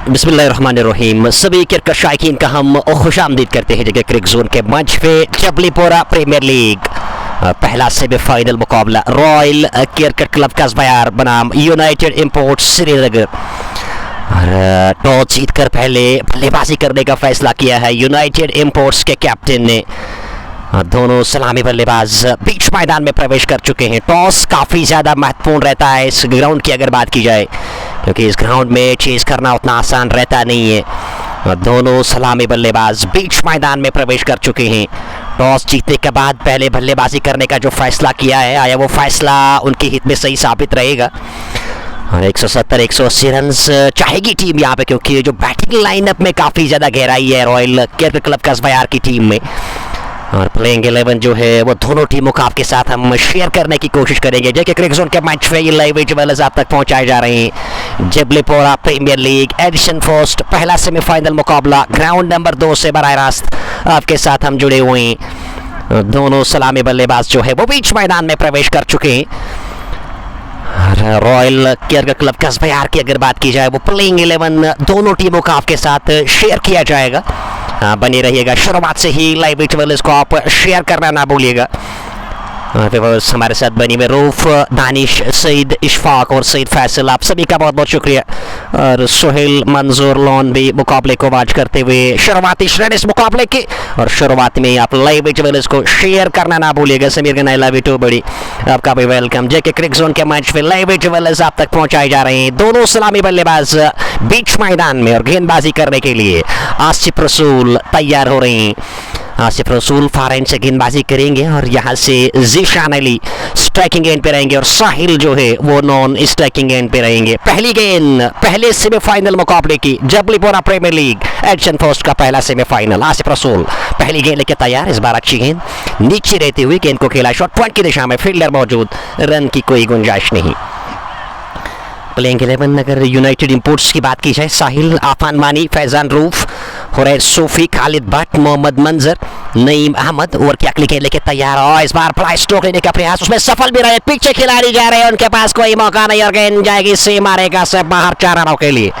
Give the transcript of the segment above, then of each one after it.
बिस्मिल्लाहिर्रहमानिर्रहीम। सभी क्रिकेट शायकीन का हम खुशामदीद करते हैं जगह क्रिक जोन के मंच पे जबलीपोरा प्रीमियर लीग पहला सेमीफाइनल मुकाबला रॉयल क्रिकेट क्लब कस्बायार बनाम यूनाइटेड इंपोर्ट्स श्रीनगर। और टॉस जीतकर पहले बल्लेबाजी करने का फैसला किया है यूनाइटेड इंपोर्ट्स के कैप्टन ने। दोनों सलामी बल्लेबाज बीच मैदान में प्रवेश कर चुके हैं। टॉस काफ़ी ज़्यादा महत्वपूर्ण रहता है इस ग्राउंड की अगर बात की जाए, क्योंकि इस ग्राउंड में चेज़ करना उतना आसान रहता नहीं है। दोनों सलामी बल्लेबाज बीच मैदान में प्रवेश कर चुके हैं। टॉस जीतने के बाद पहले बल्लेबाजी करने का जो फैसला किया है, आया वो फैसला उनके हित में सही साबित रहेगा। और 170-180 रन चाहेगी टीम यहाँ पे, क्योंकि जो बैटिंग लाइनअप में काफ़ी ज़्यादा गहराई है रॉयल क्रिकेट क्लब कस्बायार की टीम में। और प्लेइंग 11 जो है वो दोनों टीमों का आपके साथ हम शेयर करने की कोशिश करेंगे। जैसे क्रिक जोन के मैच पे ये लाइव विजुअल्स आप तक पहुंचाए जा रहे हैं। Jablipora premiere league edition first पहला सेमीफाइनल मुकाबला ग्राउंड नंबर 2 से बराह रास्त आपके साथ हम जुड़े हुए हैं। दोनों सलामी बल्लेबाज जो है वो बीच मैदान में प्रवेश कर चुके हैं। रॉयल क्रिकेट क्लब कस्बायार की अगर बात की जाए, वो प्लेइंग 11 दोनों टीमों का आपके साथ शेयर किया जाएगा। बने रहिएगा, शुरुआत से ही लाइव विजुअल्स को आप शेयर करना ना भूलिएगा। हमारे साथ बनी में रूफ, दानिश, सईद, इशफाक और सईद फैसल, आप सभी का बहुत बहुत शुक्रिया। और सोहेल, मंजूर, लॉन भी मुकाबले को वाच करते हुए शुरुआती श्रेणी इस मुकाबले की। और शुरुआत में आप लाइव विजुअल्स को शेयर करना ना भूलिएगा। Sameer Ganai, love you to बड़ी, आपका भी वेलकम। जेके क्रिक जोन के मैच में लाइव विजुअल्स आप तक पहुंचाए जा रहे हैं। दोनों सलामी बल्लेबाज बीच मैदान में और गेंदबाजी करने के लिए आसिफ रसूल तैयार हो रहे हैं। आसिफ रसूल फार एंड से गेंदबाजी करेंगे और यहाँ से ज़ीशान अली स्ट्राइकिंग एंड पे रहेंगे और साहिल जो है वो नॉन स्ट्राइकिंग एंड पे रहेंगे। पहली गेंद पहले सेमीफाइनल मुकाबले की Jablipora premiere league edition first का पहला सेमीफाइनल। आसिफ रसूल पहली गेंद लेके तैयार। इस बार अच्छी गेंद नीचे रहते हुए गेंद को खेला, शॉट पॉइंट की दिशा में, फील्डर मौजूद, रन की कोई गुंजाइश नहीं। प्लेइंग 11 अगर यूनाइटेड इंपोर्ट्स की बात की जाए, साहिल, आफान मानी, फैजान रूफ, हुरैर सूफी, खालिद भट्ट, मोहम्मद मंजर, नईम अहमद। ओवर की अगली गेंद लेके तैयार और इस बार बड़ा स्ट्रोक लेने का प्रयास, उसमें सफल भी रहे। पीछे खिलाड़ी जा रहे हैं, उनके पास कोई मौका नहीं और गेंद जाएगी से मारेगा से बाहर 4 रनों के लिए।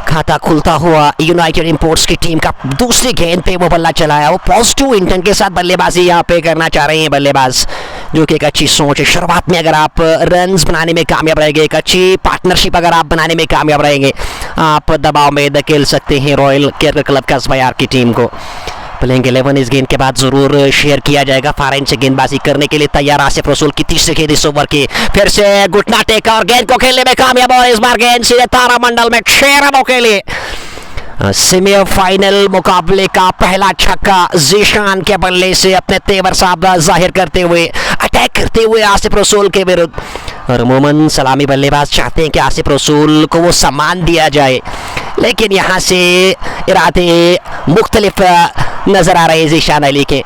खाता खुलता हुआ यूनाइटेड इंपोर्ट्स की टीम का दूसरी गेंद पे वो बल्ला चलाया। वो पॉजिटिव इंटेंट के साथ बल्लेबाजी यहाँ पे करना चाह रहे हैं बल्लेबाज, जो कि एक अच्छी सोच है। शुरुआत में अगर आप रन्स बनाने में कामयाब रहेंगे, एक अच्छी पार्टनरशिप अगर आप बनाने में कामयाब रहेंगे, आप दबाव में धकेल सकते हैं रॉयल क्रिकेट क्लब कस्बायार की टीम को। प्लेइंग 11 इस गेंद के बाद जरूर शेयर किया जाएगा। फार एंड से गेंदबाजी करने के लिए तैयार आसिफ रसूल की तीसरी गेंद इस ओवर की, फिर से घुटना टेका और गेंद को खेलने में कामयाब और इस बार गेंद सीधे तारामंडल में 6 रनों के लिए। सेमीफाइनल मुकाबले का पहला छक्का ज़ीशान के बल्ले से अपने तेवर साहब जाहिर करते हुए, अटैक करते हुए आसिफ रसूल के विरुद्ध। और अमूमन सलामी बल्लेबाज चाहते हैं कि आसिफ रसूल को वो सम्मान दिया जाए, लेकिन यहाँ से इरादे मुख्तलिफ नजर आ रहे हैं ज़ीशान अली के।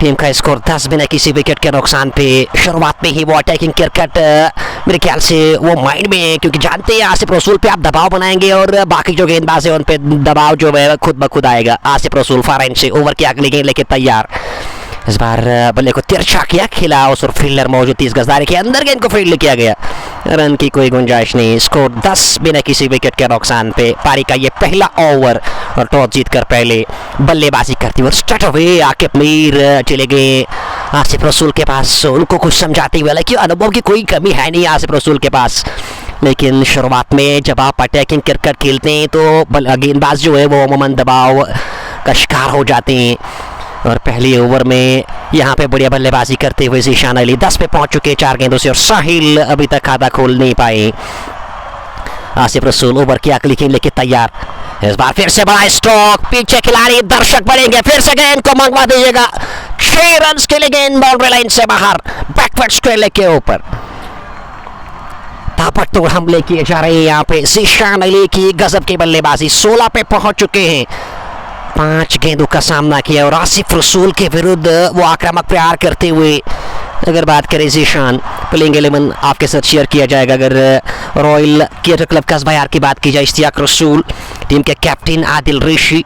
टीम का स्कोर 10 बिना किसी विकेट के नुकसान पे। शुरुआत में ही वो अटैकिंग क्रिकेट मेरे ख्याल से वो माइंड में है, क्योंकि जानते हैं आसिफ रसूल पे आप दबाव बनाएंगे और बाकी जो गेंदबाज है उन पे दबाव जो है खुद ब खुद आएगा। आसिफ रसूल फार एंड से ओवर की अगली गेंद लेके तैयार। इस बार बल्ले को तिरछा किया, खिला और फील्डर मौजूद 30 गज दायरे के अंदर गेंद को फील्ड किया गया, रन की कोई गुंजाइश नहीं। स्कोर 10 बिना किसी विकेट के नुकसान पे। पारी का ये पहला ओवर और टॉस जीतकर पहले बल्लेबाजी करती हुए स्टार्ट हुए आकिब मीर चले गए आसिफ रसूल के पास, उनको कुछ समझाते हुए, लेकिन अनुभव की कोई कमी है नहीं आसिफ रसूल के पास। लेकिन शुरुआत में जब आप अटैकिंग क्रिकेट खेलते हैं तो गेंदबाज जो है वो अमूमन दबाव का शिकार हो जाते हैं। और पहले ओवर में यहाँ पे बढ़िया बल्लेबाजी करते हुए ज़ीशान अली 10 पे पहुंच चुके 4 गेंदों से और साहिल अभी तक खाता खोल नहीं पाए। आसिफ रसूल ओवर की अगली गेंद लेके तैयार। इस बार फिर से बड़ा स्ट्रोक, पीछे खिलाड़ी, दर्शक बनेंगे, फिर से गेंद को मंगवा दीजिएगा। 6 रन के लिए गेंद बाउंड्री लाइन से बाहर, बैकवर्ड स्क्वायर लेग के ऊपर। ताबड़तोड़ हमले किए जा रहे हैं यहाँ पे। ज़ीशान अली की गजब की बल्लेबाजी, 16 पे पहुंच चुके हैं, 5 गेंदों का सामना किया और आसिफ रसूल के विरुद्ध वो आक्रामक प्रहार करते हुए अगर बात करें ज़ीशान। प्लेइंग 11 आपके साथ शेयर किया जाएगा। अगर रॉयल क्रिकेट क्लब कस्बायार की बात की जाए, इश्तियाक रसूल, टीम के कैप्टन आदिल ऋषि,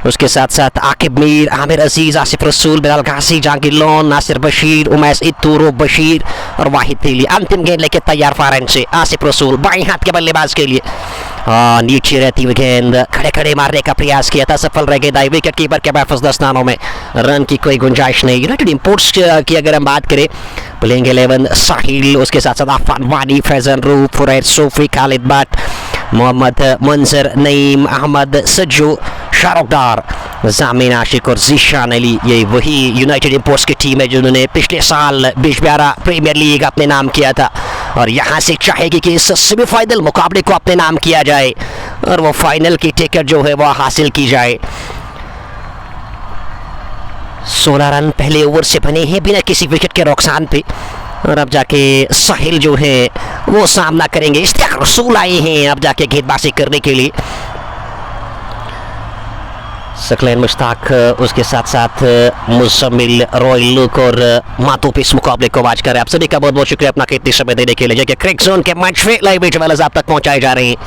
उसके साथ साथ आकिब मीर, आमिर अजीज, आसिफ रसूल, बिलाल गासी, जहांगीर लोन, नासिर बशीर, उमैस इत्तूरो बशीर और वाहिद तेली। अंतिम गेंद लेके तैयार फार एंड से आसिफ रसूल बाएं हाथ के बल्लेबाज के लिए। नीचे रहती हुई गेंद खड़े खड़े मारने का प्रयास किया था, सफल रह गेंद आई विकेट कीपर के महफूज दस्तानों में, रन की कोई गुंजाइश नहीं। यूनाइटेड इंपोर्ट्स की अगर हम बात करें, प्लेइंग 11 साहिल, उसके साथ साथ अफान वानी, फैजन रूफ, फुरैद सूफी, खालिद भट्ट, मोहम्मद मंजर, नईम अहमद, सज्जू, शाहरुख डार, जामिन आशिक और जीशान अली। ये वही यूनाइटेड इंपोर्ट्स की टीम है जिन्होंने पिछले साल 2012 प्रीमियर लीग अपने नाम किया था और यहाँ से चाहेगी कि इस सेमीफाइनल मुकाबले को अपने नाम किया जाए और वो फाइनल की टिकट जो है वह हासिल की जाए। 16 रन पहले ओवर से बने हैं बिना किसी विकेट के नुकसान पे और अब जाके साहिल जो है वो सामना करेंगे। इश्तियाक रसूल आए हैं अब जाके गेंदबाजी करने के लिए। सकलैन मुश्ताक, उसके साथ साथ मुजम्मिल, रॉयल लुक और मातूप इस मुकाबले को वाच कर रहे हैं। आप सभी का बहुत बहुत शुक्रिया अपना कीमती समय देने के लिए। क्रिक जोन के मैच में लाइव विजुअल्स आप तक पहुंचाए जा रहे हैं।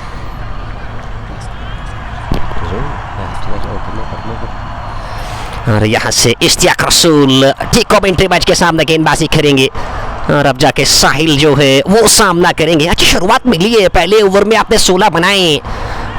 और यहाँ से इश्तियाक रसूल टी कमेंट्री मैच के सामने गेंदबाजी करेंगे और अब जाके साहिल जो है वो सामना करेंगे। अच्छी शुरुआत मिली है, पहले ओवर में आपने 16 बनाए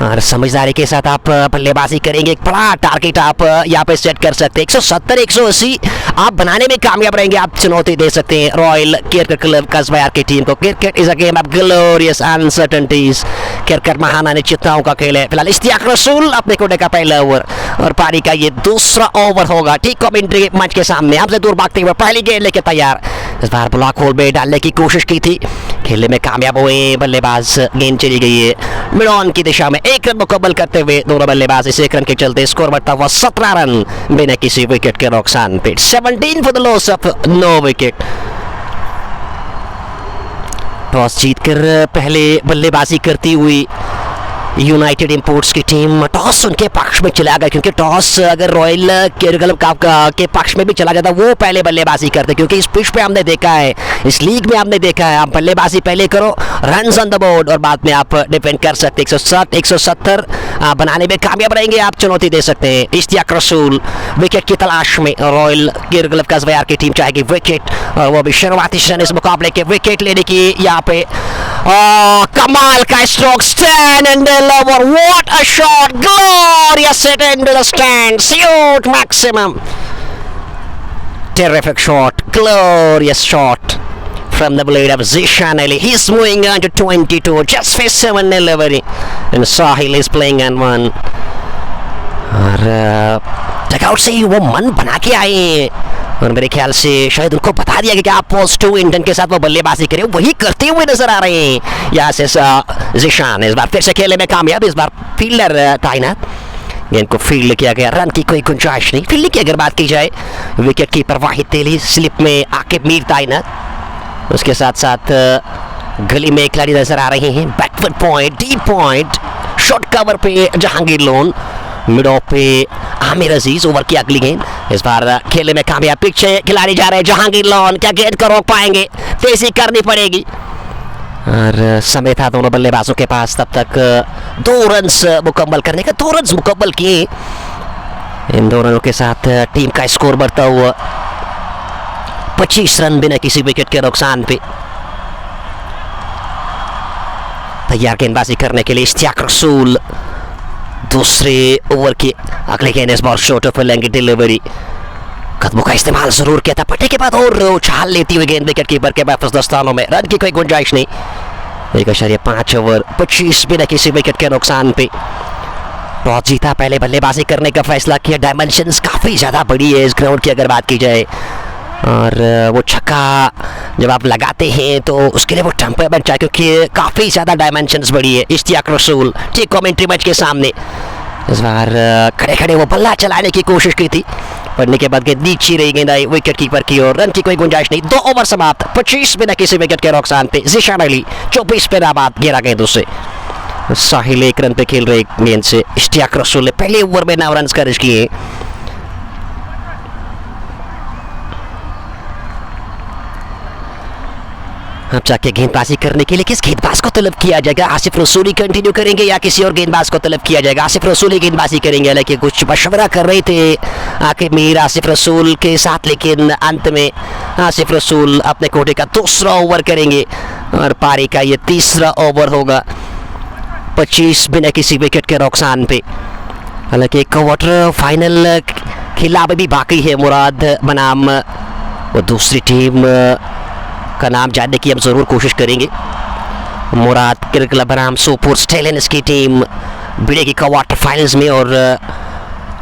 और समझदारी के साथ आप बल्लेबाजी करेंगे। एक बड़ा टारगेट आप यहाँ पे सेट कर सकते हैं। 170 180 आप बनाने में कामयाब रहेंगे, आप चुनौती दे सकते हैं रॉयल क्रिकेट क्लब कस्बा की टीम को। Cricket is a game of glorious uncertainties. Cricket महान अनिश्चितताओं का खेल है। फिलहाल इश्तियाक रसूल अपने कोटे का पहला ओवर और पारी का ये दूसरा ओवर होगा। ठीक कमेंट्री मैच के सामने आपसे दूर भागते हुए पहली गेंद लेके तैयार। इस बार ब्लॉक होल में डालने की कोशिश की थी, खेलने में कामयाब हुए बल्लेबाज। गेंद चली गई है मिड ऑन की दिशा में। एक रन मुकम्मल करते हुए दोनों बल्लेबाज इस एक रन के चलते स्कोर बढ़ता हुआ 17 रन बिना किसी विकेट के नुकसान पे। 17 for the loss of no wicket. Toss जीतकर पहले बल्लेबाजी करती हुई यूनाइटेड इंपोर्ट्स की टीम टॉस उनके पक्ष में चला गया, क्योंकि टॉस अगर रॉयल के पक्ष में भी चला जाता वो पहले बल्लेबाजी करते, क्योंकि इस पिच पे हमने देखा है, इस लीग में हमने देखा है, आप बल्लेबाजी पहले करो, रन्स ऑन द बोर्ड और बाद में आप डिफेंड कर सकते। 170 बनाने में कामयाब रहेंगे, आप चुनौती दे सकते हैं। इश्तियाक रसूल विकेट की तलाश में। रॉयल क्रिकेट कस्बा की टीम चाहेगी विकेट और वो भी शुरुआती क्षण इस मुकाबले के विकेट लेने की यहाँ पे। कमाल का stroke, stand and deliver, what a shot, glorious hit into the stands, huge maximum, terrific shot, glorious shot from the blade of Zishan Ali. He's moving on to 22, just for 7 delivery and Sahil is playing on 1 और dugout से ही वो मन बना के आए हैं और मेरे ख्याल से शायद उनको बता दिया कि आप पॉजिटिव इंटेंट के साथ वो बल्लेबाजी करें, वही करते हुए नजर आ रहे हैं। यहाँ से ज़िशान इस बार फिर से खेलने में कामयाब। इस बार फील्डर तैनात, गेंद को फील्ड किया गया, रन की कोई गुंजाइश नहीं। फील्डिंग की अगर बात की जाए, विकेट कीपर वाहिद तेली, स्लिप में आकिब मीर तैनात, उसके साथ साथ गली में खिलाड़ी नजर आ रहे हैं। Backward point, deep point, short cover पे जहांगीर लोन, मिड ऑफ पे आमिर अजीज। ओवर की अगली गेंद इस बार खेलने में कामयाब। पीछे खिलाड़ी जा रहे हैं जहांगीर लोन, क्या गेंद को रोक पाएंगे? तेजी करनी पड़ेगी और समय था दोनों बल्लेबाजों के पास तब तक 2 रन्स मुकम्मल करने का। 2 रन्स मुकम्मल किए। इन 2 रनों के साथ टीम का स्कोर बढ़ता हुआ 25 रन बिना किसी विकेट के नुकसान पे। तैयार गेंदबाजी करने के लिए इश्तियाक रसूल। दूसरे ओवर की अगले गेंद इस बार शॉर्ट ऑफ लेंगे, डिलीवरी कदमों का इस्तेमाल जरूर किया था, पट्टे के बाद और उछाल लेती हुई गेंद विकेट कीपर के महफूज दस्तानों में। रन की कोई गुंजाइश नहीं। 1.5 ओवर 25 बिना किसी विकेट के नुकसान पे। टॉस जीता, पहले बल्लेबाजी करने का फैसला किया। डायमेंशंस काफ़ी ज़्यादा बड़ी है इस ग्राउंड की अगर बात की जाए और वो छक्का जब आप लगाते हैं तो उसके लिए वो टेम्परमेंट चाहिए, क्योंकि काफ़ी ज़्यादा डायमेंशंस बड़ी है। इश्तियाक रसूल ठीक कमेंट्री मैच के सामने इस बार खड़े खड़े वो बल्ला चलाने की कोशिश की थी, पड़ने के बाद गेंद नीचे रही, गेंद आई विकेट कीपर की ओर। रन की कोई गुंजाइश नहीं। 2 ओवर समाप्त, 25 बिना किसी विकेट के नुकसान पे। ज़िशान अली 24 पे नाबाद, 11 गेंदों से। साहिल 1 रन पे खेल रहे गेंद से। इश्तियाक रसूल ने पहले ओवर में 9 रन खर्च किए। अब जाके गेंदबाजी करने के लिए किस गेंदबाज को तलब किया जाएगा? आसिफ रसूली कंटिन्यू करेंगे या किसी और गेंदबाज को तलब किया जाएगा? आसिफ रसूली गेंदबाजी करेंगे, हालांकि कुछ मशवरा कर रहे थे आकिब मीर आसिफ रसूल के साथ, लेकिन अंत में आसिफ रसूल अपने कोटे का दूसरा ओवर करेंगे और पारी का ये तीसरा ओवर होगा। 25 बिना किसी विकेट के नुकसान पे। हालांकि क्वार्टर फाइनल खेला भी बाकी है मुराद बनाम, वो दूसरी टीम का नाम जानने की हम ज़रूर कोशिश करेंगे। मुराद क्रिकेट क्लब बनाम सोपोर स्टेलियंस की टीम भिड़ेगी क्वार्टर फाइनल्स में, और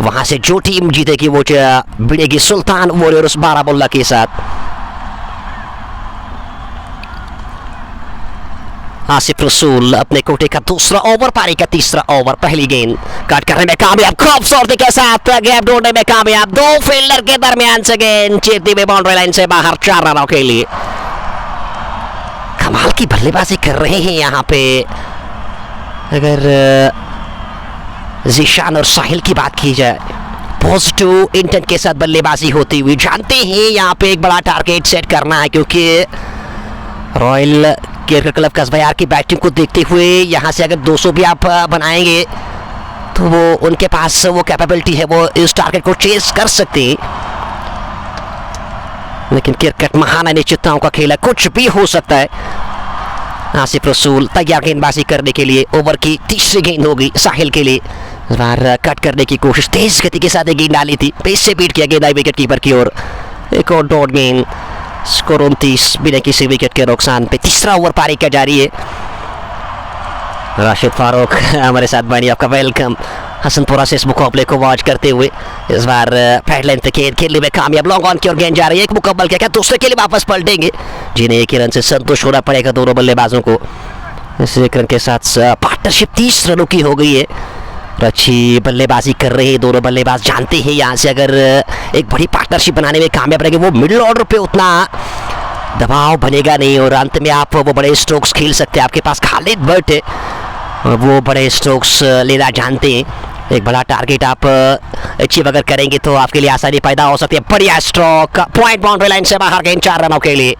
वहाँ से जो टीम जीतेगी वो भिड़ेगी सुल्तान वॉरियर्स बारामुल्ला के साथ। आसिफ रसूल अपने कोटे का दूसरा ओवर, पारी का तीसरा ओवर, पहली गेंद कट करने में कामयाब, खूबसूरती के साथ गैप ढूंढने में कामयाब, दो फील्डर के दरमियान से गेंद चीरती हुई बाउंड्री लाइन से बाहर, 4 रनों के लिए। कमाल की बल्लेबाजी कर रहे हैं यहाँ पे। अगर ज़ीशान और साहिल की बात की जाए, पॉजिटिव इंटेंट के साथ बल्लेबाजी होती हुई, जानते हैं यहाँ पे एक बड़ा टारगेट सेट करना है, क्योंकि रॉयल क्रिकेट क्लब कस्बा की बैटिंग को देखते हुए यहाँ से अगर 200 भी आप बनाएंगे तो वो उनके पास वो कैपेबिलिटी है, वो इस टारगेट को चेस कर सकते हैं। लेकिन क्रिकेट महान अनिश्चितताओं का खेल है, कुछ भी हो सकता है। आसिफ रसूल तैयार गेंदबाजी करने के लिए, ओवर की तीसरी गेंद होगी साहिल के लिए। इस बार कट करने की कोशिश, तेज गति के साथ एक गेंद डाली थी, पेस से बीट किया गेंद आई विकेट कीपर की ओर। एक और डॉट गेंद, स्कोर 29 बिना किसी विकेट के नुकसान पे। तीसरा ओवर पारी का जारी है। राशिद फारूक हमारे साथ बनी, आपका वेलकम। हसनपुरा से इस मुकाबले को वॉच करते हुए इस बार पैड लेंथ गेंद खेलने में कामयाब, लॉन्ग ऑन की ओर गेंद जा रही है, एक मुकम्मल किया, क्या दूसरे के लिए वापस पलटेंगे, जिन्हें एक ही रन से संतुष्ट होना पड़ेगा दोनों बल्लेबाजों को। इस एक रन के साथ पार्टनरशिप 30 रनों की हो गई है। अच्छी बल्लेबाजी कर रहे हैं दोनों बल्लेबाज, जानते हैं यहाँ से अगर एक बड़ी पार्टनरशिप बनाने में कामयाब रहेंगे, वो मिडिल ऑर्डर पे उतना दबाव बनेगा नहीं और अंत में आप वो बड़े स्ट्रोक्स खेल सकते हैं। आपके पास खालिद भट्ट है, वो बड़े स्ट्रोक्स लेना जानते हैं। एक बड़ा टारगेट आप अचीव अगर करेंगे तो आपके लिए आसानी पैदा हो सकती है। बढ़िया स्ट्रोक, पॉइंट बाउंड्री लाइन से बाहर गेंद, 4 रनों के लिए।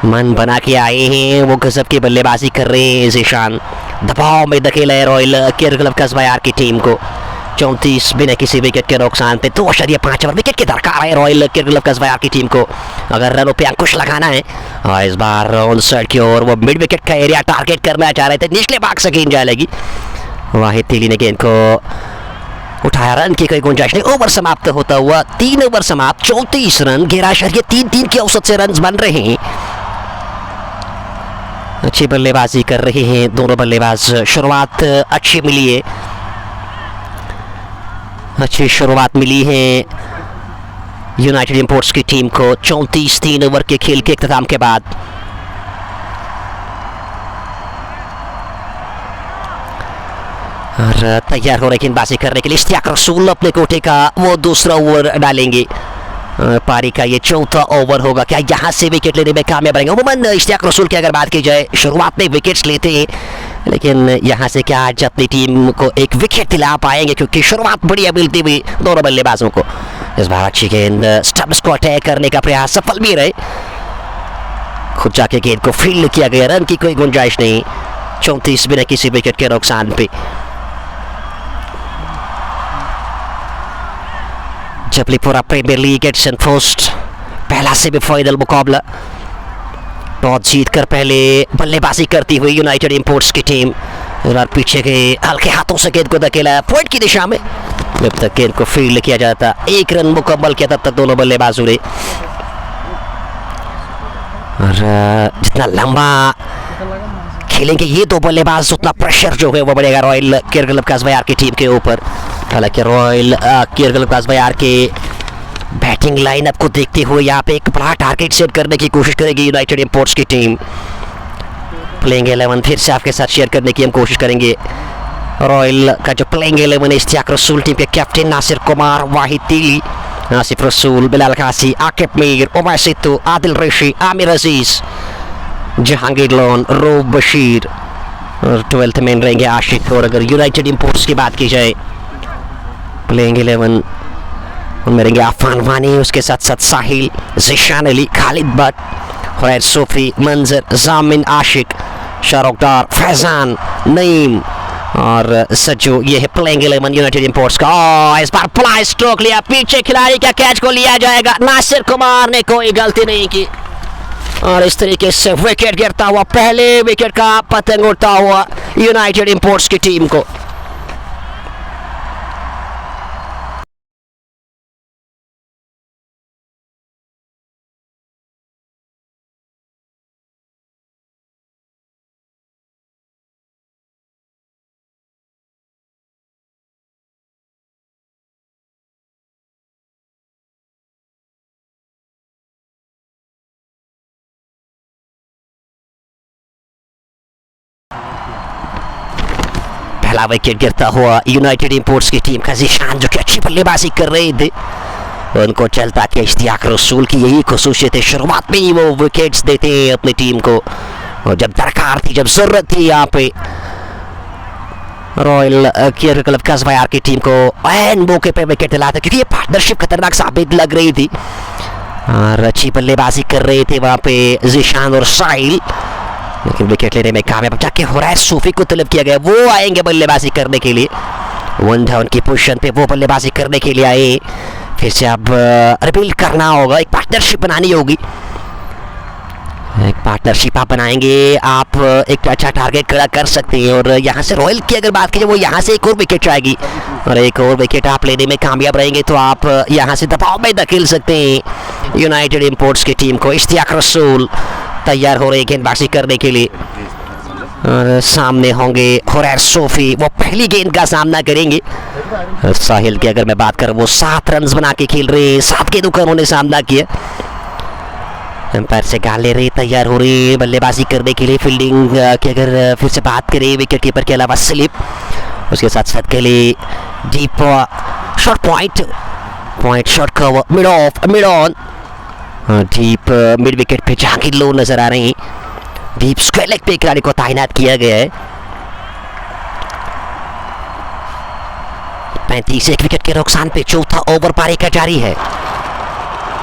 मन बना के आए हैं, वो गजब की बल्लेबाजी कर रहे हैं ज़ीशान। दबाव में धकेला है रॉयल क्रिकेट क्लब कस्बा की टीम को। 34 बिना किसी विकेट के नुकसान पे, 2.5 ओवर विकेट की दरकार है रॉयल क्रिकेट क्लब कस्बा की टीम को अगर रनों पे अंकुश लगाना है। और इस बार ऑन साइड की ओर वो मिड विकेट का एरिया टारगेट करना चाह रहे थे, निचले भाग से गेंद जाए लगी। वाहिद तेली ने गेंद को उठाया, रन की कोई गुंजाइश नहीं। ओवर समाप्त होता हुआ 3 ओवर समाप्त, 34 रन, 11.33 के औसत से रन बन रहे हैं। अच्छी बल्लेबाजी कर रहे हैं दोनों बल्लेबाज, शुरुआत अच्छी मिली है, अच्छी शुरुआत मिली है यूनाइटेड इंपोर्ट्स की टीम को 34 3 ओवर के खेल के इख्तिताम के बाद। और तैयार हो रहे गेंदबाजी करने के लिए इश्तियाक रसूल अपने कोटे का वो दूसरा ओवर डालेंगे। पारी का ये चौथा ओवर होगा, क्या यहाँ से विकेट लेने में कामयाब रहेंगे? उम्मन इश्तियाक रसूल की अगर बात की जाए, शुरुआत में विकेट्स लेते हैं, लेकिन यहाँ से क्या आज अपनी टीम को एक विकेट दिला पाएंगे? क्योंकि शुरुआत बढ़िया मिलती हुई दोनों बल्लेबाजों को। इस बार अच्छी गेंद, स्टंप्स को अटैक करने का प्रयास सफल भी रहे, खुद जाके गेंद को फील्ड किया गया, रन की कोई गुंजाइश नहीं। 34 बिना किसी विकेट के नुकसान पे। जबलीपुरा प्रीमियर लीग एडिशन फर्स्ट, पहला सेमीफाइनल मुकाबला। टॉस जीतकर पहले बल्लेबाजी करती हुई यूनाइटेड इंपोर्ट्स की टीम पीछे के हल्के हाथों से गेंद को धकेला पॉइंट की दिशा में। जब तक गेंद को फील्ड किया जाता, 1 रन मुकम्मल किया, तब तक दोनों बल्लेबाजों ने। और जितना लंबा खेलेंगे ये दो बल्लेबाज, उतना प्रेशर जो है वो बढ़ेगा रॉयल क्रिकेट क्लब कस्बा की टीम के ऊपर। हालांकि रॉयल क्रिकेट क्लब कस्बा के बैटिंग लाइनअप को देखते हुए यहाँ पे एक बड़ा टारगेट सेट करने की कोशिश करेगी यूनाइटेड इंपोर्ट्स की टीम। प्लेइंग 11 फिर से आपके साथ शेयर करने की हम कोशिश करेंगे। रॉयल का जो प्लेइंग 11 है, इश्तियाक रसूल टीम के कैप्टन नासिर कुमार, वाहिद तेली, आसिफ रसूल, बिलाल कासी, आकिब मीर, उमर सिद्धू, आदिल रशी, आमिर अजीज, जहांगीर लोन, रूब बशीर, और 12th मैन रहेंगे आशिक। और अगर यूनाइटेड इंपोर्ट्स की बात की जाए, प्लेइंग 11 उनमें रहेंगे आफान वानी, उसके साथ साथ साहिल, ज़ीशान अली, खालिद भट्ट, खुरैद सूफी, मंजर, जामिन आशिक, शाहरुख डार, फैजान, नईम और सज्जू। ये है प्लेइंग 11 यूनाइटेड इंपोर्ट्स का। इस बार फ्लाई स्ट्रोक लिया, पीछे खिलाड़ी का कैच को लिया जाएगा, नासिर कुमार ने कोई गलती नहीं की और इस तरीके से विकेट गिरता हुआ, पहले विकेट का पतंग उड़ता हुआ यूनाइटेड इंपोर्ट्स की टीम को। पहला विकेट गिरता हुआ यूनाइटेड इंपोर्ट्स की टीम का ज़ीशान जो कि अच्छी बल्लेबाजी कर रहे थे, उनको चलता कि इश्तियाक रसूल की यही खसूसियत है, शुरुआत में ही वो विकेट्स देते हैं अपनी टीम को, और जब दरकार थी, जब ज़रूरत थी यहाँ पे रॉयल क्रिकेट क्लब कस्बायार की टीम को एन मौके पे विकेट दिलाते, क्योंकि ये पार्टनरशिप खतरनाक साबित लग रही थी और अच्छी बल्लेबाजी कर रहे थे वहाँ पे ज़ीशान और साहिल, लेकिन विकेट लेने में कामयाब जाके हुरैस सूफी को तलब किया गया। वो आएंगे बल्लेबाजी करने के लिए, वन डाउन की पोजीशन पे वो बल्लेबाजी करने के लिए आए। फिर से अब रिबिल्ड करना होगा, एक पार्टनरशिप बनानी होगी, एक पार्टनरशिप आप बनाएंगे, आप एक अच्छा टारगेट खड़ा कर सकते हैं। और यहाँ से रॉयल की अगर बात करें, वो यहाँ से एक और विकेट आएगी और एक और विकेट आप लेने में कामयाब रहेंगे तो आप यहाँ से दबाव में धकेल सकते हैं यूनाइटेड इंपोर्ट्स की टीम को। इश्तियाक रसूल तैयार हो रहे हैं गेंदबाजी करने के लिए और सामने होंगे हुरैस सूफी, वो पहली गेंद का सामना करेंगे। साहिल की अगर मैं बात करूँ, वो 7 रन बना के खेल रहे हैं, 7 गेंदों का उन्होंने सामना किया। एम्पायर से गाल ले रहे, तैयार हो रहे बल्लेबाजी करने के लिए। फील्डिंग की अगर फिर से बात करें, विकेट कीपर के अलावा स्लिप, उसके साथ साथ के लिए deep short point short cover, mid of, mid on, deep mid wicket पे जहांगीर लोन नजर आ रहे हैं। डीप स्क्वायर लेग पे खिलाड़ी को तैनात किया गया है। 35 एक विकेट के नुकसान पे चौथा ओवर पारी का जारी है।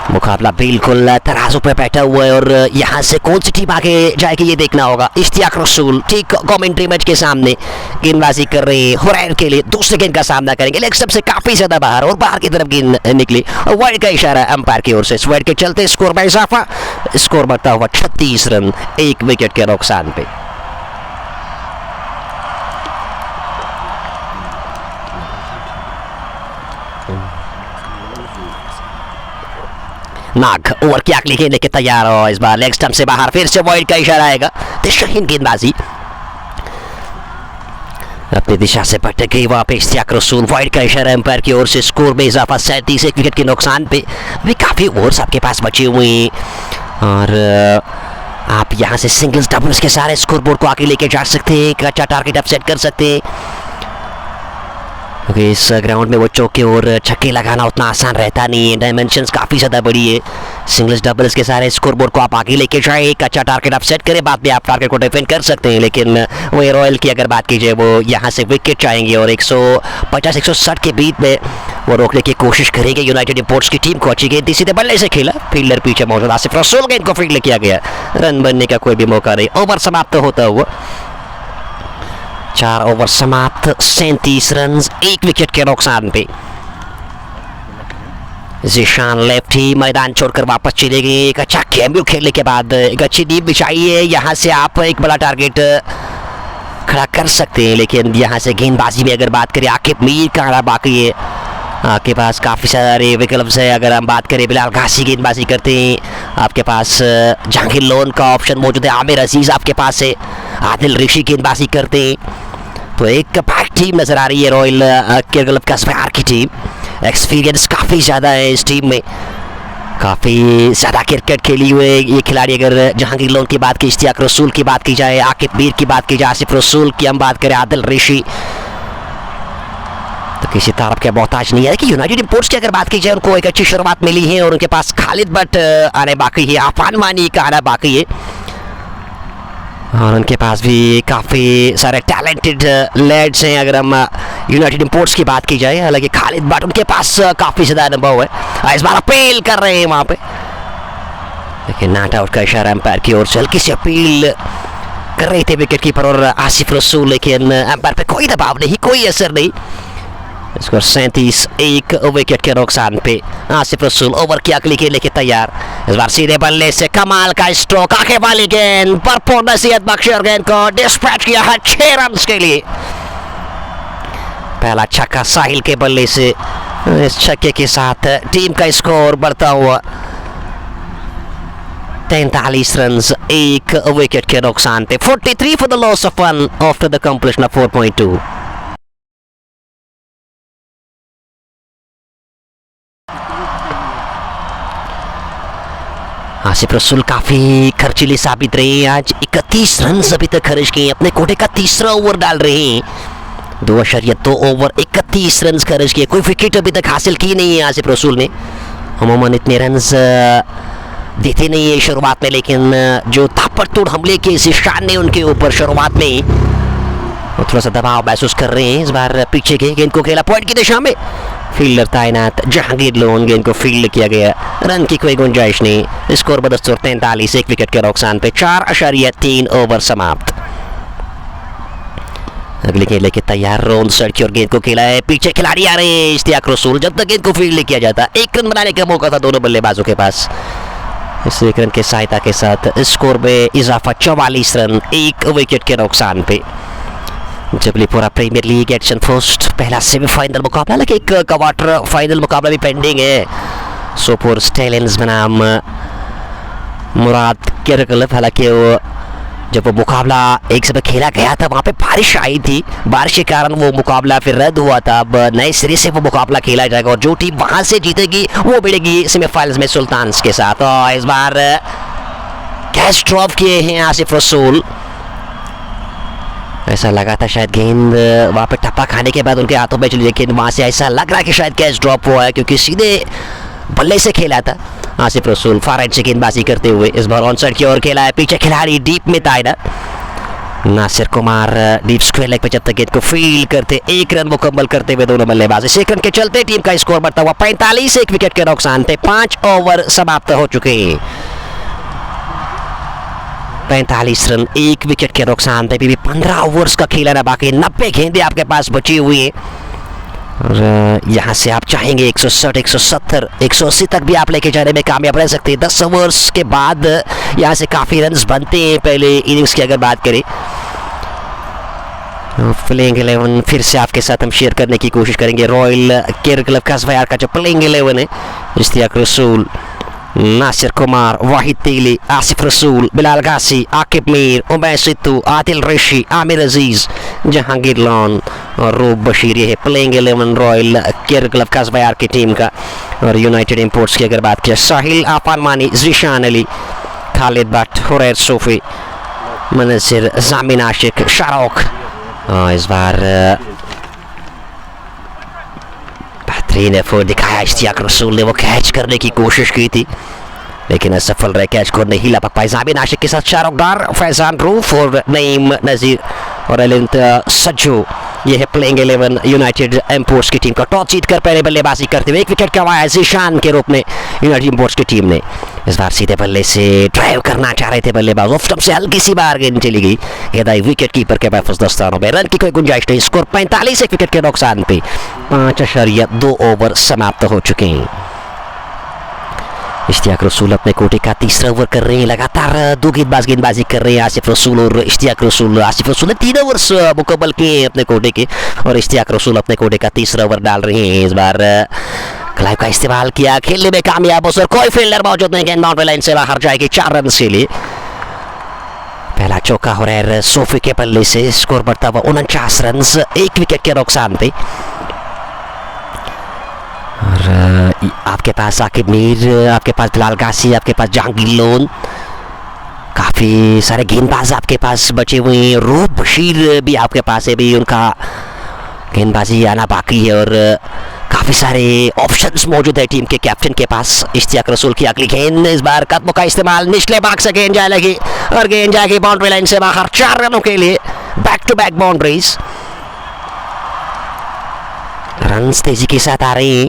मुकाबला बिल्कुल तराजू पे बैठा हुआ है और यहाँ से कौन सी टीम आगे जाएगी ये देखना होगा। इश्तियाक रसूल ठीक कमेंट्री मैच के सामने गेंदबाजी कर रहे हैं, हुरैन के लिए दूसरे गेंद का सामना करेंगे, लेग स्टंप से काफी ज्यादा बाहर और बाहर की तरफ गेंद निकली और वाइड का इशारा अंपायर की ओर से। इस वाइड के चलते स्कोर में इजाफा, स्कोर बढ़ता हुआ 36 रन 1 विकेट के नुकसान पे। नाग ओवर की अगली गेंद लेके तैयार हो, इस बार लेग स्टंप से बाहर, फिर से वाइड का इशारा आएगा। दिशाहीन गेंदबाजी अपनी दिशा से भटक गई, वहां पे इश्तियाक रसूल, वाइड का इशारा एम्पायर की ओर से। स्कोर में इजाफा 37 एक विकेट के नुकसान पे। भी काफी ओवर्स आपके पास बचे हुए हैं और आप यहां से सिंगल्स डबल्स के सारे स्कोर बोर्ड को आगे लेके जा सकते हैं, एक अच्छा टारगेट आप सेट कर सकते हैं, क्योंकि इस ग्राउंड में वो चौके और छक्के लगाना उतना आसान रहता नहीं है, डायमेंशंस काफ़ी ज़्यादा बड़ी है। सिंगल्स डबल्स के सारे स्कोर बोर्ड को आप आगे लेके जाएं, एक अच्छा टारगेट आप सेट करें, बाद में आप टारगेट को डिफेंड कर सकते हैं। लेकिन वो रॉयल की अगर बात कीजिए, वो यहाँ से विकेट चाहेंगे और 150-160 के बीच में वो रोकने की कोशिश करेंगे यूनाइटेड इंपोर्ट्स की टीम को। अच्छी गेंद सीधे बल्ले से खेला, फील्डर पीछे मौजूद आसिफ रसूल, गेंद को फील्ड किया गया, रन बनने का कोई भी मौका नहीं। ओवर समाप्त होता हुआ 4 ओवर समाप्त, 37 रन 1 विकेट के नुकसान पे। ज़ीशान लेफ्टी मैदान छोड़कर वापस चले गए, एक अच्छा कैम्बियो खेलने के बाद एक अच्छी डीप बिछाई है, यहाँ से आप एक बड़ा टारगेट खड़ा कर सकते हैं। लेकिन यहाँ से गेंदबाजी में अगर बात करें, आकिब मीर का आना बाकी है, आपके पास काफ़ी सारे विकल्प है। अगर हम बात करें, बिलाल घासी गेंदबाजी करते हैं, आपके पास जहांगीर लोन का ऑप्शन मौजूद है, आमिर अजीज आपके पास है, आदिल ऋषि गेंदबाजी करते हैं। तो एक पैक टीम नजर आ रही है रॉयल क्रिकेट क्लब कस्बायार की टीम। एक्सपीरियंस काफ़ी ज़्यादा है इस टीम में, काफ़ी ज़्यादा क्रिकेट खेली हुए ये खिलाड़ी। अगर जहांगीर लोन की बात की, इश्तियाक रसूल की बात की जाए, आकिब मीर की बात की जाए, आसिफ रसूल की हम बात करें, आदिल ऋषि, तो किसी तारफ के मोहताज नहीं है। कि यूनाइटेड इंपोर्ट्स की अगर बात की जाए, उनको एक अच्छी शुरुआत मिली है और उनके पास खालिद भट्ट आने बाकी है, आफान मानी का आना बाकी है और उनके पास भी काफ़ी सारे टैलेंटेड लेड्स हैं अगर हम यूनाइटेड इंपोर्ट्स की बात की जाए। हालांकि खालिद भट्ट उनके पास काफ़ी ज़्यादा अनुभव है, इस बार अपील कर रहे हैं वहाँ पे, लेकिन नॉट आउट का इशारा एम्पायर की ओर से। हल्की सी अपील कर रहे थे विकेट कीपर और आसिफ रसूल, लेकिन एम्पायर पे कोई दबाव नहीं, कोई असर नहीं। स्कोर 37, विकेट के नुकसान पे आसिफ रसूल ओवर की अगली गेंद लेके तैयार। इस बार सीधे बल्ले से कमाल का स्ट्रोक, आंखें वाली गेंद, भरपूर नसीहत बख्शी और गेंद को डिस्पैच किया है 6 रन के लिए। पहला छक्का साहिल के बल्ले से, इस छक्के के साथ टीम का स्कोर बढ़ता हुआ 43 रन, 1 विकेट के नुकसान पे। 43 for the loss of 1 after the completion of 4.2। Asif रसूल काफी खर्चीली साबित रहे हैं आज। 31 रन अभी तक खर्च किए, अपने कोटे का तीसरा ओवर डाल रहे हैं। 2.2 ओवर 31 रन खर्च किए, कोई विकेट अभी तक हासिल की नहीं है आसिफ रसूल ने। अमूमन इतने रन देते नहीं है शुरुआत में, लेकिन जो ताबड़तोड़ हमले के ईशान ने उनके ऊपर शुरुआत में ही थोड़ा सा दबाव महसूस कर रहे हैं। इस बार पीछे के गेंद को खेला पॉइंट की दिशा में, फील्डर तैनात जहांगीर लोन, गेंद को फील्ड किया गया, रन की कोई गुंजाइश नहीं। स्कोर 42-43, 1 विकेट के नुकसान पे 4.3 ओवर समाप्त। अगली गेंद लेके तैयार, रोन सड़की और गेंद को खेला है, पीछे खिलाड़ी आ रहे हैं इश्तियाक रसूल। जब तक गेंद को फील्ड किया जाता, 1 रन बनाने का मौका था दोनों बल्लेबाजों के पास। इस 1 रन की सहायता के साथ स्कोर में इजाफा 44 रन, 1 विकेट के नुकसान पे। जबलीपुरा प्रीमियर लीग एडिशन फर्स्ट पहला सेमीफाइनल मुकाबला, लेकिन एक क्वार्टर फाइनल मुकाबला भी पेंडिंग है। सोपोर स्टेलियंस बनाम मुराद केरकल। हालांकि वो जब वो मुकाबला एक समय खेला गया था, वहाँ पे बारिश आई थी, बारिश के कारण वो मुकाबला फिर रद्द हुआ था। अब नए सिरे से वो मुकाबला खेला जाएगा और जो टीम वहाँ से जीतेगी वो भिड़ेगी सेमीफाइनल्स में सुल्तान्स के साथ। और इस बार कैच ड्रॉप किए हैं आसिफ रसूल। ऐसा लगा था शायद गेंद वहाँ पे टप्पा खाने के बाद उनके हाथों में चली, लेकिन वहाँ से ऐसा लग रहा है कि शायद कैच ड्रॉप हुआ है, क्योंकि सीधे बल्ले से खेला था आसिफ रसूल फार राइट से गेंदबाजी करते हुए। इस बार ऑन साइड की ओर खेला है, पीछे खिलाड़ी डीप में तैनात Nasir Kumar deep square leg पे जब तक गेंद को फील्ड करते, 1 रन मुकम्मल करते हुए दोनों बल्लेबाज। इस 1 रन के चलते टीम का स्कोर बढ़ता हुआ 45, 1 विकेट के नुकसान पे 5 ओवर समाप्त हो चुके हैं। 45 रन, 1 विकेट के नुकसान पे भी 15 ओवर्स का खेला ना बाकी, 90 गेंदें आपके पास बची हुई है। और यहाँ से आप चाहेंगे 160, 170, 180 तक भी आप लेके जाने में कामयाब रह सकते हैं। 10 ओवर्स के बाद यहाँ से काफ़ी रन्स बनते हैं पहले इनिंग्स की अगर बात करें। प्लेइंग 11 फिर से आपके साथ हम शेयर करने की कोशिश करेंगे। रॉयल केयर क्लब कासवायार का जो प्लेइंग 11 है, इश्तियाक रसूल, नासिर कुमार, वाहिद तेली, आसिफ रसूल, बिलाल गासी, आकिब मीर, उमैर सिद्धू, आदिल रशी, आमिर अजीज, जहांगीर लोन और रूप बशीर। ये है प्लेइंग 11 रॉयल केयर क्लब कासवायार की टीम का। और यूनाइटेड इंपोर्ट्स की अगर बात किया, साहिल, आफान मानी, जीशान अली, खालिद भट्ट, हुरैर सूफी, मनसिर, जामिन आशिक, शाहरुख। इस बार बेहतरीन एफर्ट दिखाया इश्तियाक रसूल ने, वो कैच करने की कोशिश की थी लेकिन असफल रहे, कैच को नहीं ला पाए। जामिन आशिक के साथ शाहरुख डार, फैजान रूफ और नईम नजीर और अलिंत सज्जू। ये है प्लेइंग 11 यूनाइटेड इंपोर्ट्स की टीम का। टॉस जीतकर पहले बल्लेबाजी करते हुए 1 विकेट गंवाया जीशान के रूप में यूनाइटेड इंपोर्ट्स की टीम ने। इस बार सीधे बल्ले से ड्राइव करना चाह रहे थे बल्लेबाज, ऑफ स्टंप से हल्की सी बाहर गेंद चली गई, गेंदाई विकेट कीपर के महफूज दस्तानों में। रन की कोई गुंजाइश नहीं। स्कोर 45, 1 विकेट के नुकसान पे 5.2 ओवर समाप्त हो चुके हैं। इश्तियाक रसूल अपने कोटे का तीसरा ओवर कर रहे हैं, लगातार 2 गेंदबाजी कर रहे हैं आसिफ रसूल और इश्तियाक रसूल। आसिफ रसूल ने 3 ओवर्स मुकम्मल किए हैं अपने कोटे के और इश्तियाक रसूल अपने कोटे का तीसरा ओवर डाल रहे हैं। इस बार क्लाइव का इस्तेमाल किया, खेलने में कामयाब हो, कोई फील्डर मौजूद नहीं, गेंद बाउंड्री लाइन से बाहर जाएगी 4 रन के लिए। पहला चौका हुरैर सोफी के बल्ले से, स्कोर बढ़ता हुआ 49 रन, 1 विकेट के नुकसान पे। और आपके पास आकिब मीर, आपके पास बिलाल गासी, आपके पास जहांगीर लोन, काफ़ी सारे गेंदबाज आपके पास बचे हुए हैं। रूप बशीर भी आपके पास है, भी उनका गेंदबाजी आना बाकी है और काफ़ी सारे ऑप्शंस मौजूद है टीम के कैप्टन के पास। इश्तियाक रसूल की अगली गेंद, इस बार कदमों का इस्तेमाल, निचले भाग से गेंद जाए लगी और गेंद जाएगी बाउंड्री लाइन से बाहर 4 रनों के लिए। Back to back boundaries, run तेजी के साथ आ रहे हैं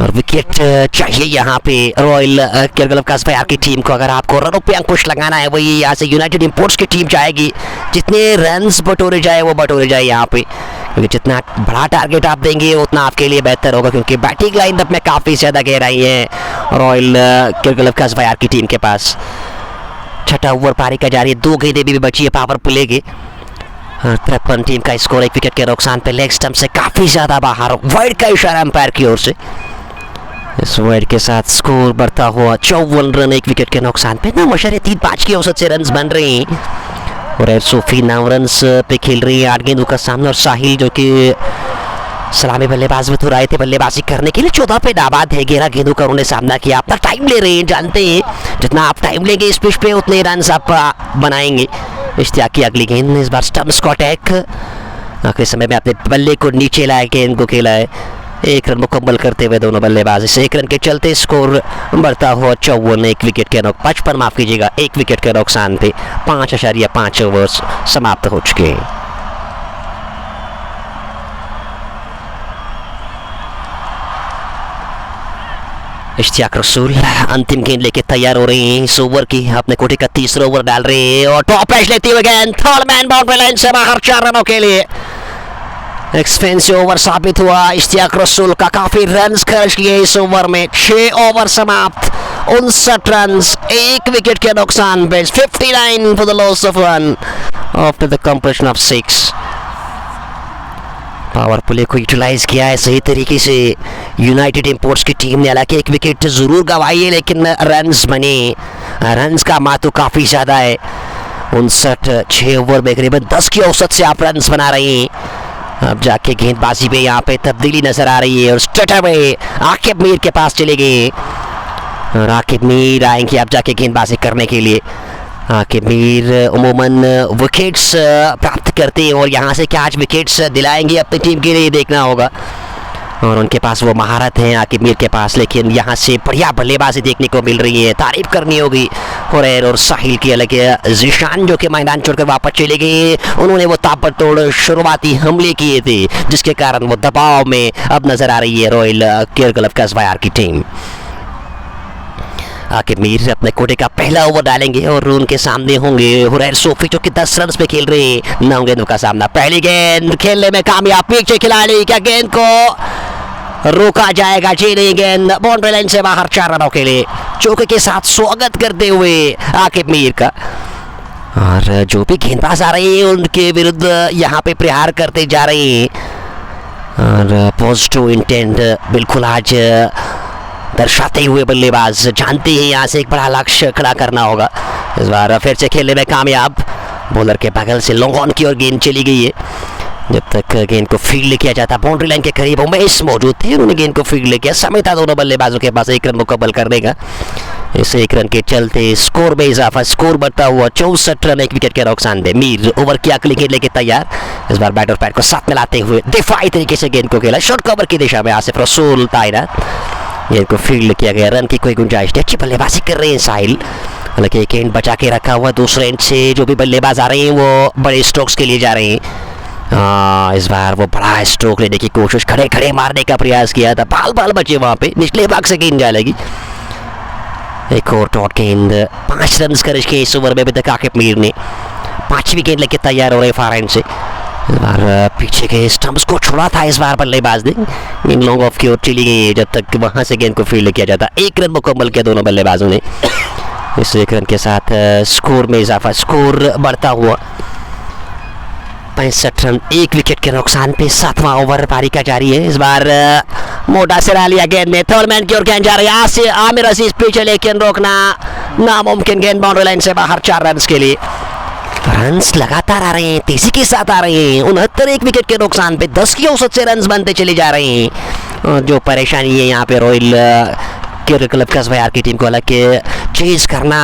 और विकेट चाहिए यहाँ पे रॉयल केयर क्लब कासवायार की टीम को। अगर आपको रनों पे अंकुश लगाना है, वही यहाँ से यूनाइटेड इंपोर्ट्स की टीम चाहेगी जितने रन्स बटोरे जाए वो बटोरे जाए यहाँ पे, क्योंकि जितना बड़ा टारगेट आप देंगे उतना आपके लिए बेहतर होगा, क्योंकि बैटिंग लाइनअप में काफ़ी ज़्यादा गहराई है रॉयल कज़बायार की टीम के पास। छठा ओवर पारी का जारी है, 2 गेंदें भी बची है पावर प्ले की। 53 टीम का स्कोर 1 विकेट के नुकसान पे। लेग स्टंप से काफ़ी ज़्यादा बाहर, वाइड का इशारा अंपायर की ओर से। इस वाइड के साथ स्कोर बढ़ता हुआ 54 रन 1 विकेट के नुकसान पे। ना मशरे 3-5 की औसत से रन बन रहे हैं और सोफी 9 रन पे खेल रही है 8 गेंदों का सामना। और साहिल जो कि सलामी बल्लेबाज में तो आए थे बल्लेबाजी करने के लिए, 14 पे नाबाद है, 11 गेंदों का उन्होंने सामना किया। अपना टाइम ले रहे हैं, जानते हैं जितना आप टाइम लेंगे इस पिच पे उतने रन आप बनाएंगे। इश्तियाक की अगली गेंद ने इस बार स्टंप्स को अटैक, आखिरी समय में अपने बल्ले को नीचे लाया, गेंद को खेला है। 1 रन मुकम्मल करते हुए दोनों बल्लेबाज, इस 1 रन के चलते स्कोर बढ़ता हुआ 54 1 विकेट के 55 माफ कीजिएगा 1 विकेट के नुकसान थे। 5.5 ओवर्स समाप्त हो चुके हैं। इश्तियाक रसूल अंतिम गेंद लेके तैयार हो रही हैं इस ओवर की। अपने कोटे का तीसरा ओवर डाल रहे हैं और टॉप एज लेती हुई गेंद थर्ड मैन बाउंड्री लाइन से बाहर 4 रनों के लिए। एक्सपेंसिव ओवर साबित हुआ इश्तियाक रसूल का, काफी रन्स खर्च किए इस ओवर में। 6 ओवर समाप्त, 59 रन 1 विकेट के नुकसान पे। 59 for the loss of run after the completion of 6। Power play को यूटिलाइज किया है सही तरीके से यूनाइटेड इंपोर्ट्स की टीम ने। हालांकि 1 विकेट जरूर गंवाई है लेकिन रन्स बने, रन्स का मातू काफ़ी ज़्यादा है। 59 6 ओवर में करीबन 10 की औसत से आप रन्स बना रहे हैं। अब जाके गेंदबाजी में यहाँ पे तब्दीली नजर आ रही है और स्ट्रेटर में आकिब मीर के पास चले गए और आकिब मीर आएंगे अब जाके गेंदबाजी करने के लिए। आकिब मीर उमूमन विकेट्स प्राप्त करते हैं और यहाँ से क्या आज विकेट्स दिलाएंगे अपनी टीम के लिए देखना होगा, और उनके पास वो महारत है आकिब मीर के पास। लेकिन यहाँ से बढ़िया बल्लेबाजी देखने को मिल रही है, तारीफ करनी होगी हुरैर और साहिल की। अलग ज़ीशान जो कि मैदान छोड़कर वापस चले गए, उन्होंने वो ताबड़तोड़ शुरुआती हमले किए थे जिसके कारण वो दबाव में अब नजर आ रही है रॉयल कज़बायार की टीम। आकिब मीर अपने कोटे का पहला ओवर डालेंगे और उनके सामने होंगे हुरैर सोफी जो कि 10 रन पे खेल रहे हैं। 9 गेंदों का सामना, पहली गेंद खेलने में कामयाब, पीछे खिलाड़ी, क्या गेंद को रोका जाएगा? जी नहीं, गेंद बाउंड्री लाइन से बाहर 4 रनों के लिए। चौके के साथ स्वागत करते हुए आकिब मीर का, और जो भी गेंदबाज आ रहे हैं उनके विरुद्ध यहाँ पे प्रहार करते जा रहे हैं और पॉजिटिव इंटेंट बिल्कुल आज दर्शाते हुए बल्लेबाज जानते हैं यहाँ से एक बड़ा लक्ष्य खड़ा करना होगा। इस बार फिर से खेलने में कामयाब, बॉलर के बगल से लॉन्ग ऑन की ओर गेंद चली गई है। जब तक गेंद को फील्ड किया जाता, बाउंड्री लाइन के करीब उमेश मौजूद थे, उन्होंने गेंद को फील्ड किया। समय था दोनों बल्लेबाजों के पास 1 रन मुकम्मल करने का। इस 1 रन के चलते स्कोर में इजाफा, स्कोर बढ़ता हुआ 64 रन 1 विकेट के नुकसान पे। मीर ओवर की अगली गेंद लेके तैयार, इस बार बैट और पैड को साथ मिलाते हुए दिफाई तरीके से गेंद को खेला। शॉर्ट कवर की दिशा में आसिफ रसूल तैनात, गेंद को फील्ड किया गया। रन की कोई गुंजाइश नहीं, अच्छी बल्लेबाजी कर रहे हैं साहिल। हालांकि एक एंड बचा के रखा हुआ, दूसरे एंड से जो भी बल्लेबाज आ रहे हैं वो बड़े स्ट्रोक्स के लिए जा रहे हैं। इस बार वो बड़ा स्ट्रोक लेने की कोशिश, खड़े खड़े मारने का प्रयास किया था, बाल बाल बचे वहाँ पे, निचले भाग से गेंद जा लगी। एक और डॉट गेंद, 5 रन खर्च के इस ओवर में अभी तक आकिब मीर ने। 5वीं गेंद लेके तैयार हो रहे फार एंड से। इस बार पीछे के स्टंप्स को छोड़ा था इस बार बल्लेबाज ने, गेंद लॉन्ग ऑफ की ओर चली गई जब तक वहां से गेंद को फील्ड किया जाता। 1 रन मुकम्मल किया दोनों बल्लेबाजों ने। इस 1 रन के साथ स्कोर में इजाफा, स्कोर बढ़ता हुआ 65 रन 1 विकेट के नुकसान पे। 7वां ओवर पारी का जारी है। इस बार मोटा सिरा लिया गेंद में, थर्ड मैन की ओर गेंद जा रही है। आमिर अजीज पीछे लेकिन रोकना नामुमकिन, गेंद बाउंड्री लाइन से बाहर 4 रन के लिए। रन्स लगातार आ रहे हैं, तेजी के साथ आ रहे हैं। 69 1 विकेट के नुकसान पे 10 की औसत से रन्स बनते चले जा रहे हैं। और जो परेशानी है यहाँ पे रॉयल कज़बायार की टीम को, हालांकि चेज करना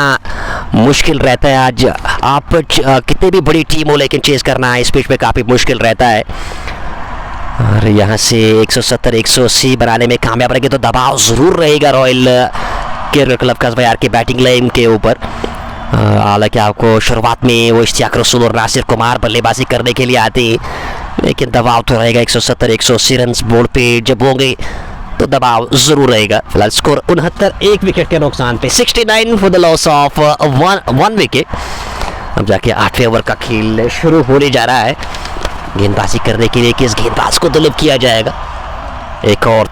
मुश्किल रहता है। आज आप कितनी भी बड़ी टीम हो लेकिन चेज करना इस पिच पे काफ़ी मुश्किल रहता है। और यहाँ से 170 180 बनाने में कामयाब रहेंगे तो दबाव ज़रूर रहेगा रॉयल कज़बायार की बैटिंग लाइन के ऊपर। हालांकि आपको शुरुआत में वो इश्तियाक रसूल और नासिर कुमार बल्लेबाजी करने के लिए आते हैं, लेकिन दबाव तो रहेगा। 170 180 रन बोर्ड पे जब होंगे तो दबाव जरूर रहेगा। फिलहाल स्कोर 69 1 विकेट के नुकसान पे। 69 for the loss of 1 wicket. अब जाके 8वें ओवर का खेल शुरू होने जा रहा है। गेंदबाजी करने के लिए किस गेंदबाज को तलब किया जाएगा। एक और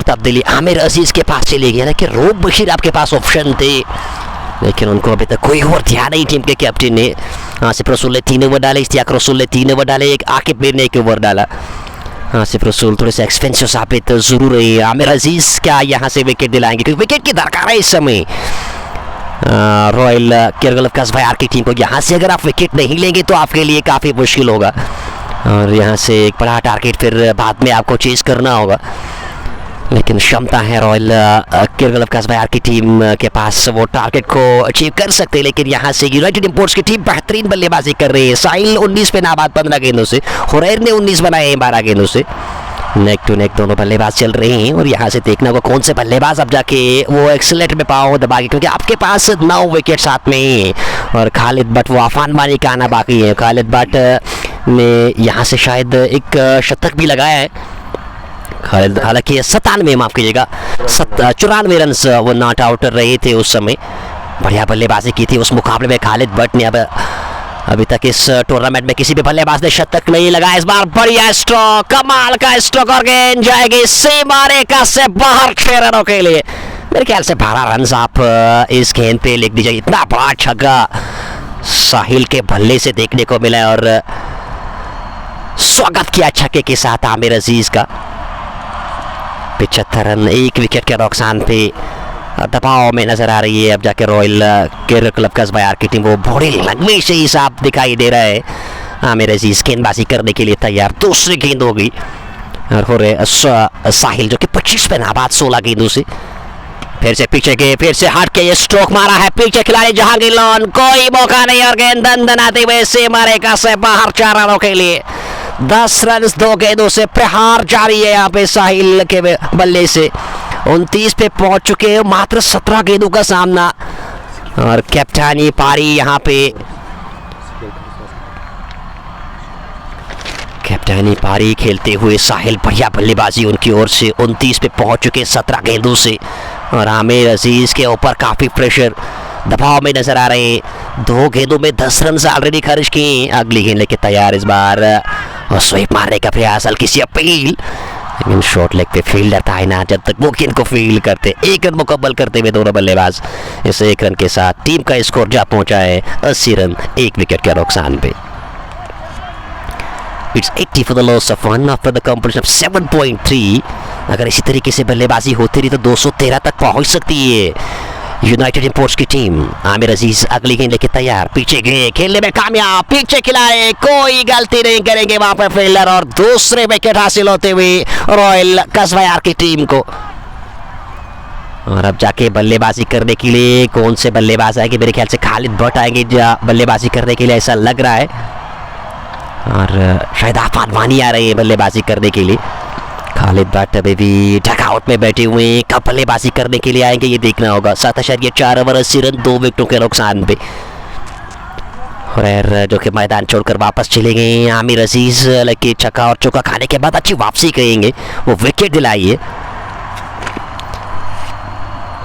तब्दीली आमिर अजीज के पास चली गई। कि रूप बशीर आपके पास ऑप्शन थे, लेकिन उनको अभी तक कोई और ध्यान नहीं टीम के कैप्टन ने। आसिफ रसूल ने 3 ओवर डाले, इश्तियाक रसूल ने 3 ओवर डाले, एक आकिब मीर ने 1 ओवर डाला। आसिफ रसूल थोड़े से एक्सपेंसिव साबित जरूर रही है। आमिर अजीज क्या यहाँ से विकेट दिलाएंगे, क्योंकि विकेट की दरकार है इस समय रॉयल केरगल कसबायार की टीम को। यहाँ से अगर आप विकेट नहीं लेंगे तो आपके लिए काफ़ी मुश्किल होगा, और यहाँ से एक बड़ा टारगेट फिर बाद में आपको चेज करना होगा। लेकिन क्षमता है रॉयल केरगल कसबायार की टीम के पास, वो टारगेट को अचीव कर सकते हैं। लेकिन यहाँ से यूनाइटेड इंपोर्ट्स की टीम बेहतरीन बल्लेबाजी कर रही है। साहिल 19 पे नाबाद 15 गेंदों से, हुरैर ने 19 बनाए हैं 12 गेंदों से। नेक टू नेक दोनों बल्लेबाज चल रहे हैं, और यहाँ से देखना होगा कौन से बल्लेबाज अब जाके वो एक्सीलेंट में पाओ दबाएंगे, क्योंकि आपके पास 9 विकेट साथ में ही, और खालिद भट्ट वो आफान मानी का आना बाकी है। खालिद भट्ट ने यहाँ से शायद एक शतक भी लगाया है। खालिद हालांकि 97 माफ कीजिएगा 94 रन वो नॉट आउट रहे थे उस समय। बढ़िया बल्लेबाजी की थी उस मुकाबले में खालिद भट्ट ने। अभी तक इस टूर्नामेंट में किसी भी बल्लेबाज ने शतक नहीं लगाया। इस बार बढ़िया स्ट्रोक, कमाल का स्ट्रोक, और गेंद जाएगी सीमा रेखा से बाहर 6 रनों के लिए। मेरे ख्याल से 12 रन आप इस गेंद पे लिख दीजिए। इतना बड़ा छक्का साहिल के बल्ले से देखने को मिला है, और स्वागत किया छक्के के साथ आमिर अजीज का। 75 रन, 1 विकेट के नुकसान पे दबाव में नजर आ रही है अब जाके रॉयल केरल क्लब कसबायार की टीम। वो बड़े लगमे से ही साफ दिखाई दे रहा है। आमिर अजीज गेंदबाजी करने के लिए तैयार, दूसरी गेंद हो गई, और हो रहे साहिल जो कि 25 पे नाबाद 16 गेंदों से। फिर से पीछे के, फिर से हट के ये स्ट्रोक मारा है पीछे खिलाड़ी जहांगीर लोन, कोई मौका नहीं, और गेंद दंदनाते हुए सीमा रेखा से बाहर 4 रनों के लिए। 10 रन 2 गेंदों से प्रहार जारी है यहाँ पे साहिल के बल्ले से। 29 पे पहुंच चुके हैं, मात्र 17 गेंदों का सामना, और कैप्टनी पारी यहाँ पे कैप्टनी पारी खेलते हुए साहिल, बढ़िया बल्लेबाजी उनकी ओर से। 29 पे पहुंच चुके 17 गेंदों से, और आमिर अजीज के ऊपर काफ़ी प्रेशर दबाव में नजर आ रहे हैं। 2 गेंदों में 10 रन ऑलरेडी खर्च किए। अगली गेंद लेके तैयार इस बार, और स्वीप मारने का प्रयास, हल्की सी अपील, लेकिन शॉर्ट लेग पे फील्डर था ना, जब तक वो गेंद को फील्ड करते। 1 रन मुकम्मल करते हुए दोनों बल्लेबाज इस 1 रन के साथ टीम का स्कोर जा पहुंचा है 80 रन 1 विकेट के नुकसान पे। It's 80 for the loss of 1 after the completion of 7.3। अगर इसी तरीके से बल्लेबाजी होती रही तो 213 तक पहुंच सकती है यूनाइटेड इंपोर्ट्स की टीम। आमिर अजीज अगली गेंद लेके तैयार, पीछे गए, खेलने में कामयाब, पीछे खिलाए, कोई गलती नहीं करेंगे वहां पर फील्डर, और दूसरे विकेट हासिल होते हुए रॉयल कसबायार की टीम को। और अब जाके बल्लेबाजी करने के लिए कौन से बल्लेबाज आएंगे, मेरे ख्याल से खालिद भट्ट आएंगे बल्लेबाजी करने के लिए, ऐसा लग रहा है, और शायद आफान मानी आ रही है बल्लेबाजी करने के लिए। खालिद भट्ट अभी भी डगआउट में बैठे हुए हैं, कब बल्लेबाजी करने के लिए आएंगे ये देखना होगा। 7.4 ओवर 80 रन 2 विकेटों के नुकसान पे, और जो कि मैदान छोड़कर वापस चले गए। आमिर अजीज लगे छक्का और चौका खाने के बाद अच्छी वापसी करेंगे, वो विकेट दिलाइए।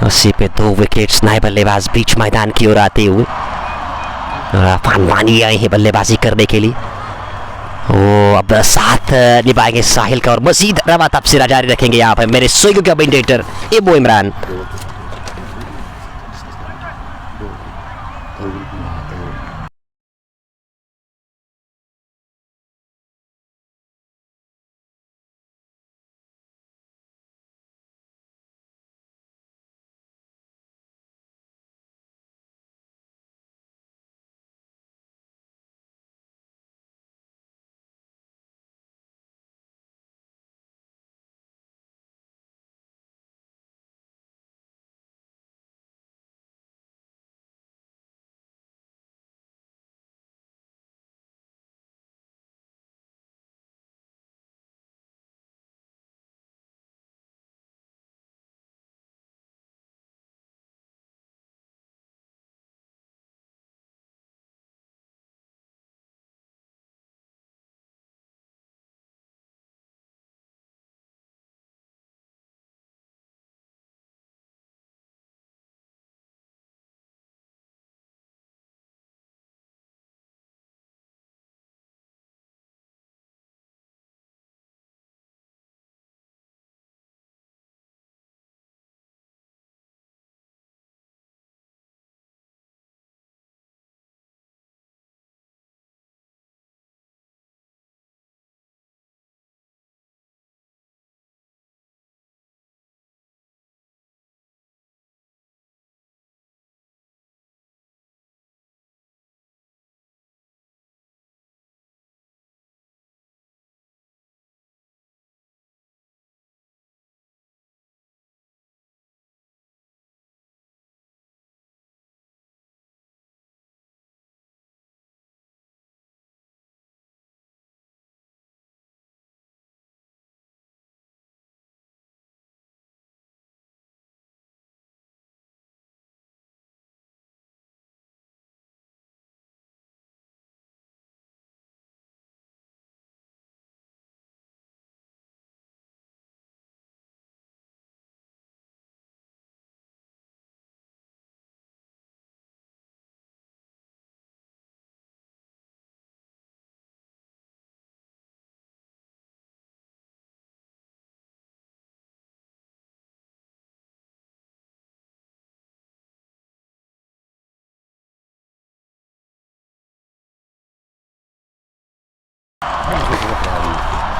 80 पे 2 विकेट्स, नए बल्लेबाज बीच मैदान की ओर आते हुए, और आफान मानी आए हैं बल्लेबाजी करने के लिए। वो अब साथ निभाएंगे साहिल का, और मजीद रवा तबसरा जारी रखेंगे यहाँ पर मेरे स्विंग कमेंटेटर इबो इमरान।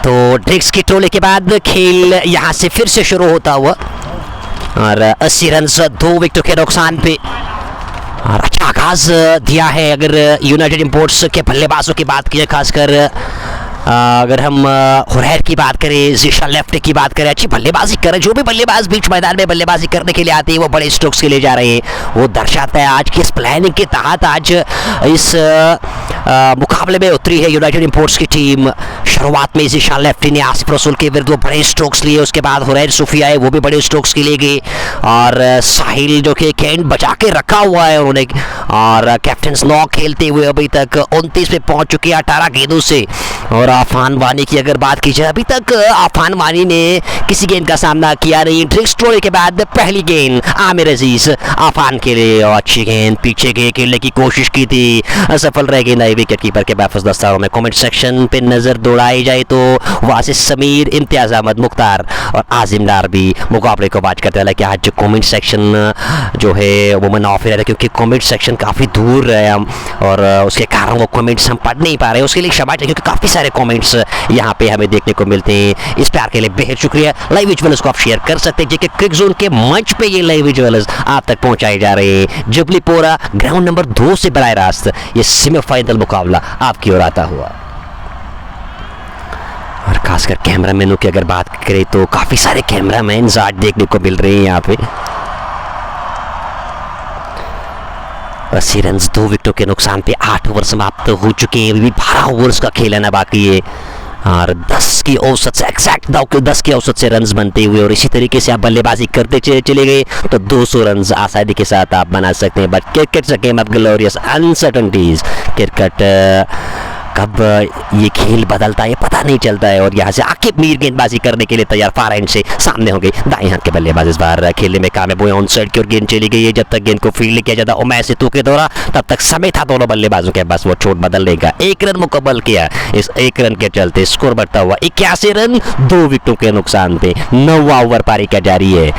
तो ड्रिक्स की टोले के बाद खेल यहाँ से फिर से शुरू होता हुआ और 80 रन 2 विकेटों के नुकसान पे और अच्छा आगाज दिया है। अगर यूनाइटेड इंपोर्ट्स के बल्लेबाजों की बात की खासकर अगर हम हुरैर की बात करें, ज़ीशान लेफ्ट की बात करें, अच्छी बल्लेबाजी करें। जो भी बल्लेबाज बीच मैदान में बल्लेबाजी करने के लिए आते हैं वो बड़े स्ट्रोक्स के लिए जा रहे हैं। वो दर्शाता है आज की इस प्लानिंग के तहत आज इस मुकाबले में उतरी है यूनाइटेड इंपोर्ट्स की टीम। शुरुआत में ज़ीशान लेफ्ट ने आसिफ रसूल के विरुद्ध वो बड़े स्ट्रोक्स लिए, उसके बाद हुरैर सूफी आए, वो भी बड़े स्ट्रोक्स के लिए गए और साहिल जो कि कैंड बचा के रखा हुआ है उन्होंने और कैप्टन 9 खेलते हुए अभी तक 29 पे पहुंच चुके हैं 18 गेंदों से। और आफान वानी की अगर बात की जाए, अभी तक आफान वानी ने किसी गेंद का सामना किया नहीं। ड्रिक्स टोले के बाद पहली गेंद आमिर अजीज आफान के लिए और अच्छी गेंद पीछे के खेलने की कोशिश की थी, असफल रह गई नई विकेट कीपर के महफूज दस्तारों में। कमेंट सेक्शन पे नजर दौड़ाई जाए तो वासिफ समीर, इम्तियाज अहमद, मुख्तार और आजिम डार भी मुकाबले को बात करते हैं कि आज जो कमेंट सेक्शन जो है वो मन ऑफ है क्योंकि कमेंट सेक्शन काफ़ी दूर है हम और उसके कारण वो कमेंट्स हम पढ़ नहीं पा रहे। उसके लिए क्षमा चाहिए क्योंकि काफ़ी सारे कमेंट्स यहाँ पे हमें देखने को मिलते हैं। इस प्यार के लिए बेहद शुक्रिया। लाइव विजुअल्स को आप शेयर कर सकते हैं जेके क्रिक जोन के मंच पे ये लाइव विजुअल्स आप तक पहुंचाए जा रहे हैं। जुबलीपोरा ग्राउंड नंबर 2 से बराह रास्त ये सेमीफाइनल मुकाबला आपकी ओर आता हुआ और खासकर कैमरामैनों की अगर बात करें तो काफ़ी सारे कैमरामैन आज देखने को मिल रहे हैं यहाँ पे। 80 रन 2 विकेटों के नुकसान पे 8 ओवर समाप्त हो चुके हैं। अभी 12 ओवर्स का खेलना बाकी है और 10 की औसत से एग्जैक्ट 10 की औसत से रन्स बनते हुए और इसी तरीके से आप बल्लेबाजी करते चले गए तो 200 रन्स आसानी के साथ आप बना सकते हैं। But cricket game of glorious uncertainties. Cricket कब ये खेल बदलता है पता नहीं चलता है और यहाँ से आकिब मीर गेंदबाजी करने के लिए तैयार। फार एंड से सामने होंगे दाएं हाथ के बल्लेबाज इस बार खेलने में कामयाब हुए। ऑन साइड की ओर गेंद चली गई है। जब तक गेंद को फील्ड किया जाता उमैर सितू के दौरा तब तक समय था दोनों बल्लेबाजों के पास वो चोट बदलने का। 1 रन मुकम्मल किया। इस 1 रन के चलते स्कोर बढ़ता हुआ 81 रन 2 विकेटों के नुकसान पे 9वां ओवर पारी का जारी है।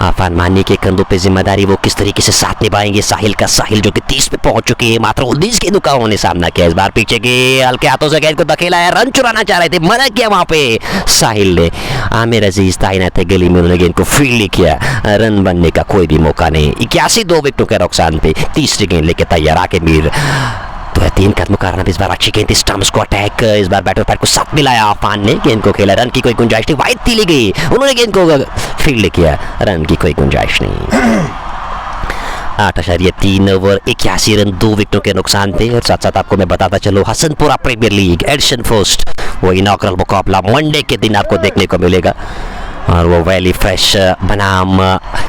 आफान मानी के कंधों पे जिम्मेदारी वो किस तरीके से साथ निभाएंगे। साहिल जो कि 30 पे पहुंच चुके हैं। मात्र 19 गेंदों का उन्होंने सामना किया। इस बार पीछे के हल्के हाथों से गेंद को धकेला है। रन चुराना चाह रहे थे, मना किया वहां पे साहिल ने। आमिर अजीज तैनात थे गली में, उन्होंने गेंद को फील्ड किया। रन बनने का कोई भी मौका नहीं। 81 2 विकेटों के नुकसान पे तीसरी गेंद लेके तैयार आके मीर तो 3 कदम कारण इस बार अच्छी गेंद स्टम्प्स को अटैक इस बार बैटर पैड को साथ मिलाया। आफान ने गेंद को खेला। रन की कोई गुंजाइश नहीं। वाइड ली गई। उन्होंने गेंद को फील्ड किया। रन की कोई गुंजाइश नहीं। 8.3 ओवर 81 रन 2 विकेटों के नुकसान थे। और साथ साथ आपको मैं बताता चलूँ Hasanpura premier league edition first वो इनॉग्रल मुकाबला मंडे के दिन आपको देखने को मिलेगा और वो वैली फ्रेश बनाम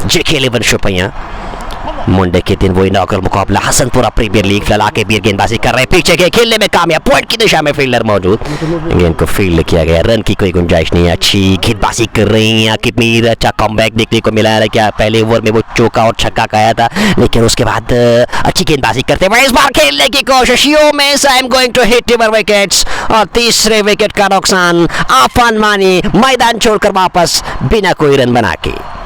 JK11 शोपियां मंडे के दिन वो इनॉग्रल मुकाबला हसनपुरा प्रीमियर लीग। फिलहाल आके बीर गेंदबाजी कर रहे हैं। पीछे के खेलने में कामयाब। पॉइंट की दिशा में फील्डर मौजूद। गेंद को फील्ड किया गया। रन की कोई गुंजाइश नहीं है। अच्छी गेंदबाजी कर रही हैं आकिब मीर। अच्छा कमबैक देखने को मिला है। क्या पहले ओवर में वो चौका और छक्का खाया था लेकिन उसके बाद अच्छी गेंदबाजी करते हुए इस बार खेलने की कोशिश। I am going to hit your wickets और तीसरे विकेट का नुकसान। आफान मानी मैदान छोड़कर वापस बिना कोई रन बना के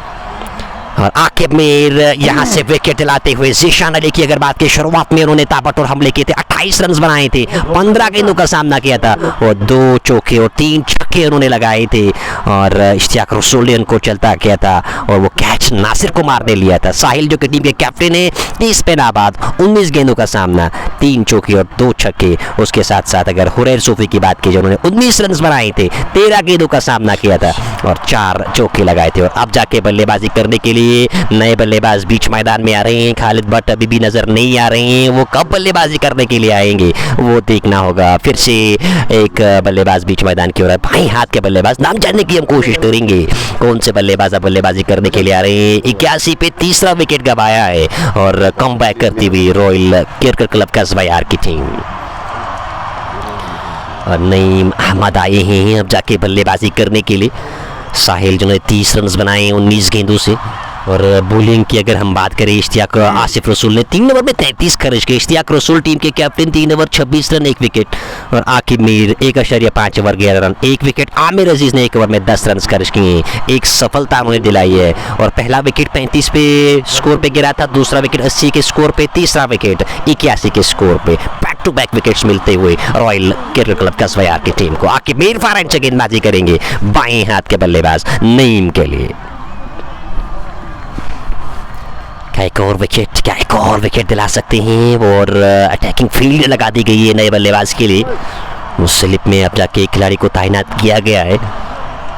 और आकिब मीर यहाँ से विकेट दिलाते हुए। ज़ीशान अली की अगर बात की शुरुआत में उन्होंने ताबड़तोड़ हमले किए थे। 28 रन बनाए थे। 15 गेंदों का सामना किया था और 2 चौके और 3 छक्के उन्होंने लगाए थे और इश्तियाक रसूल ने उनको चलता किया था और वो कैच नासिर को मारने लिया था। साहिल जो कि टीम के कैप्टन है 30 पे नाबाद 19 गेंदों का सामना 3 चौके और 2 छक्के। उसके साथ साथ अगर हुरैर सूफी की बात की जाए उन्होंने 19 रन बनाए थे। 13 गेंदों का सामना किया था और 4 चौके लगाए थे। और अब जाके बल्लेबाजी करने के लिए नए बल्लेबाज बीच मैदान में आ रहे हैं। खालिद भट्ट अभी भी नजर नहीं आ रहे हैं। वो कब बल्लेबाजी करने के लिए आएंगे वो देखना होगा। फिर से एक बल्लेबाज बीच मैदान की ओर है। बाएं हाथ के बल्लेबाज नाम जानने की हम कोशिश करेंगे कौन से बल्लेबाज बल्लेबाजी करने के लिए आ रहे हैं। 81 पे तीसरा विकेट गंवाया है और कम बैक करती हुई रॉयल क्रिकेट क्लब कसबायार की टीम। और नईम अहमद आए हैं अब जाके बल्लेबाजी करने के लिए। साहिल जिन्होंने 30 रन बनाए 19 गेंदों से और बॉलिंग की अगर हम बात करें, इश्तियाक आसिफ रसूल ने 3 ओवर में 33 खर्च किए। इश्तियाक रसूल टीम के कैप्टन, 3 ओवर 26 रन 1 विकेट। और Aqib Mir 1.5 over 11 run 1 wicket. Aamir Aziz ने 1 ओवर में 10 रन खर्च किए, एक सफलता उन्हें दिलाई है। और पहला विकेट 35 पे स्कोर पे गिरा था, दूसरा विकेट 80 के स्कोर पे, तीसरा विकेट 81 के स्कोर पे। बैक टू बैक विकेट्स मिलते हुए रॉयल क्रिकेट क्लब कस्बा की टीम को। आकिब मीर फारन से गेंदबाजी करेंगे बाएं हाथ के बल्लेबाज नईम के लिए। क्या एक और विकेट दिला सकते हैं। और अटैकिंग फील्ड लगा दी गई है नए बल्लेबाज के लिए। उस स्लिप में अब जाके खिलाड़ी को तैनात किया गया है।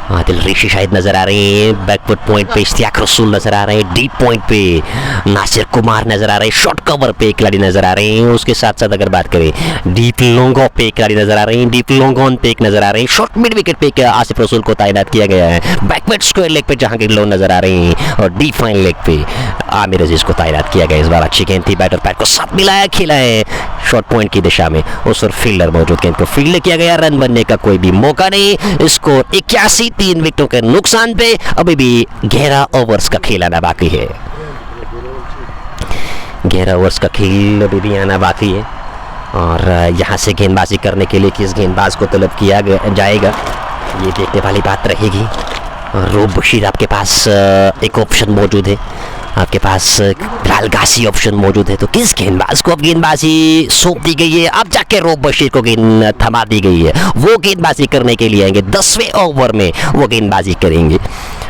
आदिल ऋषि शायद नजर आ रहे हैं, बैकवर्ड पॉइंट पे इश्तियाक रसूल नजर आ रहे हैं, डीप पॉइंट पे नासिर कुमार नजर आ रहे हैं, शॉर्ट कवर पे खिलाड़ी नजर आ रहे हैं। उसके साथ साथ अगर बात करें डीप लॉन्ग ऑफ पे खिलाड़ी नजर आ रहे हैं, डीप लॉन्ग ऑन पे एक नजर आ रहे हैं, शॉर्ट मिड विकेट पे आसिफ रसूल को तैनात किया गया है। बैकवर्ड स्क्वायर लेग पे जहांगीर लोन नजर आ रहे हैं और डीप फाइन लेग पे आमिर अजीज को तैनात किया गया। इस बार अच्छी गेंद थी, बैटर पैड को साथ मिलाया, खेला है शॉर्ट पॉइंट की दिशा में। उस और फील्डर मौजूद, गेंद को फील्ड किया गया, रन बनने का कोई भी मौका नहीं। स्कोर 81, 3 विकेटों के नुकसान पे। अभी भी 11 ओवर्स का खेल आना बाकी है। 11 ओवर्स का खेल अभी भी आना बाकी है। और यहाँ से गेंदबाजी करने के लिए किस गेंदबाज को तलब किया जाएगा, ये देखने वाली बात रहेगी। रूब बशीर आपके पास एक ऑप्शन मौजूद है, आपके पास बिलाल गासी ऑप्शन मौजूद है। तो किस गेंदबाज को अब गेंदबाजी सौंप दी गई है? अब जाके रूब बशीर को गेंद थमा दी गई है, वो गेंदबाजी करने के लिए आएंगे। 10वें ओवर में वो गेंदबाजी करेंगे।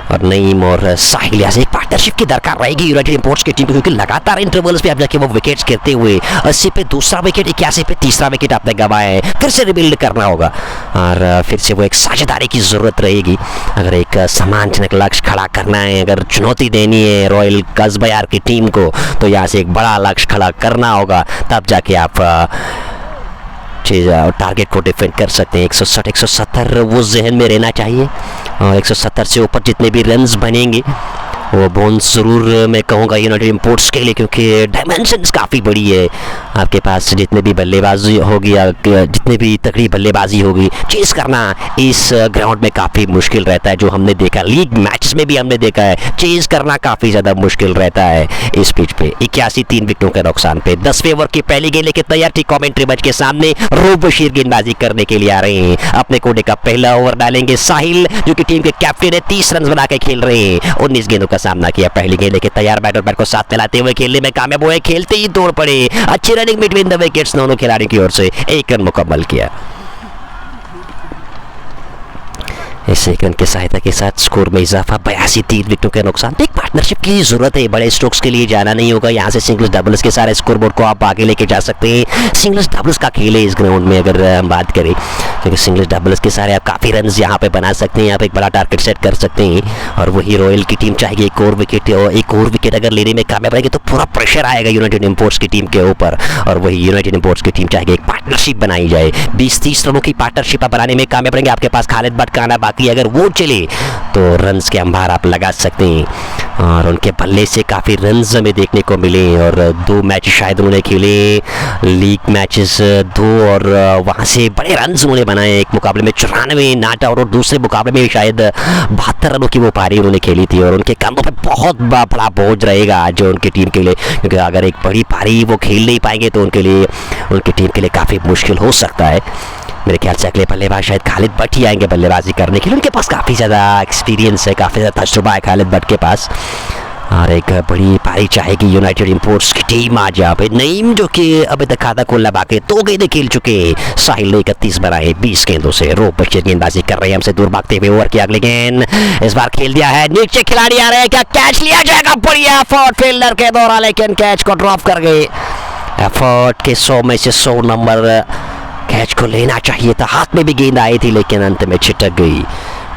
और नईम और साहिल यहाँ से एक पार्टनरशिप की दरकार रहेगी यूनाइटेड इंपोर्ट्स की टीम को, क्योंकि लगातार इंटरवल्स पे अब जाके वो विकेट्स गिरते हुए 80 पे दूसरा विकेट, 81 पे तीसरा विकेट आपने गंवाया है। फिर से रिबिल्ड करना होगा और फिर से वो एक साझेदारी की ज़रूरत रहेगी। अगर एक सम्मानजनक लक्ष्य खड़ा करना है, अगर चुनौती देनी है रॉयल कस्बा की टीम को, तो यहाँ से एक बड़ा लक्ष्य खड़ा करना होगा, तब जाके आप टारगेट को डिफेंड कर सकते हैं। 160 170 वो जहन में रहना चाहिए। और 170 से ऊपर जितने भी रन्स बनेंगे वो बोनस ज़रूर मैं कहूँगा यूनाइटेड इंपोर्ट्स के लिए, क्योंकि डायमेंशंस काफ़ी बड़ी है। आपके पास जितने भी बल्लेबाजी होगी, जितने भी तगड़ी बल्लेबाजी होगी, चेस करना इस ग्राउंड में काफ़ी मुश्किल रहता है। जो हमने देखा लीग मैचेस में भी हमने देखा है, चेस करना काफ़ी ज़्यादा मुश्किल रहता है इस पिच पे। 81, 3 विकेटों के नुकसान पे 10वें ओवर की पहली गेंद लेके तैयार थी कमेंट्री बच के सामने। रूब बशीर गेंदबाजी करने के लिए आ रहे हैं। अपने कोडे का पहला ओवर डालेंगे साहिल, जो कि टीम के कैप्टन है, 30 रन बना के खेल रहे हैं। 19 गेंदों का सामना किया। पहली गेंद लेके तैयार, बैटर बैट को साथ मिलाते हुए खेलने में कामयाब हुए, खेलते ही तोड़ पड़े। अच्छी रनिंग बिटवीन द विकेट्स दोनों खिलाड़ियों की ओर से, 1 रन मुकम्मल किया। इस 1 रन की सहायता के साथ स्कोर में इजाफा। 82, 3 विकेटों के नुकसान। एक पार्टनरशिप की जरूरत है, बड़े स्ट्रोक्स के लिए जाना नहीं होगा। यहाँ से सिंगल्स डबल्स के सारे स्कोरबोर्ड को आप आगे लेके जा सकते हैं। सिंगल्स डबल्स का खेल है इस ग्राउंड में अगर हम बात करें, क्योंकि सिंगल्स डबल्स के सारे आप काफ़ी रन यहाँ पे बना सकते हैं, आप एक बड़ा टारगेट सेट कर सकते हैं। और वही रॉयल की टीम चाहेगी एक और विकेट अगर लेने में कामयाब रहेगी तो पूरा प्रेशर आएगा यूनाइटेड इंपोर्ट्स की टीम के ऊपर। और वही यूनाइटेड इंपोर्ट्स की टीम चाहेगी एक पार्टनरशिप बनाई जाए। 20-30 रनों की पार्टनरशिप आप बनाने में कामयाब रहेंगे। आपके पास खालिद भट्ट का आना बाकी है, अगर वो चले तो रन्स के अंबार आप लगा सकते हैं। और उनके बल्ले से काफ़ी रन्स हमें देखने को मिले। और 2 मैच शायद उन्होंने खेले, लीग मैचेस 2, और वहाँ से बड़े रन्स उन्होंने बनाए। एक मुकाबले में 94 नॉट आउट, और दूसरे मुकाबले में शायद 72 रनों की वो पारी उन्होंने खेली थी। और उनके कंधों पे बहुत बड़ा बोझ रहेगा आज उनकी टीम के लिए, क्योंकि अगर एक बड़ी पारी वो खेल नहीं पाएंगे तो उनके लिए, उनकी टीम के लिए काफ़ी मुश्किल हो सकता है। मेरे ख्याल से अगले बल्लेबाज शायद खालिद भट्ट ही आएंगे बल्लेबाजी करने के लिए। उनके पास काफ़ी ज़्यादा एक्सपीरियंस है, काफ़ी ज़्यादा तजुर्बा है खालिद भट्ट के पास। और एक बड़ी पारी चाहेगी यूनाइटेड इंपोर्ट्स की टीम आज यहाँ पे। नईम जो कि अभी तक खाता खोलना बाकी, 2 गेंदें खेल चुके हैं। साहिल ने 31 बनाए 20 गेंदों से। रूब बशीर गेंदबाजी कर रहे हैं हमसे दूर भागते हुए। ओवर की अगली गेंद इस बार खेल दिया है, नीचे खिलाड़ी आ रहे हैं, क्या कैच लिया जाएगा? बढ़िया एफर्ट फील्डर के द्वारा, लेकिन कैच को ड्रॉप कर गए। एफर्ट के 100 में से 100 नंबर कैच को लेना चाहिए था, हाथ में भी गेंद आई थी लेकिन अंत में छिटक गई।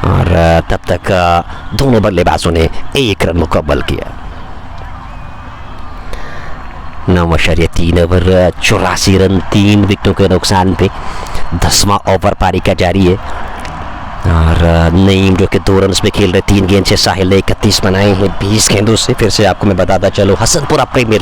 और तब तक दोनों बल्लेबाजों ने 1 रन मुकम्मल किया। 9.3 ओवर 84 रन 3 विकेटों के नुकसान पे 10वां ओवर पारी का जारी है। और नईम जो कि 2 रन पे खेल रहे, 3 गेंद से साहिल ने 31 बनाए हैं 20 गेंदों से। फिर से आपको मैं बताता चलूँ, हसनपुरा प्रीमियर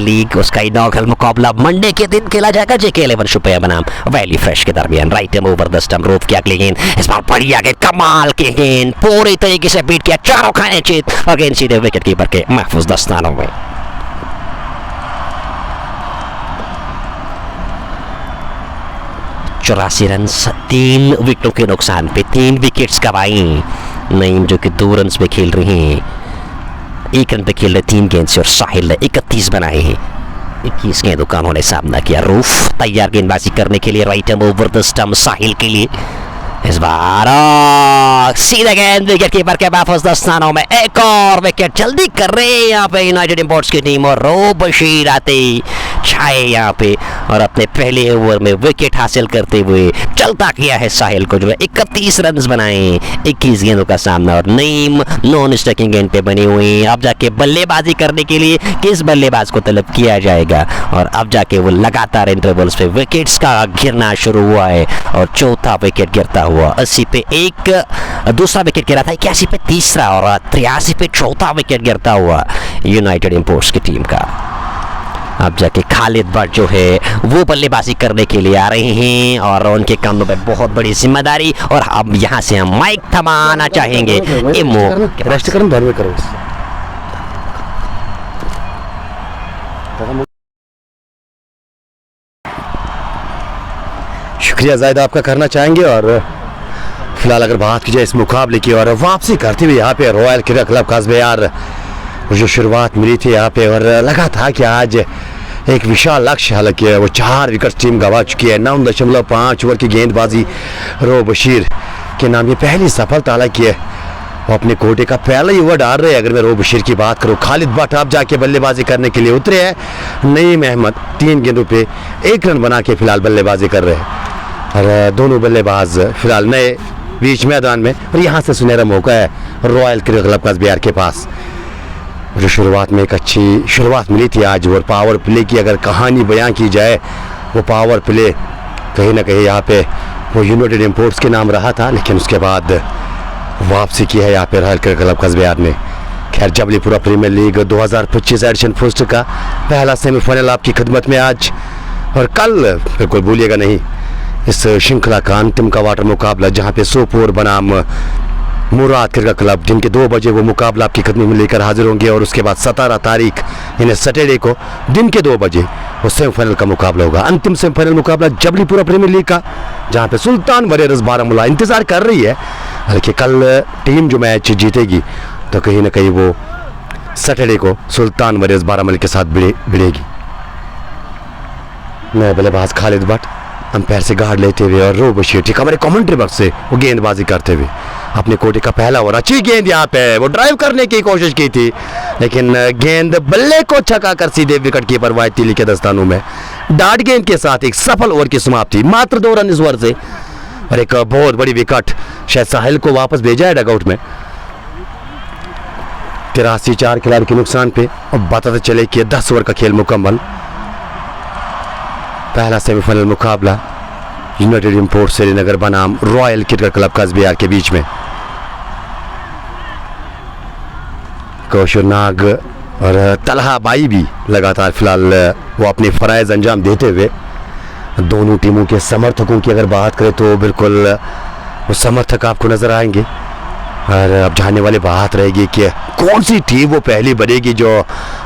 लीग उसका इनॉग्रल मुकाबला मंडे के दिन खेला जाएगा JK11 शुपैया बनाम वैली फ्रेश के दरमियान। Right hand over the stump, रोप की अगली गेंद इस बार बढ़िया गेंद, कमाल की गेंद, पूरी तरीके से बीट किया, चारों खाने चित और गेंद सीधे विकेट कीपर के महफूज दस्तानों में। चौरासी रन 3 विकेटों के नुकसान पे 3 विकेट्स गवाई। नईम जो कि 2 रन पे खेल रहे हैं, 1 रन पे खेल रहे 3 गेंद से, और साहिल ने 31 बनाए हैं 21 गेंदों का उन्होंने सामना किया। रूफ तैयार गेंदबाजी करने के लिए, right hand over the stump Sahil के लिए इस बार सीधा गेंद विकेट कीपर के महफूज दस्तानों में। एक और विकेट जल्दी कर रहे हैं यहाँ पे यूनाइटेड इंपोर्ट्स की टीम, और रो बशीर आते छाए यहाँ पे और अपने पहले ओवर में विकेट हासिल करते हुए चलता किया है साहिल को, जो है 31 रन बनाए 21 गेंदों का सामना। और नईम नॉन स्ट्राइकिंग गेंद पे बनी हुई, अब जाके बल्लेबाजी करने के लिए किस बल्लेबाज को तलब किया जाएगा, और अब जाके वो लगातार इंटरवल्स पे विकेट्स का गिरना शुरू हुआ है, और चौथा विकेट गिरता हुआ 80 पे 1, दूसरा विकेट गिरा था 81 पे तीसरा, और 83 पे चौथा विकेट गिरता हुआ यूनाइटेड इंपोर्ट्स की टीम का। अब जाके खालिद भट्ट जो है वो बल्लेबाजी करने के लिए आ रहे हैं, और उनके कामों पे बहुत बड़ी जिम्मेदारी, और अब यहाँ से हम माइक थमाना चाहेंगे इमो। शुक्रिया जायद आपका करना चाहेंगे। और फिलहाल अगर बात की जाए इस मुकाबले की, और वापसी करते हुए यहाँ पे रॉयल क्रिकेट क्लब काज़बे यार जो शुरुआत मिली थी यहाँ पे, और लगा था कि आज एक विशाल लक्ष्य, हालांकि वो 4 विकेट टीम गंवा चुकी है। 9.5 ओवर की गेंदबाजी रो बशीर के नाम ये पहली सफलता, हालांकि वो अपने कोटे का पहला ही ओवर डाल रहे हैं। अगर मैं रो बशीर की बात करूँ, खालिद भट्ट अब जाके बल्लेबाजी करने के लिए उतरे हैं। नईम अहमद 3 गेंदों पे 1 रन बना के फिलहाल बल्लेबाजी कर रहे हैं, और दोनों बल्लेबाज फिलहाल नए बीच मैदान में, और यहाँ से सुनहरा मौका है रॉयल क्रिकेट क्लब काज़बे के पास। जो शुरुआत में एक अच्छी शुरुआत मिली थी आज, और पावर प्ले की अगर कहानी बयां की जाए, वो पावर प्ले कहीं ना कहीं यहाँ पे वो यूनाइटेड इंपोर्ट्स के नाम रहा था, लेकिन उसके बाद वापसी की है यहाँ पे रॉयल क्रिकेट क्लब काज़बे ने। खैर, जबलीपुरा प्रीमियर लीग 2025 एडिशन फर्स्ट का पहला सेमीफाइनल आपकी खिदमत में आज, और कल बिल्कुल भूलिएगा नहीं इस श्रृंखला का अंतिम का वाटर मुकाबला, जहाँ पे सोपोर बनाम मुराद क्रिकेट क्लब, जिनके 2 बजे वो मुकाबला आपकी खिदमत में लेकर हाजिर होंगे। और उसके बाद 17 तारीख यानी सैटरडे को दिन के 2 बजे वो सेमीफाइनल का मुकाबला होगा, अंतिम सेमीफाइनल मुकाबला जबलीपुरा प्रीमियर लीग का, जहाँ पे सुल्तान वॉरियर्स बारामूला इंतजार कर रही है। हालांकि कल टीम जो मैच जीतेगी तो कहीं ना कहीं वो सैटरडे को सुल्तान वॉरियर्स बारामूला के साथ भिड़ेगी। नए बल्लेबाज खालिद भट्ट अंपायर से गार्ड लेते हुए, और रो बशीर ठीक हमारे कमेंट्री बॉक्स से वो गेंदबाजी करते हुए अपने कोटे का पहला ओवर, अच्छी गेंद यहाँ पे वो ड्राइव करने की कोशिश की थी, लेकिन गेंद बल्ले को छका कर सीधे विकेट कीपर वाहिद तिली के दस्तानों में। डार्ट गेंद के साथ एक सफल ओवर की समाप्ति, मात्र 2 रन इस ओवर से, और एक बहुत बड़ी विकेट शायद साहिल को वापस भेजा है डगआउट में। 83 4 खिलाड़ी के नुकसान पे, और बताते चले कि 10 ओवर का खेल मुकम्मल। पहला सेमीफाइनल मुकाबला यूनाइटेड इंपोर्ट्स श्रीनगर बनाम रॉयल क्रिकेट क्लब काज़बे के बीच में। कौशर नाग और तलहा बाई भी लगातार फिलहाल वो अपने फराइज अंजाम देते हुए, दोनों टीमों के समर्थकों की अगर बात करें तो बिल्कुल वो समर्थक आपको नजर आएंगे। और अब जानने वाली बात रहेगी कि कौन सी टीम वो पहली बनेगी जो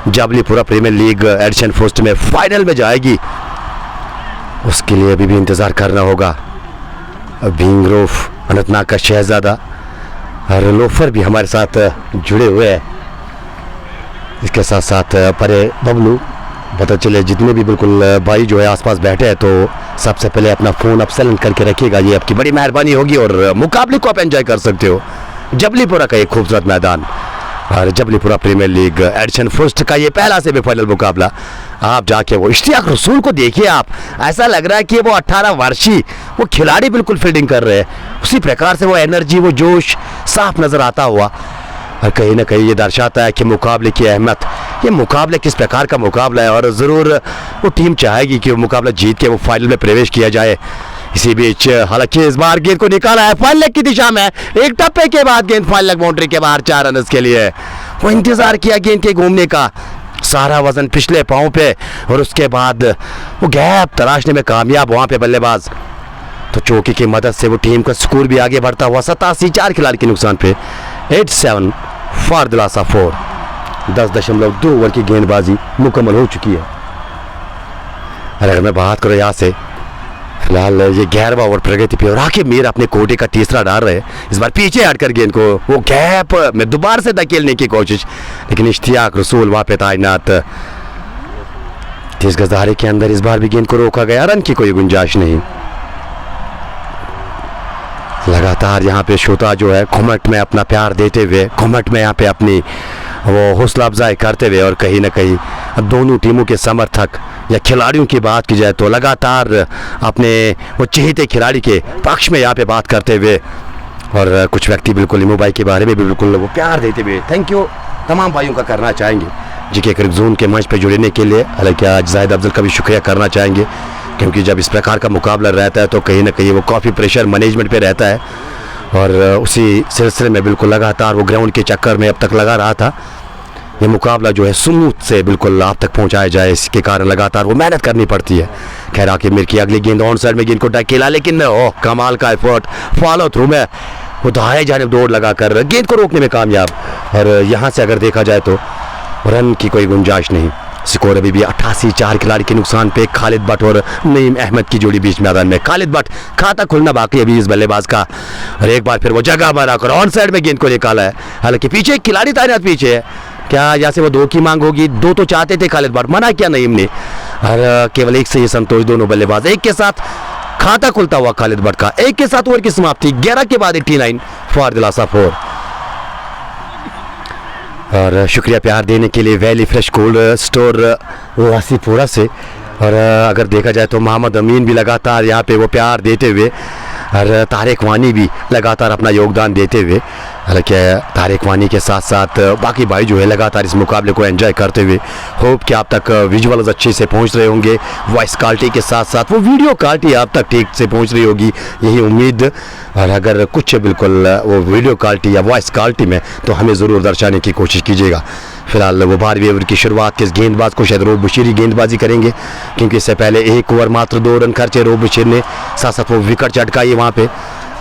जबलीपुरा प्रीमियर लीग एडिशन फर्स्ट में फाइनल में जाएगी। उसके लिए अभी भी इंतज़ार करना होगा। भींगरोफ अनंतनाग का शहजादा और लोफर भी हमारे साथ जुड़े हुए हैं, इसके साथ साथ परे बबलू। पता चले जितने भी बिल्कुल भाई जो है आसपास बैठे हैं, तो सबसे पहले अपना फ़ोन आप साइलेंट करके रखिएगा, ये आपकी बड़ी मेहरबानी होगी, और मुकाबले को आप एंजॉय कर सकते हो। जबलीपुरा का एक खूबसूरत मैदान, और जबलीपुरा प्रीमियर लीग एडिशन फर्स्ट का ये पहला सेमीफाइनल मुकाबला। आप जाके वो इश्तियाक रसूल को देखिए, आप ऐसा लग रहा है कि वो 18 वर्षीय वो खिलाड़ी बिल्कुल फील्डिंग कर रहे हैं, उसी प्रकार से वो एनर्जी वो जोश साफ नज़र आता हुआ। और कहीं ना कहीं ये दर्शाता है कि मुकाबले की अहमियत, ये मुकाबले किस प्रकार का मुकाबला है, और ज़रूर वो टीम चाहेगी कि वो मुकाबला जीत के वो फाइनल में प्रवेश किया जाए। इसी बीच हालांकि इस बार गेंद को निकाला है फाइन लेग की दिशा में, एक टप्पे के बाद गेंद फाइन लेग बाउंड्री के बाहर 4 रन के लिए। वो इंतजार किया गेंद के घूमने का, सारा वजन पिछले पांव पे, और उसके बाद वो गैप तलाशने में कामयाब वहां पे बल्लेबाज। तो चौकी की मदद से वो टीम का स्कोर भी आगे बढ़ता हुआ 87, 4 खिलाड़ी के नुकसान पे 8-7 फॉर दिलासा 4। 10.2 ओवर की गेंदबाजी मुकम्मल हो चुकी है। अगर मैं बात करूँ यहाँ से, फिलहाल ये 11वां ओवर प्रगति पे और आखिर मीर अपने कोटे का तीसरा डाल रहे हैं। इस बार पीछे हटकर गेंद को वो गैप में दोबारा से धकेलने की कोशिश, लेकिन इश्तियाक रसूल वहां पे तैनात। 30 गज दायरे के अंदर इस बार भी गेंद को रोका गया, रन की कोई गुंजाइश नहीं। लगातार यहाँ पे श्रोता जो है घुमट में अपना प्यार देते हुए, घुमट में यहाँ पे अपनी वो हौसला अफजाई करते हुए, और कहीं ना कहीं दोनों टीमों के समर्थक या खिलाड़ियों की बात की जाए तो लगातार अपने वो चहेते खिलाड़ी के पक्ष में यहाँ पे बात करते हुए, और कुछ व्यक्ति बिल्कुल इमो भाई के बारे में भी बिल्कुल वो प्यार देते हुए थैंक यू तमाम भाइयों का करना चाहेंगे जिनके क्रिकेट जोन के मंच पे जुड़ने के लिए। हालांकि आज जाहिद अफजल का भी शुक्रिया करना चाहेंगे, क्योंकि जब इस प्रकार का मुकाबला रहता है तो कहीं ना कहीं वो काफ़ी प्रेशर मैनेजमेंट पे रहता है, और उसी सिलसिले में बिल्कुल लगातार वो ग्राउंड के चक्कर में अब तक लगा रहा था। ये मुकाबला जो है स्मूथ से बिल्कुल आप तक पहुंचाया जाए, इसके कारण लगातार वो मेहनत करनी पड़ती है। खैर आखिर मीर की अगली गेंद ऑन साइड में गेंद को धकेला, लेकिन ओह कमाल का एफर्ट फॉलो थ्रू में वो दाएं जानिब दौड़ लगाकर गेंद को रोकने में कामयाब। और यहाँ से अगर देखा जाए तो रन की कोई गुंजाइश नहीं। स्कोर अभी भी 88, 4 खिलाड़ी के नुकसान पे। खालिद भट्ट और नईम अहमद की जोड़ी बीच मैदान में। खालिद भट्ट खाता खुलना बाकी अभी इस बल्लेबाज का, और एक बार फिर वो जगह बनाकर ऑन साइड में गेंद को निकाला है। हालांकि पीछे एक खिलाड़ी तैनात पीछे है, क्या यहाँ से वो 2 की मांग होगी? 2 तो चाहते थे खालिद भट्ट, मना किया नईम ने, और केवल 1 से ही संतोष दोनों बल्लेबाज। एक के साथ खाता खुलता हुआ खालिद भट्ट का, एक के साथ ओवर की समाप्ति 11 के बाद 89 फॉर दिलासा 4। और शुक्रिया प्यार देने के लिए वैली फ्रेश कोल्ड स्टोर वासीपुरा से। और अगर देखा जाए तो मोहम्मद अमीन भी लगातार यहाँ पे वो प्यार देते हुए, और तारिक वानी भी लगातार अपना योगदान देते हुए। हालांकि तारिक वानी के साथ साथ बाकी भाई जो है लगातार इस मुकाबले को एंजॉय करते हुए, होप कि आप तक विजुअल्स अच्छे से पहुंच रहे होंगे। वॉइस क्वालिटी के साथ साथ वो वीडियो क्वालिटी आप तक ठीक से पहुंच रही होगी, यही उम्मीद। और अगर कुछ बिल्कुल वो वीडियो क्वालिटी या वॉइस क्वालिटी में, तो हमें ज़रूर दर्शाने की कोशिश कीजिएगा। फिलहाल वो 12वें ओवर की शुरुआत के इस गेंदबाज को शायद रोब बशीर गेंदबाजी करेंगे, क्योंकि इससे पहले 1 ओवर मात्र 2 रन खर्चे रोब बशीर ने। साथ साथ वो विकेट चटकाई वहाँ पे।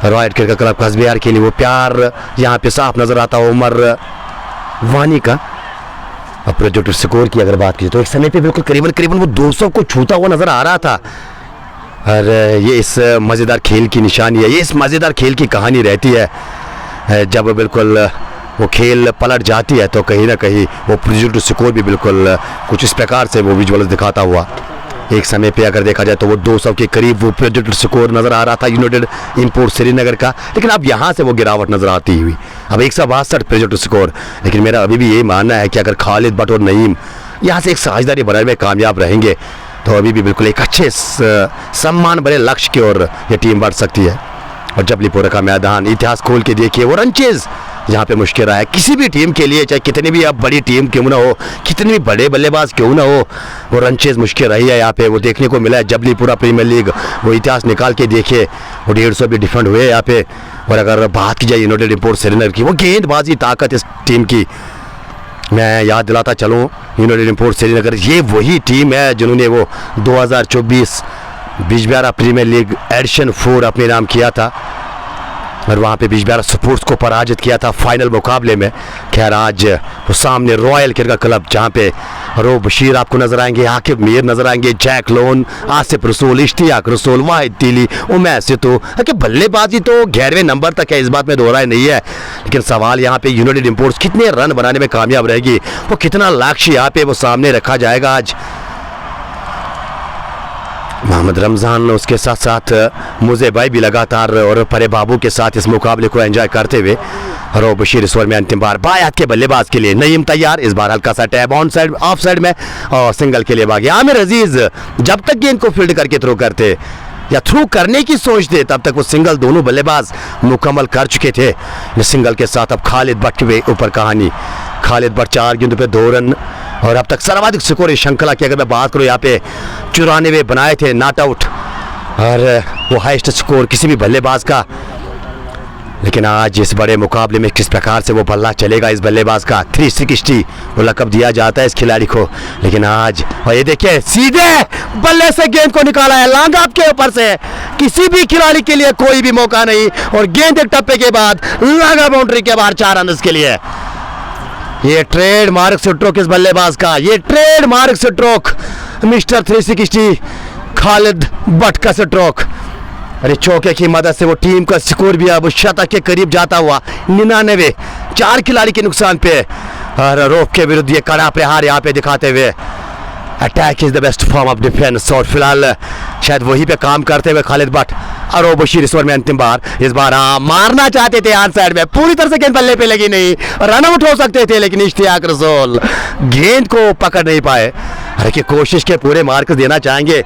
रॉयल क्रिकेट क्लब कस्बेयार के लिए वो प्यार यहाँ पे साफ नजर आता है उमर वानी का। अपने जो स्कोर की अगर बात की तो एक समय पे बिल्कुल करीबन वो 200 को छूता हुआ नजर आ रहा था। और ये इस मज़ेदार खेल की निशानी है, ये इस मज़ेदार खेल की कहानी रहती है। जब बिल्कुल वो खेल पलट जाती है तो कहीं ना कहीं वो प्रोजेक्ट स्कोर भी बिल्कुल कुछ इस प्रकार से वो विजुअल दिखाता हुआ। एक समय पे अगर देखा जाए तो वो 200 के करीब वो प्रोजेक्ट स्कोर नज़र आ रहा था यूनाइटेड इंपोर्ट श्रीनगर का, लेकिन अब यहाँ से वो गिरावट नज़र आती हुई अब 162 प्रोजेक्ट स्कोर। लेकिन मेरा अभी भी यही मानना है कि अगर खालिद भट्ट और नईम यहाँ से एक साझेदारी बनाने में कामयाब रहेंगे तो अभी भी बिल्कुल एक अच्छे सम्मान भरे लक्ष्य की ओर ये टीम बढ़ सकती है। और जबलीपुरा का मैदान इतिहास खोल के देखिए, वो रनचेज यहाँ पे मुश्किल रहा है किसी भी टीम के लिए, चाहे कितनी भी अब बड़ी टीम क्यों ना हो, कितने भी बड़े बल्लेबाज क्यों ना हो, वो रनचेज मुश्किल रही है यहाँ पे। वो देखने को मिला है जबलीपुरा प्रीमियर लीग, वो इतिहास निकाल के देखिए, वो 150 भी डिफेंड हुए यहाँ पे। और अगर बात की जाए यूनाइटेड इंपोर्ट श्रीनगर की, वो गेंदबाजी ताकत इस टीम की, मैं याद दिलाता चलूँ यूनाइटेड इंपोर्ट श्रीनगर ये वही टीम है जिन्होंने वो 2024 बिजबिहारा प्रीमियर लीग एडिशन 4 अपने नाम किया था, और वहाँ पे बिजबिहारा स्पोर्ट्स को पराजित किया था फाइनल मुकाबले में। खैर आज वो सामने रॉयल क्रिकेट क्लब जहाँ पे रो बशीर आपको नजर आएंगे, आकिब मीर नजर आएंगे, जैक लोन, आसिफ रसूल, इश्तियाक रसूल, वाहिद तीली, उमैर सितू। बल्लेबाजी तो 11वें नंबर तक है, इस बात में दोहराए नहीं है। लेकिन सवाल यहाँ पे यूनाइटेड इंपोर्ट्स कितने रन बनाने में कामयाब रहेगी, वो कितना लक्ष्य यहाँ पे वो सामने रखा जाएगा आज। मोहम्मद रमज़ान उसके साथ साथ मुझे भाई भी लगातार और परे बाबू के साथ इस मुकाबले को एंजॉय करते हुए। रो बशीर इस ओवर में अंतिम बार बायात के बल्लेबाज के लिए नईम तैयार, इस बार हल्का सा tab on side of side में और सिंगल के लिए भागे। आमिर अजीज जब तक गेंद को फील्ड करके थ्रो करते या थ्रू करने की सोचते तब तक वो सिंगल दोनों बल्लेबाज मुकम्मल कर चुके थे। सिंगल के साथ अब खालिद भट्ट के ऊपर कहानी, खालिद भट्ट 4 गेंदों पे 2 रन और अब तक सर्वाधिक स्कोर इस श्रृंखला की अगर मैं बात करूँ यहाँ पे 94 बनाए थे नॉट आउट। और वो हाईएस्ट स्कोर किसी भी बल्लेबाज का। लेकिन आज इस बड़े मुकाबले में किस प्रकार से वो बल्ला चलेगा इस बल्लेबाज का, 360 वो लक़ब दिया जाता है इस खिलाड़ी को। लेकिन आज और ये देखिए सीधे बल्ले से गेंद को निकाला है लांग आपके ऊपर से, किसी भी खिलाड़ी के लिए कोई भी मौका नहीं, और गेंद एक टप्पे के बाद लांगा बाउंड्री के बाहर 4 रन के लिए। ये ट्रेडमार्क स्ट्रोक इस बल्लेबाज का, ये trademark stroke mister 360 Khalid Bhatt का स्ट्रोक। अरे चौके की मदद से वो टीम का स्कोर भी अब शतक के करीब जाता हुआ 99, 4 खिलाड़ी के नुकसान पे, और रोफ के विरुद्ध ये कड़ा प्रहार यहाँ पे दिखाते हुए। Attack is the best form of defence, और फिलहाल शायद वही पे काम करते हुए खालिद भट्ट और बशीर इस ओवर में अंतिम बार। इस बार मारना चाहते थे ऑन साइड में, पूरी तरह से गेंद बल्ले पे लगी नहीं, रन आउट हो सकते थे, लेकिन इश्तियाक रसूल गेंद को पकड़ नहीं पाए। हालांकि कोशिश के पूरे मार्क्स देना चाहेंगे,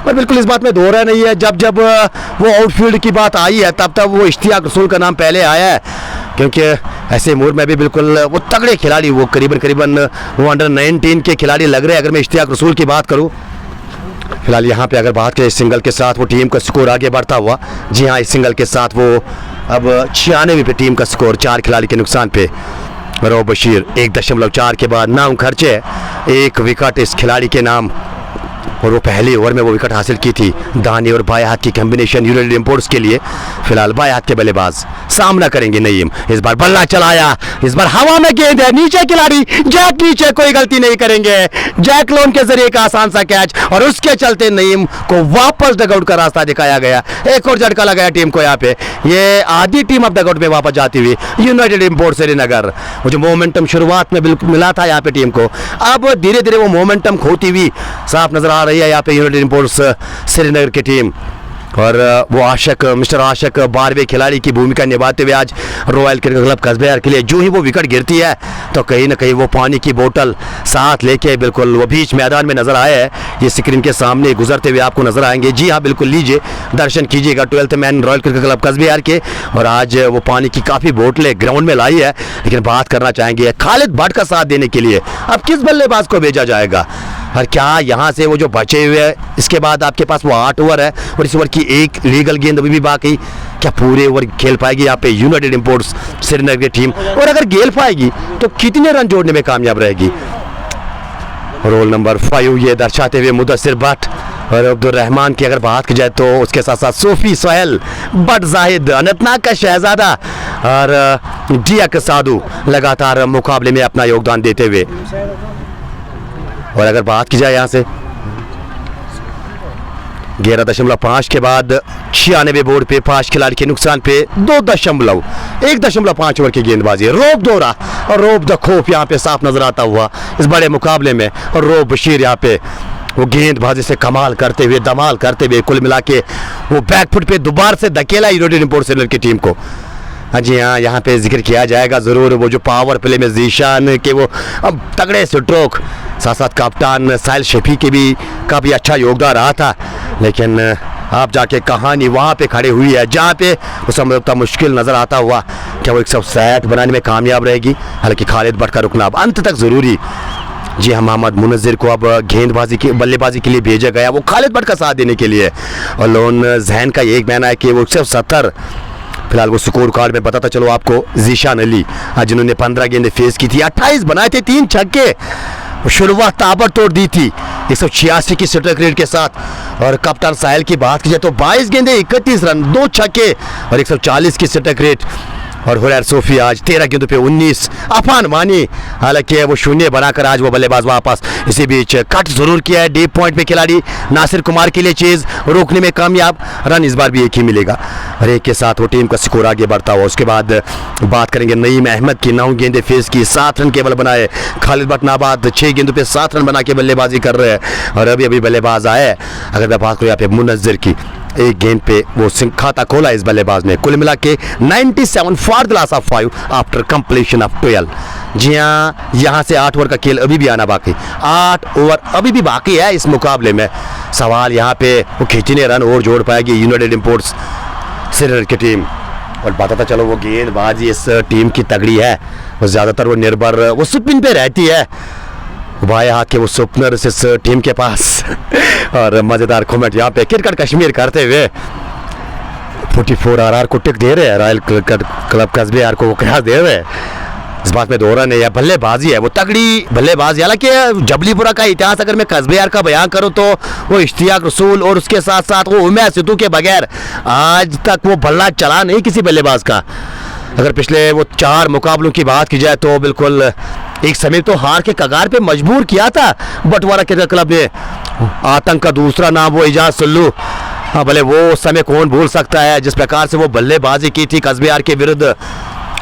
और बिल्कुल इस बात में दोहरा नहीं है, जब जब वो आउटफील्ड की बात आई है तब तब वो इश्तियाक रसूल का नाम पहले आया है, क्योंकि ऐसे मूड में भी बिल्कुल वो तगड़े खिलाड़ी, वो करीबन वो अंडर 19 के खिलाड़ी लग रहे हैं अगर मैं इश्तियाक रसूल की बात करूं। फिलहाल यहाँ पे अगर बात करें इस सिंगल के साथ वो टीम का स्कोर आगे बढ़ता हुआ, जी हाँ इस सिंगल के साथ वो अब 96 पे टीम का स्कोर 4 खिलाड़ी के नुकसान पे। और बशीर 1.4 के बाद नाम खर्चे, 1 विकेट इस खिलाड़ी के नाम, और वो पहले ओवर में वो विकेट हासिल की थी दानी और बाएं हाथ की कॉम्बिनेशन यूनाइटेड इंपोर्ट्स के लिए। फिलहाल बाएं हाथ के बल्लेबाज सामना करेंगे नईम, इस बार बल्ला चलाया, इस बार हवा में गेंद है, नीचे खिलाड़ी जैक नीचे, कोई गलती नहीं करेंगे, जैक लोन के जरिए एक आसान सा कैच, और उसके चलते नईम को वापस डगआउट का रास्ता दिखाया गया। एक और झटका लगाया टीम को यहाँ पे, ये आधी टीम अब डगआउट में वापस जाती हुई यूनाइटेड इंपोर्ट्स श्रीनगर। वो जो मोमेंटम शुरुआत में बिल्कुल मिला था यहाँ पे टीम को, अब धीरे धीरे वो मोमेंटम खोती हुई साफ नजर आ रही है यहाँ पे यूनाइटेड इंपोर्ट्स श्रीनगर की टीम। और वो आशिक, मिस्टर आशिक 12वें खिलाड़ी की भूमिका निभाते हुए आज रॉयल क्रिकेट क्लब कस्बेयार के लिए जो ही वो विकेट गिरती है तो कहीं ना कहीं वो पानी की बोतल साथ लेके बिल्कुल वो बीच मैदान में नजर आए हैं। ये स्क्रीन के सामने गुजरते हुए आपको नजर आएंगे, जी हाँ बिल्कुल लीजिए दर्शन कीजिएगा 12th man royal cricket club Kasbayar के। और आज वो पानी की काफ़ी बोतलें ग्राउंड में लाई है, लेकिन बात करना चाहेंगे खालिद भट्ट का साथ देने के लिए अब किस बल्लेबाज को भेजा जाएगा, और क्या यहाँ से वो जो बचे हुए हैं, इसके बाद आपके पास वो 8 ओवर है और इस ओवर की एक लीगल गेंद अभी भी बाकी, क्या पूरे ओवर खेल पाएगी यहाँ पे यूनाइटेड इंपोर्ट्स श्रीनगर की टीम, और अगर खेल पाएगी तो कितने रन जोड़ने में कामयाब रहेगी। रोल नंबर 5 ये दर्शाते हुए मुदस्सिर भट्ट और अब्दुल रहमान की अगर बात की जाए तो उसके साथ साथ सूफी सोहेल, बट जाहिद, अनंतनाग का शहजादा और डिया के साधु लगातार मुकाबले में अपना योगदान देते हुए। और अगर बात की जाए यहाँ से 11.5 के बाद 96 बोर्ड पे 5 खिलाड़ी के नुकसान पे 1.5 ओवर की गेंदबाजी, रोब दोरा और रोब द खोफ यहाँ पे साफ नजर आता हुआ इस बड़े मुकाबले में। और रोब बशीर यहाँ पे वो गेंदबाजी से कमाल करते हुए, धमाल करते हुए, कुल मिला के वो बैकफुट पे दोबारा से धकेला यूनाइटेड इंपोर्ट्स श्रीनगर की टीम को। हाँ जी हाँ, यहाँ पे जिक्र किया जाएगा ज़रूर वो जो पावर प्ले में जीशान के वो अब तगड़े स्ट्रोक, साथ साथ कप्तान साहिल शफी के भी काफ़ी अच्छा योगदान रहा था। लेकिन आप जाके कहानी वहाँ पे खड़े हुई है जहाँ पे वो समझौता मुश्किल नज़र आता हुआ, क्या वो 160 बनाने में कामयाब रहेगी। हालांकि खालिद भट्ट का रुकना अब अंत तक ज़रूरी। जी हाँ, मोहम्मद मुनज़्ज़िर को अब गेंदबाजी की बल्लेबाजी के लिए भेजा गया, वो खालिद भट्ट का साथ देने के लिए। और लोन जहन का एक कहना है कि वो 170 फिलहाल वो स्कोर कार्ड में बताता चलो आपको, जीशान अली जिन्होंने 15 गेंदें फेस की थी, 28 बनाए थे, 3 छक्के, शुरुआत ताबड़तोड़ दी थी 186 की स्ट्राइक रेट के साथ। और कप्तान साहिल की बात की जाए तो 22 गेंदें 31 रन, 2 छक्के और 140 की स्ट्राइक रेट। और हुरैर सोफी आज 13 गेंदों पे 19 अफान मानी, हालांकि वो शून्य बनाकर आज वो बल्लेबाज वापस। इसी बीच कट जरूर किया है डीप पॉइंट पे खिलाड़ी नासिर कुमार के लिए, चीज रोकने में कामयाब, रन इस बार भी एक ही मिलेगा और एक के साथ वो टीम का स्कोर आगे बढ़ता हुआ। उसके बाद बात करेंगे नईम अहमद की, 9 गेंदें फेस की, 7 रन केवल बनाए। खालिद भट्ट नाबाद 6 गेंदों पे 7 रन बना के बल्लेबाजी कर रहे हैं और अभी बल्लेबाज आए। अगर मैं बात करूँ यहाँ पे मुनज़्ज़िर की, 1 गेंद पे वो खाता खोला इस बल्लेबाज ने। कुल मिला के 97 for the loss of 5 after completion of 12। जी हाँ, यहाँ से 8 ओवर का खेल अभी भी आना बाकी, 8 ओवर अभी भी बाकी है इस मुकाबले में। सवाल यहाँ पे वो कितने रन और जोड़ पाएगी यूनाइटेड इंपोर्ट्स श्रीनगर की टीम। और बताता चलो वो गेंदबाजी इस टीम की तगड़ी है, वो ज़्यादातर वो निर्भर वो स्पिन पे रहती है बाएं हाथ के वो सुपनर्स इस टीम के पास और मजेदार कमेंट यहाँ पे क्रिकेट कश्मीर करते हुए 44 RR को टिक दे रहे हैं, रॉयल क्रिकेट क्लब कस्बे यार को वो कयास दे रहे हैं। इस बात में दो रन है या बल्लेबाजी है, वो तगड़ी बल्लेबाजी। हालांकि जबलीपुरा का इतिहास अगर मैं कस्बे यार का बयान करूं तो वो इश्तियाक रसूल और उसके साथ साथ वो उमैर सिद्धू के बगैर आज तक वो बल्ला चला नहीं किसी बल्लेबाज का। अगर पिछले वो 4 मुकाबलों की बात की जाए तो बिल्कुल एक समय तो हार के कगार पे मजबूर किया था बटवारा क्रिकेट क्लब ने। आतंक का दूसरा नाम वो इजाज सल्लू, हाँ भले वो समय कौन भूल सकता है जिस प्रकार से वो बल्लेबाजी की थी कस्बे यार के विरुद्ध।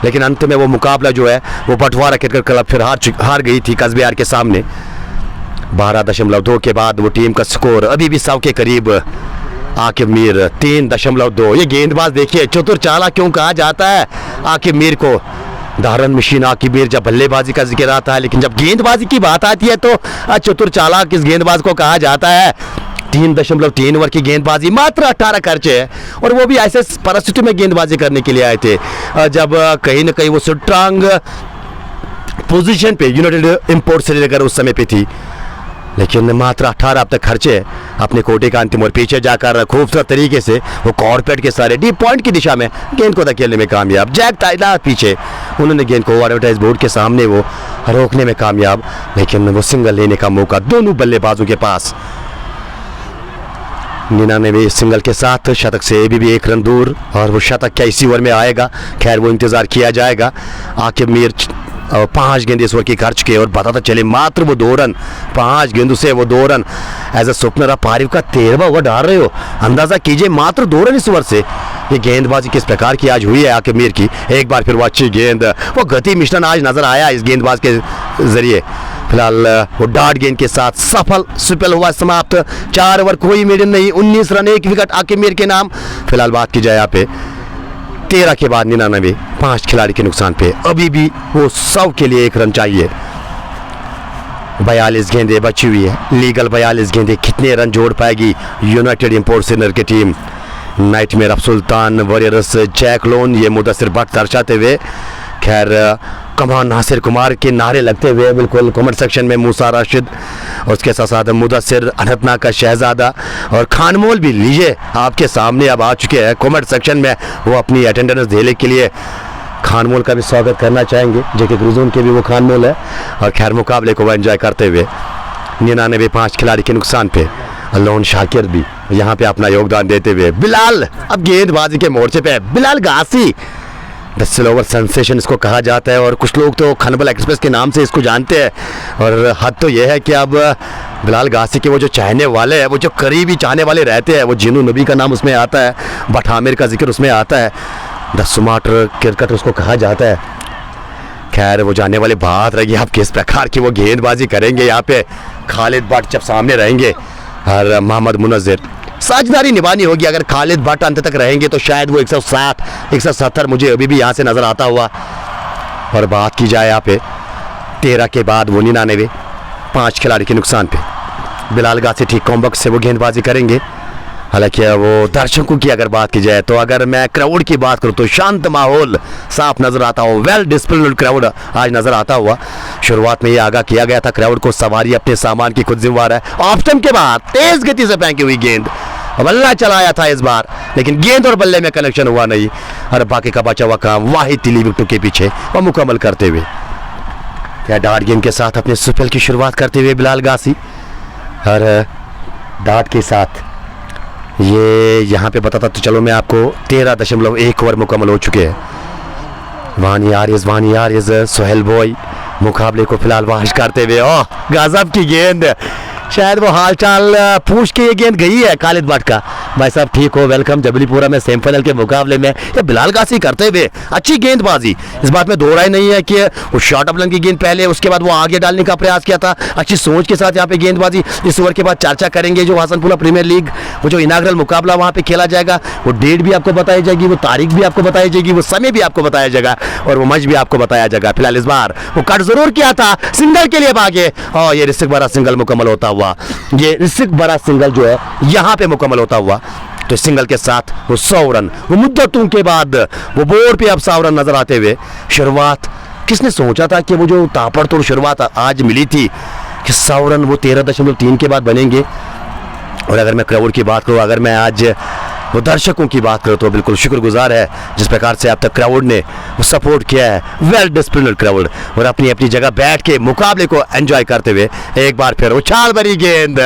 लेकिन अंत में वो मुकाबला जो है वो बटवारा क्रिकेट क्लब फिर हार गई थी कस्बे यार के सामने 12.2 के बाद। वो टीम का स्कोर अभी भी 100 के करीब। आकिब मीर 3.2। ये गेंदबाज देखिए चतुर चालाक क्यों कहा जाता है आकिब मीर को, धारण मशीन आकिब मीर। जब बल्लेबाजी का जिक्र आता है लेकिन जब गेंदबाजी की बात आती है तो चतुर चालाक इस गेंदबाज को कहा जाता है। 3.3 ओवर की गेंदबाजी, मात्र 18 खर्चे है और वो भी ऐसे परिस्थिति में गेंदबाजी करने के लिए आए थे जब कहीं ना कहीं वो स्ट्रांग पोजीशन पे यूनाइटेड इंपोर्ट श्रीनगर उस समय पे थी। लेकिन मात्र 18 अब तक खर्चे अपने कोटे का अंतिम और पीछे जाकर खूबसूरत तरीके से वो कॉर्पेट के सारे डीप पॉइंट की दिशा में गेंद को धकेलने में कामयाब। जैक टाइलर पीछे, उन्होंने गेंद को एडवर्टाइज बोर्ड के सामने वो रोकने में कामयाब, लेकिन वो सिंगल लेने का मौका दोनों बल्लेबाजों के पास। 99 सिंगल के साथ शतक से अभी भी 1 रन दूर और वो शतक क्या इसी ओवर में आएगा, खैर वो इंतजार किया जाएगा। आकिब मीर 5 गेंद इस ओवर की खर्च के और बताता चले मात्र वो 2 रन, 5 गेंदों से वो 2 रन। एज अ स्वप्नर आप पारिव का 13वां ओवर डाल रहे हो, अंदाजा कीजिए मात्र 2 रन इस ओवर से। ये गेंदबाजी किस प्रकार की आज हुई है आकिब मीर की। एक बार फिर वो अच्छी गेंद, वो गति मिश्रण आज नजर आया इस गेंदबाज के जरिए। फिलहाल वो डार्ट गेंद के साथ सफल स्पेल हुआ समाप्त। 4 ओवर कोई मेडन नहीं, 19 रन 1 विकेट आकिब मीर के नाम। फिलहाल बात की जाए यहाँ पे 13 के बाद 99, 5 खिलाड़ी के नुकसान पे अभी भी वो 100 के लिए 1 रन चाहिए। 42 गेंदें बची हुई है, लीगल 42 गेंदें। कितने रन जोड़ पाएगी यूनाइटेड इंपोर्ट श्रीनगर की team. Nightmare of Sultan warriors Jak Lone, ये मुदस्सिर भट्ट दर्शाते हुए। खैर कमान नासिर कुमार के नारे लगते हुए बिल्कुल कमेंट सेक्शन में मूसा राशिद, उसके साथ साथ मुदस्सिर अनंतनाग का शहजादा और खानमोल भी लीजिए आपके सामने अब आ चुके हैं कमेंट सेक्शन में। वो अपनी अटेंडेंस देने के लिए खानमोल का भी स्वागत करना चाहेंगे, जेके क्रूजोन के भी वो खानमोल है। और खैर मुकाबले को वो एंजॉय करते हुए 99 5 खिलाड़ी के नुकसान पे अलोन शाकिर भी यहाँ पे अपना योगदान देते हुए। बिलाल अब गेंदबाजी के मोर्चे पे, बिलाल गासी द स्लोवर सेंसेशन इसको कहा जाता है और कुछ लोग तो खनबल एक्सप्रेस के नाम से इसको जानते हैं। और हद तो यह है कि अब बिलाल गासी के वो जो चाहने वाले हैं, वो जो करीबी चाहने वाले रहते हैं, वो जिनू नबी का नाम उसमें आता है, बट आमिर का जिक्र उसमें आता है, द स्मार्ट क्रिकेट उसको कहा जाता है। खैर वो जानने वाले बात रहेगी आप किस प्रकार की वो गेंदबाजी करेंगे यहाँ पे। खालिद भट्ट जब सामने रहेंगे और मोहम्मद मुनज़्ज़िर, साझेदारी निभानी होगी। अगर खालिद भट्ट अंत तक रहेंगे तो शायद वो 107 170 मुझे अभी भी यहाँ से नज़र आता हुआ। और बात की जाए यहाँ पे 13 के बाद वो 99 5 खिलाड़ी के नुकसान पे बिलाल गासी ठीक कॉम्बक से वो गेंदबाजी करेंगे। हालांकि वो दर्शकों की अगर बात की जाए तो अगर मैं क्राउड की बात करूं तो शांत माहौल साफ नजर आता हो, वेल डिसिप्लिन्ड क्राउड आज नजर आता हुआ। शुरुआत में ये आगाह किया गया था क्राउड को सवारी अपने सामान की खुद जिम्मेवार है। ऑप्शन के बाद तेज गति से फेंकी हुई गेंद, बल्ला चलाया था इस बार लेकिन गेंद और बल्ले में कनेक्शन हुआ नहीं। और बाकी का बचा हुआ काम वाहिद तिली विकेटों के पीछे वो मुकम्मल करते हुए क्या डार्ट गेंद के साथ अपने स्पेल की शुरुआत करते हुए बिलाल गासी। और डार्ट के साथ ये यहाँ पे बताता तो चलो मैं आपको 13.1 ओवर मुकम्मल हो चुके हैं। वानी आरियस सोहेल बॉय मुकाबले को फिलहाल वाश करते हुए। ओह गजब की गेंद, शायद वो हाल चाल पूछ के ये गेंद गई है खालिद भट्ट का। भाई साहब ठीक हो, वेलकम जबलीपुरा में सेमीफाइनल के मुकाबले में। ये बिलाल गासी करते हुए अच्छी गेंदबाजी, इस बात में दो राय नहीं है कि वो शॉर्ट ऑफ की गेंद पहले, उसके बाद वो आगे डालने का प्रयास किया था। अच्छी सोच के साथ यहाँ पे गेंदबाजी। इस ओवर के बाद चर्चा करेंगे जो हसनपुरा प्रीमियर लीग वो जो इनाग्रल मुकाबला वहाँ पे खेला जाएगा, वो डेट भी आपको बताई जाएगी, वो तारीख भी आपको बताई जाएगी, वो समय भी आपको बताया जाएगा और वो मैच भी आपको बताया जाएगा। फिलहाल इस बार वो कट जरूर किया था, सिंगल के लिए भागे और ये ऋषिक बड़ा सिंगल मुकम्मल होता हुआ, ये ऋषिक बड़ा सिंगल जो है यहाँ पे मुकम्मल होता हुआ। तो सिंगल के साथ वो 100 रन, वो मुद्दतों के बाद वो बोर्ड पे अब 100 रन नजर आते हुए। शुरुआत किसने सोचा था कि वो जो ताबड़तोड़ शुरुआत आज मिली थी कि 100 रन वो 13.3 के बाद बनेंगे। और अगर मैं क्राउड की बात करूँ, अगर मैं आज वो दर्शकों की बात करूँ तो बिल्कुल शुक्रगुजार है जिस प्रकार से अब तक क्राउड ने वो सपोर्ट किया है। वेल डिसिप्लिन्ड क्राउड और अपनी अपनी जगह बैठ के मुकाबले को एंजॉय करते हुए एक बार फिर उछाल भरी गेंद,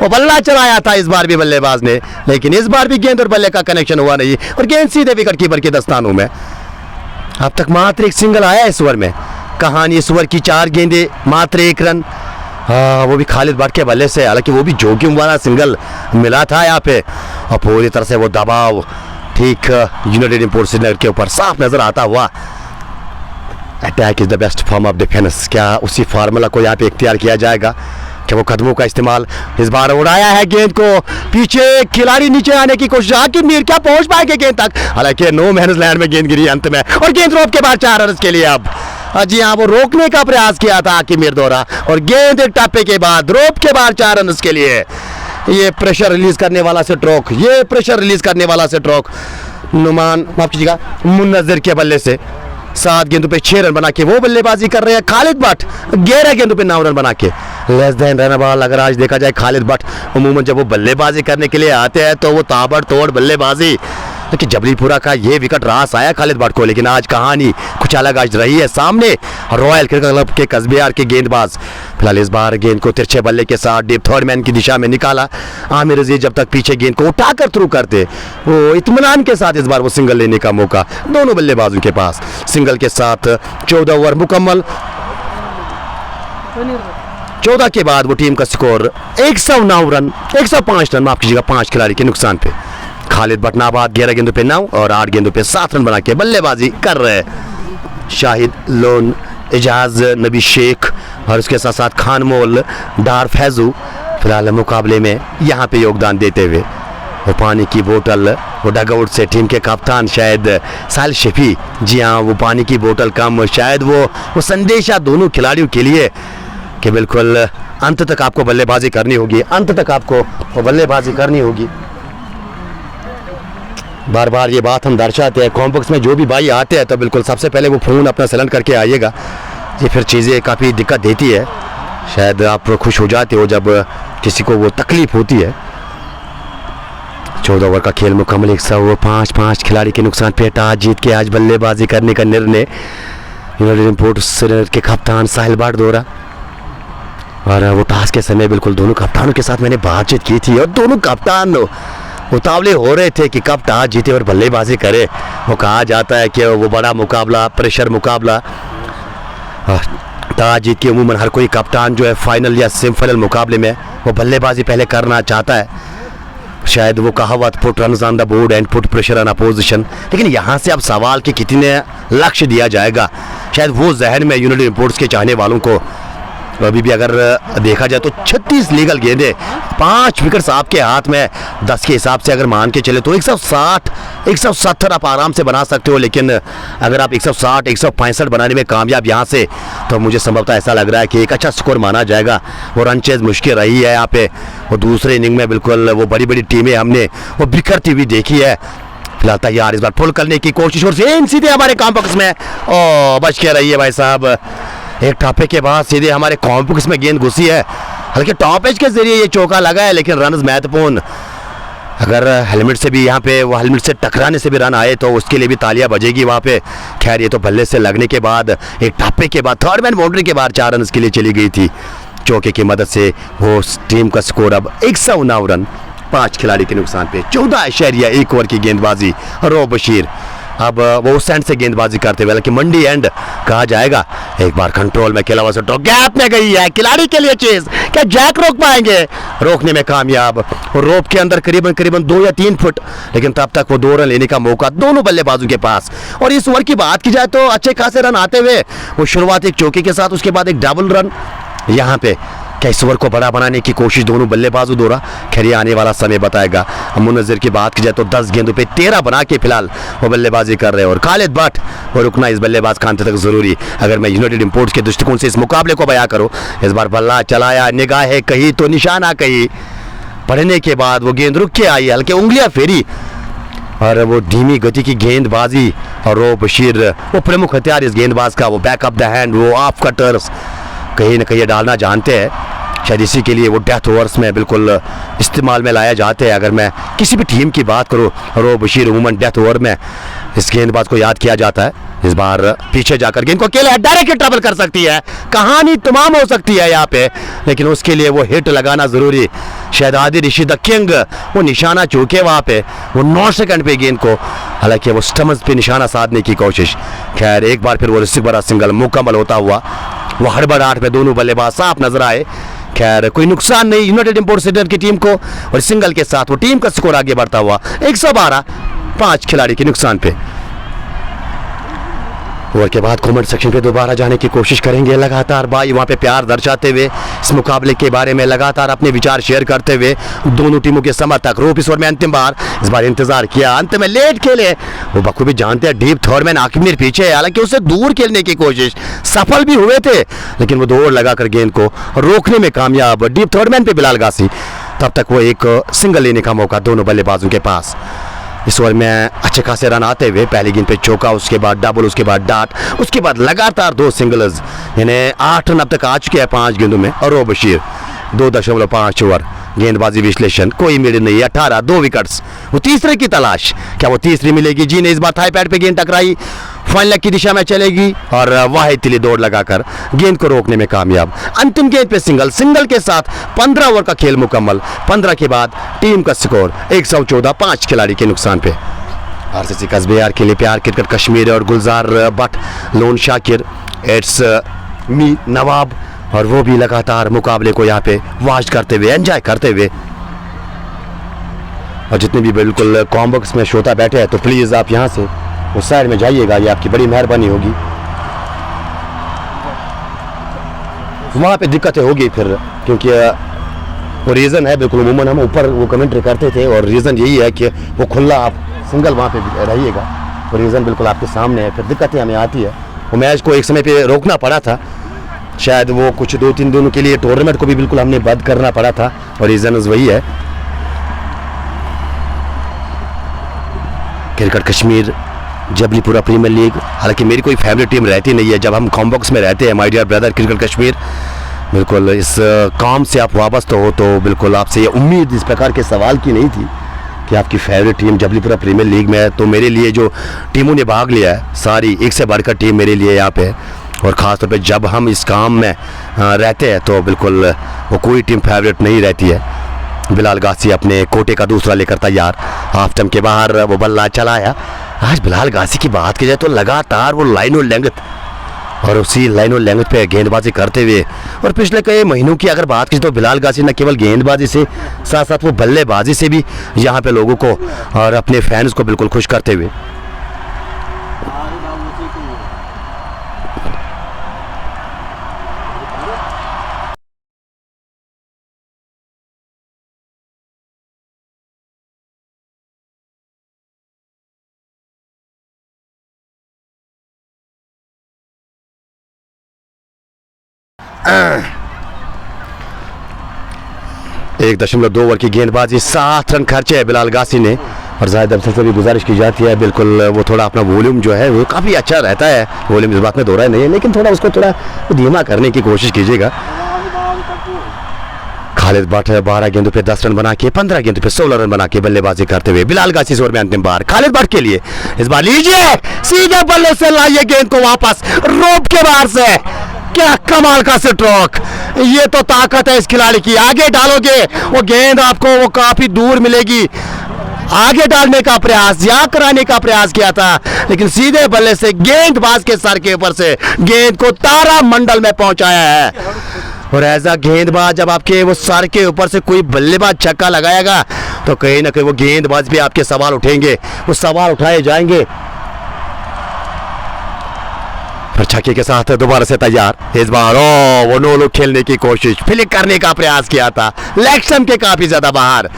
वो बल्ला चलाया था इस बार भी बल्लेबाज ने, लेकिन इस बार भी गेंद और बल्ले का कनेक्शन हुआ नहीं और गेंद सीधे विकेट कीपर के दस्तानों में। अब तक मात्र एक सिंगल आया इस ओवर में। कहानी इस ओवर की 4 गेंदें, मात्र 1 रन, वो भी खालिद भट्ट के बल्ले से, हालांकि वो भी जोखिम वाला सिंगल मिला था यहाँ पे। और पूरी तरह से वो दबाव ठीक यूनाइटेड इंपोर्ट श्रीनगर के ऊपर साफ नजर आता हुआ। Attack is the best form of defence, क्या उसी फार्मूला को यहाँ पे इख्तियार किया जाएगा कि वो कदमों का इस्तेमाल इस बार उड़ाया है गेंद को, पीछे खिलाड़ी नीचे आने की कोशिश, आकिब मीर क्या पहुंच पाएंगे गेंद तक, हालांकि नो मैनस लैंड में गेंद गिरी अंत में और गेंद रोक के बाद 4 रन के लिए। अब जी हाँ, वो रोकने का प्रयास किया था आकिब मीर द्वारा और गेंद एक टप्पे के बाद रोक के बाद 4 रन के लिए। ये प्रेशर रिलीज करने वाला स्ट्रोक, ये प्रेशर रिलीज करने वाला स्ट्रोक नुमान माफ कीजिएगा मुन्नज़िर के बल्ले से 7 गेंदों पे 6 रन बना के वो बल्लेबाजी कर रहे हैं। खालिद भट्ट 11 गेंदों पे 9 रन बना के लेस देन रन बॉल। अगर आज देखा जाए खालिद भट्ट अमूमन जब वो बल्लेबाजी करने के लिए आते हैं तो वो ताबड़तोड़ बल्लेबाजी, लेकिन जबलीपुरा का ये विकेट रास आया खालिद भट्ट को, लेकिन आज कहानी कुछ अलग आज रही है। सामने रॉयल क्रिकेट क्लब के कस्बेयार के गेंदबाज फिलहाल इस बार गेंद को तिरछे बल्ले के साथ डीप थर्ड मैन की दिशा में निकाला। आमिर अजीज जब तक पीछे गेंद को उठाकर थ्रू करते, वो इत्मीनान के साथ इस बार वो सिंगल लेने का मौका दोनों बल्लेबाजों के पास। सिंगल के साथ 14 ओवर मुकम्मल, 14 के बाद वो टीम का स्कोर 109 रन, 105 रन माफ कीजिएगा 5 खिलाड़ी के नुकसान पे। खालिद भट्ट नाबाद 11 गेंदों पे 9 और 8 गेंदों पे 7 रन बना के बल्लेबाजी कर रहे हैं। शाहिद लोन, एजाज नबी शेख और उसके साथ साथ खान मोल, डार फैजू फिलहाल मुकाबले में यहाँ पे योगदान देते हुए। वो पानी की बोतल, वो डगआउट से टीम के कप्तान शायद साहिल शफी, जी हाँ वो पानी की बोतल कम, शायद वो संदेशा दोनों खिलाड़ियों के लिए कि बिल्कुल अंत तक आपको बल्लेबाजी करनी होगी, अंत तक आपको वो बल्लेबाजी करनी होगी। बार बार ये बात हम दर्शाते हैं, कॉम्बॉक्स में जो भी भाई आते हैं तो बिल्कुल सबसे पहले वो फ़ोन अपना सेलेक्ट करके आइएगा, ये फिर चीज़ें काफ़ी दिक्कत देती है। शायद आप खुश हो जाते हो जब किसी को वो तकलीफ़ होती है। 14 ओवर का खेल मुकम्मल, 105 खिलाड़ी के नुकसान पे टॉस जीत के आज बल्लेबाजी करने का निर्णय यूनाइटेड इंपोर्ट श्रीनगर के कप्तान साहिल भट्ट द्वारा। और वो टॉस के समय बिल्कुल दोनों कप्तानों के साथ मैंने बातचीत की थी और दोनों कप्तान उतावले हो रहे थे कि कब टॉस जीते और बल्लेबाजी करे। वो कहा जाता है कि वो बड़ा मुकाबला, प्रेशर मुकाबला, टॉस जीत के अमूमन हर कोई कप्तान जो है फाइनल या सेमीफाइनल मुकाबले में वो बल्लेबाजी पहले करना चाहता है। शायद वो कहावत put runs on the board and put pressure on opposition, लेकिन यहाँ से अब सवाल कि कितने लक्ष्य दिया जाएगा, शायद वो जहन में यूनाइटेड इंपोर्ट्स के चाहने वालों को अभी भी अगर देखा जाए तो 36 लीगल गेंदें, 5 विकेट्स आपके हाथ में, 10 के हिसाब से अगर मान के चले तो 160 170 आप आराम से बना सकते हो। लेकिन अगर आप 160 165 बनाने में कामयाब यहाँ से, तो मुझे संभवतः ऐसा लग रहा है कि एक अच्छा स्कोर माना जाएगा। वो रन चेज मुश्किल रही है यहाँ पे, वो दूसरे इनिंग में बिल्कुल वो बड़ी बड़ी टीमें हमने वो बिखरती हुई देखी है। फिलहाल तैयार इस बार पुल करने की कोशिश और सीधे हमारे कॉम्बॉक्स में बच के रही है भाई साहब। एक टॉप के बाद सीधे हमारे कॉम्बॉक्स में गेंद घुसी है, हल्के टॉप एज के जरिए ये चौका लगा है, लेकिन रन महत्वपूर्ण। अगर हेलमेट से भी यहाँ पे वो हेलमेट से टकराने से भी रन आए तो उसके लिए भी तालियां बजेगी वहाँ पे। खैर ये तो बल्ले से लगने के बाद एक टप्पे के बाद थर्ड मैन बाउंड्री के बाद 4 रन के लिए चली गई थी। चौके की मदद से वो टीम का स्कोर अब 109 रन, 5 खिलाड़ी के नुकसान पे 14.1 ओवर की गेंदबाजी। रो बशीर अब वो उस एंड से गेंदबाजी करते हुए, लेकिन मंडी एंड कहा जाएगा। एक बार कंट्रोल में खेला हुआ तो गैप में गई है खिलाड़ी के लिए चेज, क्या जैक रोक पाएंगे? रोकने में कामयाब, रोप के अंदर करीबन 2 या 3 फुट, लेकिन तब तक वो 2 रन लेने का मौका दोनों बल्लेबाजों के पास। और इस ओवर की बात की जाए तो अच्छे खासे रन आते हुए वो शुरुआत एक चौके के साथ, उसके बाद एक डबल रन यहाँ पे। क्या इस ओवर को बड़ा बनाने की कोशिश दोनों बल्लेबाजों द्वारा? खैर आने वाला समय बताएगा। मुनज़्ज़िर की बात की जाए तो 10 गेंदों पे 13 बना के फिलहाल वो बल्लेबाजी कर रहे हैं। और खालिद भट्ट वो रुकना इस बल्लेबाज का अंत तक जरूरी। अगर मैं यूनाइटेड इंपोर्ट्स के दृष्टिकोण से इस मुकाबले को बयां करूं, इस बार बल्ला चलाया, निगाहें कहीं तो निशाना कहीं, पढ़ने के बाद वो गेंद रुक के आई, हल्के उंगलियां फेरी और वो धीमी गति की गेंदबाजी। और रो बशीर वो प्रमुख हथियार इस गेंदबाज का, वो बैक अप द हैंड, वो ऑफ कटर्स कहीं ना कहीं डालना जानते हैं। शायद इसी के लिए वो डेथ ओवर्स में बिल्कुल इस्तेमाल में लाया जाते हैं। अगर मैं किसी भी टीम की बात करूँ, रो बशीर उमूमन डेथ ओवर में इस गेंदबाज को याद किया जाता है। इस बार पीछे जाकर गेंद को अकेले डायरेक्ट ट्रबल कर सकती है, कहानी तमाम हो सकती है यहाँ पे, लेकिन उसके लिए वो हिट लगाना जरूरी। शहजादी ऋषि द किंग वो निशाना चूके वहाँ पे, वो 9 सेकंड पे गेंद को, हालांकि वो स्टम्प्स पे निशाना साधने की कोशिश। खैर एक बार फिर वो रिसिक बड़ा सिंगल मुकम्मल होता हुआ वो हड़बड़ाहट में दोनों बल्लेबाज साफ नजर आए। खैर कोई नुकसान नहीं यूनाइटेड इंपोर्ट सीडर की टीम को, और सिंगल के साथ वो टीम का स्कोर आगे बढ़ता हुआ 112, 5 खिलाड़ी के नुकसान पे। ओवर के बाद कमेंट सेक्शन पे दोबारा जाने की कोशिश करेंगे। लगातार भाई वहाँ पे प्यार दर्शाते हुए इस मुकाबले के बारे में लगातार अपने विचार शेयर करते हुए दोनों टीमों के समर्थक रोप इस ओवर में अंतिम बार इस बार इंतजार किया, अंत में लेट खेले। वो बखूबी जानते हैं डीप थर्डमैन आखिर पीछे है, हालांकि उससे दूर खेलने की कोशिश सफल भी हुए थे, लेकिन वो दौड़ लगाकर गेंद को रोकने में कामयाब। डीप थर्डमैन पे बिलाल गासी, तब तक वो एक सिंगल लेने का मौका दोनों बल्लेबाजों के पास। इस ओवर में अच्छे खासे रन आते हुए पहली गेंद पे चौका, उसके बाद डबल, उसके बाद डाट, उसके बाद लगातार 2 सिंगल्स, यानी 8 रन अब तक आ चुके हैं 5 गेंदों में। और रो बशीर 2.5 ओवर गेंदबाजी विश्लेषण, कोई मिड नहीं, 18, 2 विकेट्स। वो तीसरे की तलाश, क्या वो तीसरी मिलेगी? जी ने इस बार थाई पैड पे गेंद टकराई, फाइन लेग की दिशा में चलेगी और वाहिद तिली दौड़ लगाकर गेंद को रोकने में कामयाब। अंतिम गेंद पे सिंगल, सिंगल के साथ 15 ओवर का खेल मुकम्मल। 15 के बाद टीम का स्कोर 114, 5 खिलाड़ी के नुकसान पे। आरसीसी कस्बे यार के लिए प्यार क्रिकेट कश्मीर और गुलजार भट्ट, लोन शाकिर, इट्स मी नवाब, और वो भी लगातार मुकाबले को यहाँ पे वॉच करते हुए, एंजॉय करते हुए। और जितने भी बिल्कुल कॉम्बॉक्स में श्रोता बैठे हैं तो प्लीज़ आप यहाँ से उस साइड में जाइएगा, ये आपकी बड़ी मेहरबानी होगी। वहाँ पे दिक्कतें होगी फिर, क्योंकि वो रीज़न है बिल्कुल, उमूमन हम ऊपर वो कमेंट्री करते थे और रीज़न यही है कि वो खुला आप सिंगल वहाँ पे रहिएगा, वो रीज़न बिल्कुल आपके सामने है, फिर दिक्कतें हमें आती है। वो मैच को एक समय पे रोकना पड़ा था, शायद वो कुछ 2-3 दिनों के लिए टूर्नामेंट को भी बिल्कुल हमने बंद करना पड़ा था, और रीज़न वही है। क्रिकेट कश्मीर जबलीपुरा प्रीमियर लीग, हालांकि मेरी कोई फेवरेट टीम रहती नहीं है जब हम कॉम्बॉक्स में रहते हैं। My dear brother cricket Kashmir, बिल्कुल इस काम से आप वाबस्ता हो तो बिल्कुल आपसे ये उम्मीद इस प्रकार के सवाल की नहीं थी कि आपकी फेवरेट टीम जबलीपुरा प्रीमियर लीग में है। तो मेरे लिए जो टीमों ने भाग लिया है सारी एक से बढ़कर टीम मेरे लिए यहाँ पे, और ख़ास तौर पे जब हम इस काम में रहते हैं तो बिल्कुल वो कोई टीम फेवरेट नहीं रहती है। बिलाल गासी अपने कोटे का दूसरा लेकर तैयार, हाफ स्टंप के बाहर वो बल्ला चलाया। आज बिलाल गासी की बात की जाए तो लगातार वो लाइन और लेंथ और उसी लाइन और लेंथ पे गेंदबाजी करते हुए, और पिछले कई महीनों की अगर बात की तो बिलाल गासी न केवल गेंदबाजी से साथ साथ वो बल्लेबाजी से भी यहाँ पे लोगों को और अपने फैंस को बिल्कुल खुश करते हुए। एक 1.2 ओवर की गेंदबाजी, 7 रन खर्चे है बिलाल गासी ने, और जाहिद अफसर से भी गुजारिश की जाती है बिल्कुल वो थोड़ा अपना वॉल्यूम जो है वो काफ़ी अच्छा रहता है, वॉल्यूम इस बात में दोहरा नहीं है, लेकिन थोड़ा उसको थोड़ा धीमा करने की कोशिश कीजिएगा। खालिद भट्ट 12 गेंदों पे 10 रन बना के 15 गेंदों पे 16 रन बना के बल्लेबाजी करते हुए बिलाल गासी ओवर में अंतिम बार खालिद भट्ट के लिए। इस बार लीजिए सीधे बल्ले से लाइए गेंद को वापस रोप के बाहर से, क्या कमाल का स्ट्रोक, ये तो ताकत है इस खिलाड़ी की। आगे डालोगे वो गेंद आपको वो काफी दूर मिलेगी, आगे डालने का प्रयास या कराने का प्रयास किया था, लेकिन सीधे बल्ले से गेंदबाज के सर के ऊपर से गेंद को तारा मंडल में पहुंचाया है। और एज अ गेंदबाज जब आपके वो सर के ऊपर से कोई बल्लेबाज छक्का लगाएगा तो कहीं ना कहीं वो गेंदबाज भी आपके सवाल उठेंगे, वो सवाल उठाए जाएंगे। फिर छक्के के साथ दोबारा से तैयार, इस बार वो नो लुक खेलने की कोशिश, फ्लिक करने का प्रयास किया था, लेग स्टंप के काफी ज्यादा बाहर।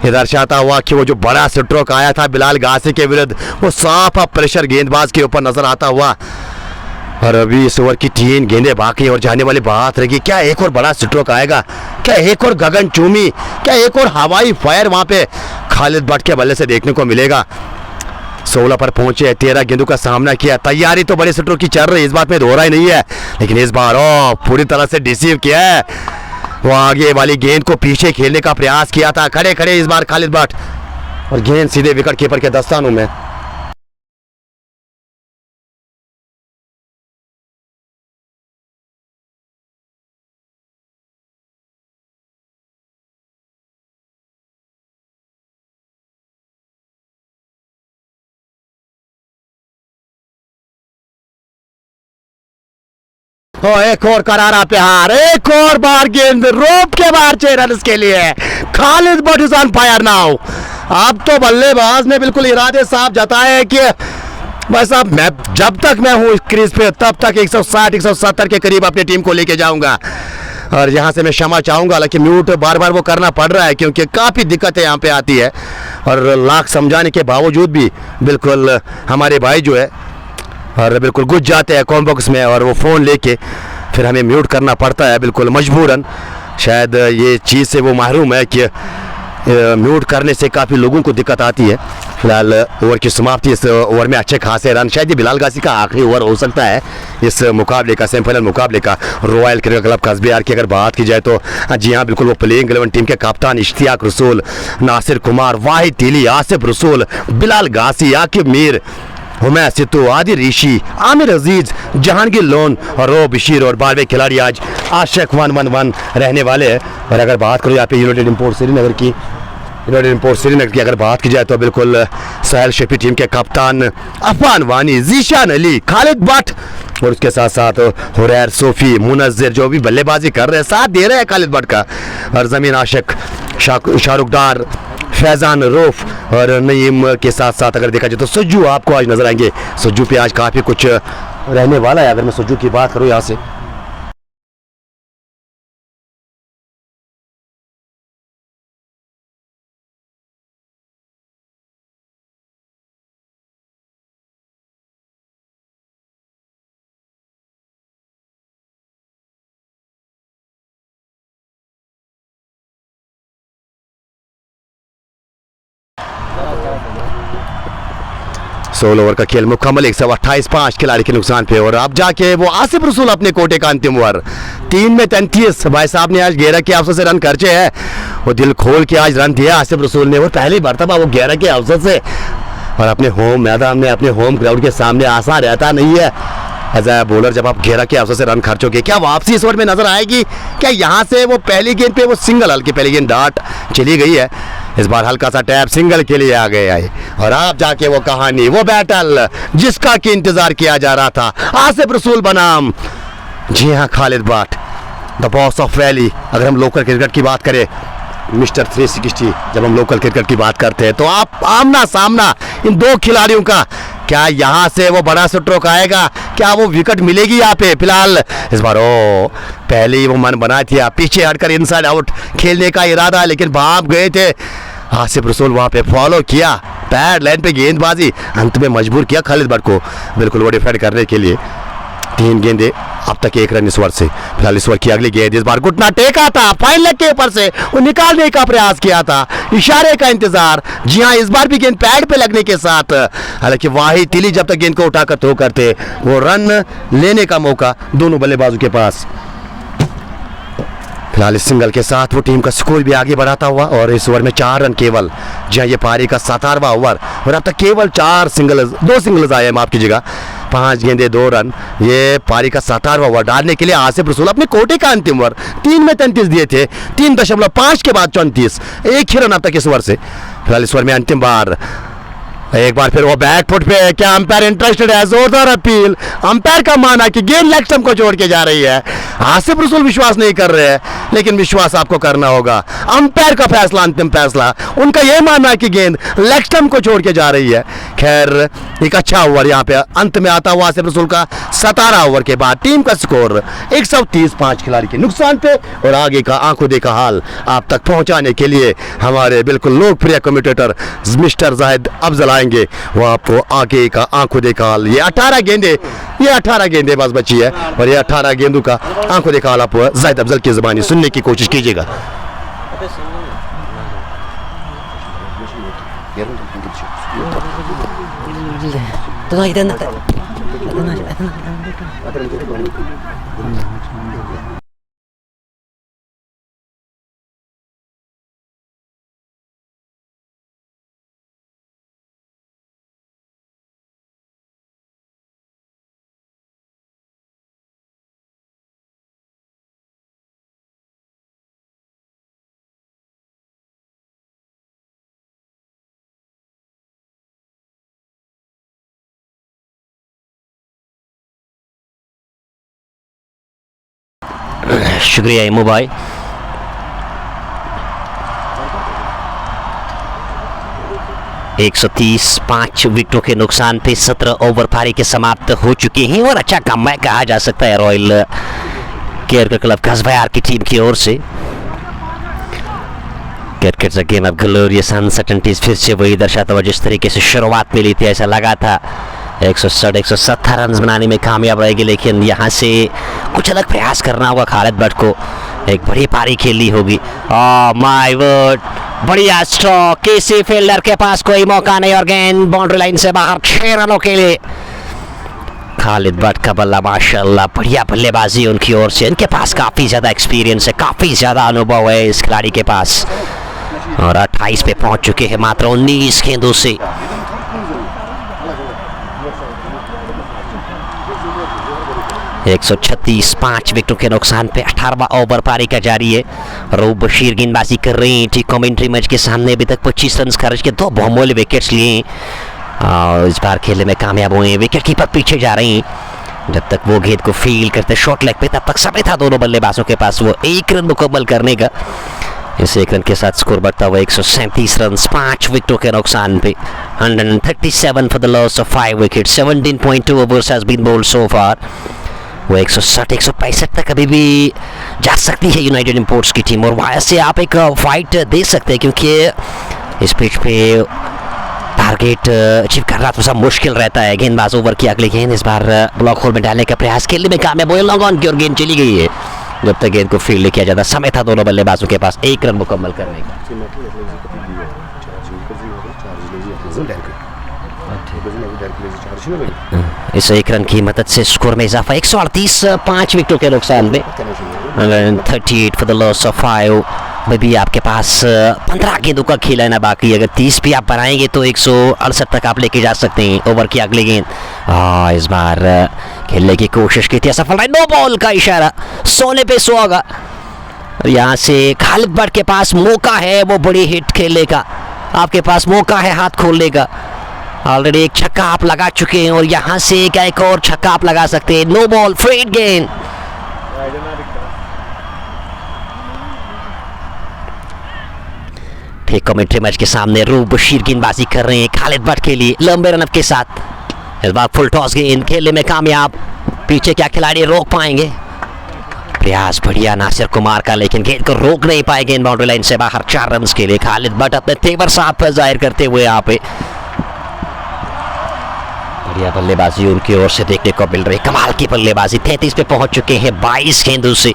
ये दर्शाता हुआ कि वो जो बड़ा स्ट्रोक आया था बिलाल गासी के विरुद्ध वो साफ प्रेशर गेंदबाज के ऊपर नजर आता हुआ। और अभी इस ओवर की 3 गेंदें बाकी और जाने वाली बात रहेगी, क्या एक और बड़ा स्ट्रोक आएगा, क्या एक और गगन चूमी, क्या एक और हवाई फायर वहां पे खालिद भट्ट के बल्ले से देखने को मिलेगा। 16 पर पहुंचे, 13 गेंदों का सामना किया, तैयारी तो बड़े स्ट्रोक की चल रही है, इस बात में दोहरा ही नहीं है, लेकिन इस बार पूरी तरह से डिसीव किया है। वो आगे वाली गेंद को पीछे खेलने का प्रयास किया था, खड़े खड़े इस बार खालिद भट्ट, और गेंद सीधे विकेट कीपर के दस्तानों में। तो एक और करारा प्यार, एक और बार गेंद रोप के बाहर 6 रन के लिए। Khalid Bhatt is on fire now. अब तो बल्लेबाज ने बिल्कुल इरादे साफ जताए हैं कि बस अब मैं जब तक मैं हूं क्रीज पे तब तक 160-170 के करीब अपनी टीम को लेके जाऊंगा। और यहाँ से मैं क्षमा चाहूंगा, हालांकि म्यूट बार बार वो करना पड़ रहा है क्योंकि काफ़ी दिक्कतें यहाँ पे आती है, और लाख समझाने के बावजूद भी बिल्कुल हमारे भाई जो है और बिल्कुल गुज जाते हैं कॉम बॉक्स में, और वो फ़ोन लेके फिर हमें म्यूट करना पड़ता है बिल्कुल मजबूरन। शायद ये चीज़ से वो महरूम है कि म्यूट करने से काफ़ी लोगों को दिक्कत आती है। फिलहाल ओवर की समाप्ति, इस ओवर में अच्छे खासे रन, शायद ये बिलाल गाजी का आखिरी ओवर हो सकता है इस मुकाबले का, सेमीफाइनल मुकाबले का। रॉयल क्रिकेट क्लब कस्बेयार की अगर बात की जाए तो जी हाँ बिल्कुल, वो प्लेइंग 11 टीम के कप्तान इश्तियाक रसूल, नासिर कुमार, वाहिद तिली, आसिफ रसूल, बिलाल गाजी, आकिब मीर, हुमै सितू, आदि ऋषि, आमिर अजीज, जहांगीर लोन और रो बशीर और 12वें खिलाड़ी आज आशिक 111 रहने वाले हैं। और अगर बात करूँ यहाँ पे यूनाइटेड इंपोर्ट श्रीनगर की अगर बात की जाए तो बिल्कुल सहल शेफी टीम के कप्तान अफान वानी, जीशान अली, खालिद भट्ट, और उसके साथ साथ हुरैर सोफी, मुनज़्ज़िर जो भी बल्लेबाजी कर रहे हैं, साथ दे रहे हैं खालिद भट्ट का, और ज़मीन आशिक, शाहरुखदार, फैज़ान रऊफ और नईम के साथ साथ अगर देखा जाए तो सज्जू आपको आज नजर आएंगे। सज्जू पे आज काफ़ी कुछ रहने वाला है। अगर मैं सज्जू की बात करूँ यहाँ से, सोलह ओवर का खेल मुकम्मल, 128 5 खिलाड़ी के नुकसान पे, और अब जाके वो आसिफ रसूल अपने कोटे का अंतिम ओवर 3 में 33। भाई साहब ने आज 11 के अवसर से रन खर्चे हैं, वो दिल खोल के आज रन दिया आसिफ रसूल ने, वो पहली मरतबा वो 11 के अवसर से, और अपने होम मैदान में अपने होम ग्राउंड के सामने आसान रहता नहीं है एज ए बॉलर जब आप 11 के अवसर से रन खर्चोगे। क्या वापसी इस ओवर में नजर आएगी? क्या यहाँ से वो पहली गेंद पे वो सिंगल, हल्की पहली गेंद डार्ट चली गई है, इस बार हल्का सा टैप सिंगल के लिए आ गया है, और आप जाके वो कहानी, वो बैटल जिसका कि इंतजार किया जा रहा था, आसिफ रसूल बनाम जी हाँ Khalid Bhatt, the boss of valley. अगर हम लोकल क्रिकेट की बात करें, मिस्टर 360, जब हम लोकल क्रिकेट की बात करते हैं तो आप आमना सामना इन दो खिलाड़ियों का, क्या यहाँ से वो बड़ा स्ट्रोक आएगा? क्या वो विकेट मिलेगी यहाँ पे? फिलहाल इस बार ओ पहले ही वो मन बनाए थे, पीछे हटकर इनसाइड आउट खेलने का इरादा, लेकिन भाग गए थे। आसिफ रसूल वहाँ पे फॉलो किया, पैड लाइन पे गेंदबाजी, अंत में मजबूर किया खालिद भट्ट को बिल्कुल वो डिफेंड करने के लिए। 3 गेंदे, अब तक 1 रन इस ओवर से। फिलहाल इस ओवर की अगली गेंद, इस बार घुटना टेका था, फाइन लेग के ऊपर से वो निकालने का प्रयास किया था, इशारे का इंतजार। जी हाँ, इस बार भी गेंद पैड पे लगने के साथ, हालांकि वाहिद तिली जब तक गेंद को उठाकर थ्रो करते, वो रन लेने का मौका दोनों बल्लेबाजों के पास। फिलहाल इस सिंगल के साथ वो टीम का स्कोर भी आगे बढ़ाता हुआ, और इस ओवर में 4 रन केवल। जी हाँ, ये पारी का 17वां ओवर, और अब तक केवल 2 सिंगल्स आए हैं, माफ कीजिएगा, 5 गेंदे 2 रन। ये पारी का 17वां ओवर डालने के लिए आसिफ रसूल अपने कोटे का अंतिम ओवर 3 में 33 दिए थे, 3.5 के बाद 34, 1 ही रन अब तक इस ओवर से। फिलहाल इस ओवर में अंतिम बार, एक बार फिर वो बैक फुट पे, क्या अंपायर इंटरेस्टेड है? जोरदार अपील, अंपायर का माना कि गेंद लेग स्टंप को छोड़ के जा रही है। आसिफ रसूल विश्वास नहीं कर रहे हैं, लेकिन विश्वास आपको करना होगा, अंपायर का फैसला अंतिम फैसला, उनका यह मानना है कि गेंद लेग स्टंप को छोड़ के जा रही है। खैर, एक अच्छा ओवर यहाँ पे अंत में आता हुआ आसिफ रसूल का 17 ओवर के बाद। टीम का स्कोर 130 5 खिलाड़ी के नुकसान पे, और आगे का आंखों देखा हाल आप तक पहुंचाने के लिए हमारे बिल्कुल लोकप्रिय कमेंटेटर मिस्टर जाहिद अफजल आएंगे, वो आपको आगे का आंखों देखा हाल। ये 18 गेंदे बस बची है, और ये 18 गेंदों का आंखों देखा हाल आप जाहिद अफजल की ज़बानी सुनने की कोशिश कीजिएगा। शुक्रिया इमू भाई। एक 135 विकेटों के नुकसान पे 17 ओवर पारी के समाप्त हो चुके हैं और अच्छा कमबैक कहा जा सकता है रॉयल केयर क्लब कस्बा की टीम की ओर से। Cricket game of glorious uncertainties फिर से वही दर्शाता हुआ जिस तरीके से शुरुआत मिली थी, ऐसा लगा था 160-170 रन बनाने में कामयाब रहेगी, लेकिन यहाँ से कुछ अलग प्रयास करना होगा खालिद भट्ट को। एक बड़ी पारी खेलनी होगी। माय वर्ड, बढ़िया स्ट्रोक, किसी फील्डर के पास कोई मौका नहीं और गेंद बाउंड्री लाइन से बाहर 6 रनों के लिए। खालिद भट्ट का बल्ला माशाल्लाह, बढ़िया बल्लेबाजी उनकी ओर से। इनके पास काफ़ी ज़्यादा एक्सपीरियंस है, काफ़ी ज़्यादा अनुभव है इस खिलाड़ी के पास और 28 पे पहुंच चुके हैं मात्र 19 गेंदों से। एक 136 विकेटों के नुकसान पे 18वां ओवर पारी का जारी है। रूप बशीर गेंदबाजी कर रहे हैं। ठीक कमेंट्री मैच के सामने अभी तक 25 रन खर्च के 2 बहुमूल्य विकेट्स लिए और इस बार खेलने में कामयाब हुए हैं। विकेट कीपर पीछे जा रहे हैं। जब तक वो गेंद को फील करते शॉर्ट लेग पे, तब तक समय था दोनों बल्लेबाजों के पास वो 1 रन मुकम्मल करने का। इस 1 रन के साथ स्कोर बढ़ता हुआ 137 रन 5 विकेटों के नुकसान पे। 137 for the loss of 5 wicket. 17.2 overs has been bowled so far. वो 160-165 तक अभी भी जा सकती है यूनाइटेड इंपोर्ट्स की टीम और वहाँ से आप एक फाइट दे सकते हैं, क्योंकि इस पिच पे टारगेट अचीव करना थोड़ा सा मुश्किल रहता है। गेंदबाज ओवर की अगली गेंद इस बार ब्लॉक होल में डालने का प्रयास, खेलने में कामयाब हुए। लॉन्ग ऑन की और गेंद चली गई है। जब तक गेंद को फील्ड किया जाता, समय था दोनों बल्लेबाजों के पास 1 रन मुकम्मल करने का। इस 1 रन की मदद से स्कोर में इजाफा। 138 5 विकेटों के नुकसान में। 138 फॉर द लॉस ऑफ 5। भी आपके पास 15 गेंदों का खेलना बाकी। अगर 30 भी आप बनाएंगे तो 168 तक आप लेके जा सकते हैं। ओवर की अगली गेंद इस बार खेलने की कोशिश की थी, असफल रहा। नो बॉल का इशारा, सोने पे सुहागा। यहाँ से खालिद भट्ट के पास मौका है वो बड़ी हिट खेलने का। आपके पास मौका है हाथ खोलने का। ऑलरेडी एक छक्का आप लगा चुके हैं और यहाँ से क्या एक और छक्का आप लगा सकते हैं। नो बॉल, फ्रेट गेंद। ठीक कमेंट्री मैच के सामने रूप बशीर गेंदबाजी कर रहे हैं खालिद भट्ट के लिए लंबे रन के साथ। इस बार फुल टॉस गेंद खेलने में कामयाब। पीछे क्या खिलाड़ी रोक पाएंगे? प्रयास बढ़िया नासिर कुमार का, लेकिन गेंद को रोक नहीं पाए। गेंद बाउंड्री लाइन से बाहर 4 रन के लिए। खालिद भट्ट अपने तेवर साफ जाहिर करते हुए यहाँ पे बढ़िया बल्लेबाजी उनकी ओर से देखने को मिल रही। कमाल की बल्लेबाजी। 33 पे पहुंच चुके हैं 22 गेंदों से।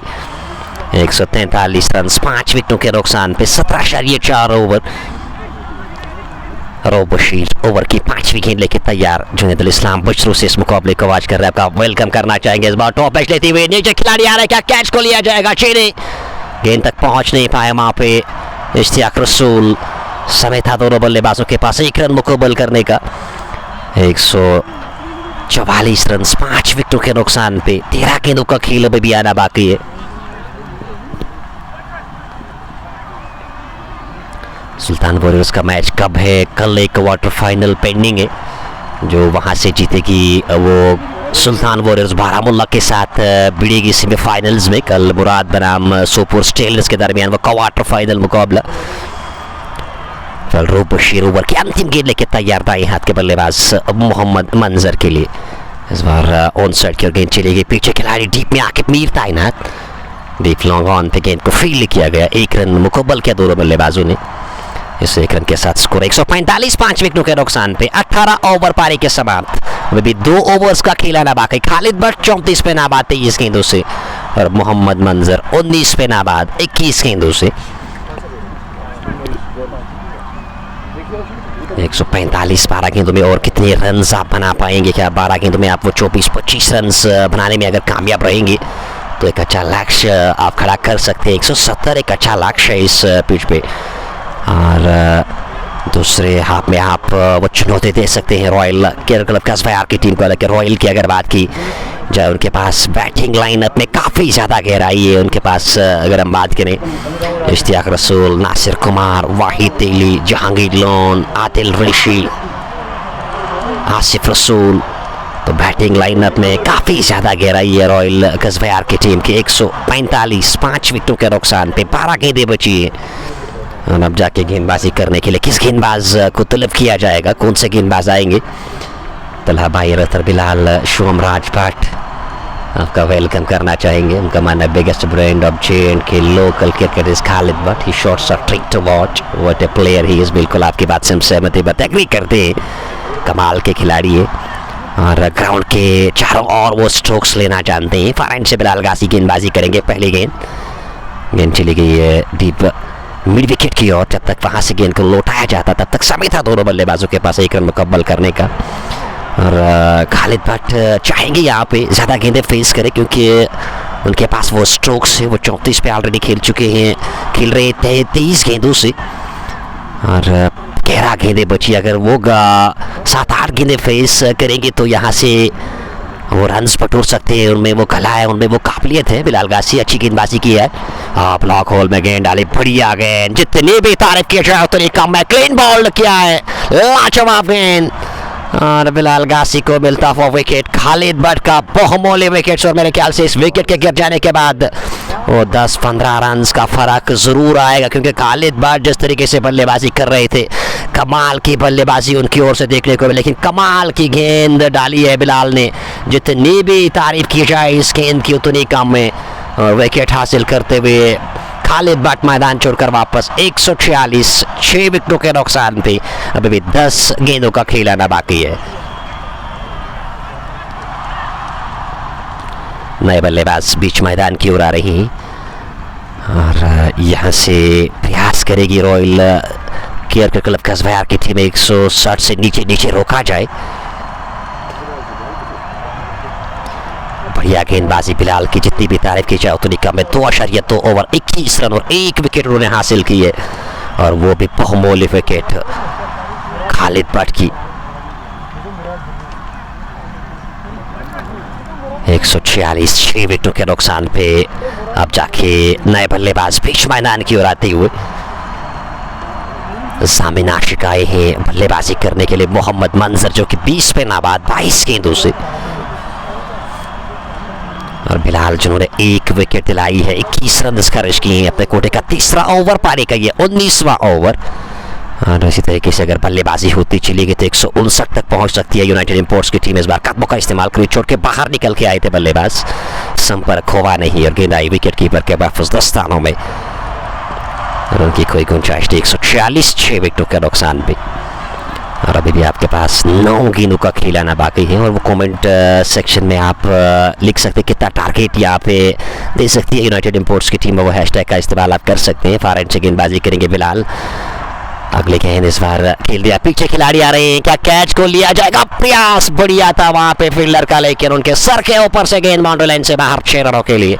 143 रन 5 विकेटों के नुकसान पे। 17.4 ओवर। रो बशीर ओवर की 5वीं गेंद लेके तैयार। जुनैद इस्लाम बशरू से इस मुकाबले को वाच कर रहे हैं। आपका वेलकम करना चाहेंगे। इस बार टॉप बैच लेते हुए नीचे खिलाड़ी आ रहा है, क्या कैच को लिया जाएगा? चेने गेंद तक पहुंच नहीं पाए वहां पे इश्तियाक रसूल। समय था दोनों बल्लेबाजों के पास 1 रन मुकम्मल करने का। 144 रन 5 विकेटों के नुकसान पे। 13 गेंदों का खेल अभी भी आना बाकी है। सुल्तान वॉरियर्स का मैच कब है? कल एक क्वार्टर फाइनल पेंडिंग है। जो वहां से जीतेगी वो सुल्तान वॉरियर्स बारामुल्ला के साथ भिड़ेगी सेमीफाइनल्स में। कल मुराद बनाम सोपोर स्टेलर्स के दरमियान वो क्वार्टर फाइनल मुकाबला। रूप बशीर ओवर की अंतिम गेंद लेके तैयार दाएं हाथ के बल्लेबाज मोहम्मद मंजर के लिए। इस बार ऑन साइड की गेंद चली गई। पीछे खिलाड़ी डीप में आके मीर तैनात। डीप लॉन्ग ऑन पे गेंद को फील्ड किया गया। 1 रन मुकम्मल किया दोनों बल्लेबाजों ने। इस 1 रन के साथ स्कोर 145 5 विकेटों के नुकसान पे। 18 ओवर पारी के समाप्त। अभी भी 2 ओवर्स का खेलाना बाकी। खालिद भट्ट 34 पे नाबाद 23 गेंदों से और मोहम्मद मंजर 19 पे नाबाद 21 गेंदों से। 145 12 गेंदों में और कितने रन आप बना पाएंगे? क्या 12 गेंदों में आप वो 24-25 रन बनाने में अगर कामयाब रहेंगे तो एक अच्छा लक्ष्य आप खड़ा कर सकते हैं। 170 एक अच्छा लक्ष्य है इस पिच पे। और दूसरे हाथ में आप वो चुनौती दे सकते हैं रॉयल केयर क्लब कस्बा की टीम को। हालांकि रॉयल की अगर बात की जाए, उनके पास बैटिंग लाइनअप में काफ़ी ज़्यादा गहराई है। उनके पास अगर हम बात करें इश्तियाक रसूल, नासिर कुमार, वाहिद तेली, जहांगीर लोन, आदिल ऋषि, आसिफ रसूल, तो बैटिंग लाइनअप में काफ़ी ज़्यादा गहराई है रॉयल कस्बेयार की टीम की। 145 5 विकेटों के नुकसान पे 12 गेंदें बची है। और अब जाके गेंदबाजी करने के लिए किस गेंदबाज को तलब किया जाएगा, कौन से गेंदबाज आएंगे? तलहा भाई रतर बिलाल शुभम राजपाट आपका वेलकम करना चाहेंगे। उनका मानना है biggest brand of J&K local cricket is Khalid Bhat, he shots are treat to watch, what a player he is. बिल्कुल आपकी बात से हम सहमत है, बट एग्री करते हैं, कमाल के खिलाड़ी है और ग्राउंड के चारों ओर वो स्ट्रोक्स लेना जानते हैं। फार एंड से बिलाल गासी गेंदबाजी करेंगे। पहली गेंद चली गई है डीप मिड विकेट की ओर। जब तक वहाँ से गेंद को लौटाया जाता तब तक समय था दोनों बल्लेबाजों के पास एक रन मुकम्मल करने का। और खालिद भट्ट चाहेंगे यहाँ पे ज़्यादा गेंदें फेस करें क्योंकि उनके पास वो स्ट्रोक्स है। वो 34 पे ऑलरेडी खेल चुके हैं, खेल रहे थे 23 गेंदों से और 11 गेंदें बची। अगर वो 7-8 गेंदें फेस करेंगे तो यहाँ से वो रन्स बटोर सकते हैं। उनमें वो कला है, उनमें वो काबिलियत है। बिलाल गासी अच्छी गेंदबाजी की है, ब्लॉक होल में गेंद डाली, बढ़िया गेंद, जितनी भी तारीफ की जाए उतनी कम है। क्लीन बॉल किया है, लाजवाब गेंद और बिलाल गासी को मिलता हुआ विकेट। खालिद भट्ट का बहुमूल्य विकेट और मेरे ख्याल से इस विकेट के गिर जाने के बाद वो 10-15 रन का फर्क जरूर आएगा क्योंकि खालिद भट्ट जिस तरीके से बल्लेबाजी कर रहे थे, कमाल की बल्लेबाजी उनकी ओर से देखने को मिली। लेकिन कमाल की गेंद डाली है बिलाल ने, जितनी भी तारीफ की जाए इस गेंद की उतनी कम है। और विकेट हासिल करते हुए खालिद भट्ट मैदान छोड़कर वापस। 146 6 विकेटों के नुकसान पे अभी भी 10 गेंदों का खेल आना बाकी है। नए बल्लेबाज बीच मैदान की ओर आ रही हैं और यहाँ से प्रयास करेगी रॉयल केयर क्लब कस्बेयार की टीम 160 से नीचे रोका जाए। बढ़िया गेंदबाजी बिलाल की, जितनी भी तारीफ की जाए उतनी कम है। 2.2 ओवर 21 रन और 1 विकेट उन्होंने हासिल की है और वो भी बहुमूल्य विकेट खालिद भट्ट की। 146 6 विकेटों के नुकसान पे अब जाके नए बल्लेबाज बीच मैदान की ओर आते हुए सामिन आशिक आए हैं बल्लेबाजी करने के लिए। मोहम्मद मंजर जो कि 20 पे नाबाद 22 गेंदों से, और बिलाल जिन्होंने 1 विकेट दिलाई है, 21 रन खर्च किए हैं अपने कोटे का। तीसरा ओवर पारी का ये 19वां ओवर और इसी तरीके से अगर बल्लेबाजी होती चली गई तो 159 तक पहुंच सकती है यूनाइटेड इंपोर्ट्स की टीम। इस बार कदमों का इस्तेमाल कर छोड़ के बाहर निकल के आए थे बल्लेबाज, संपर्क हुआ नहीं और गेंद आई विकेट कीपर के महफूज दस्तानों में और उनकी कोई गुंजाइश नहीं। 146 6 विकेटों के नुकसान पे और अभी भी आपके पास 9 गेंदों का खेल आना बाकी है। और वो कमेंट सेक्शन में आप लिख सकते हैं कितना टारगेट यहाँ पे दे सकती है यूनाइटेड इंपोर्ट्स की टीम, वो हैशटैग का इस्तेमाल आप कर सकते हैं। फार एंड से गेंदबाजी करेंगे बिलाल। अगले गेंद इस बार खेल दिया, पीछे खिलाड़ी आ रहे हैं, क्या कैच को लिया जाएगा? प्रयास बढ़िया था वहां पे फील्डर का, लेकिन उनके सर के ऊपर से गेंद बाउंड्री लाइन से बाहर 6 रनों के लिए।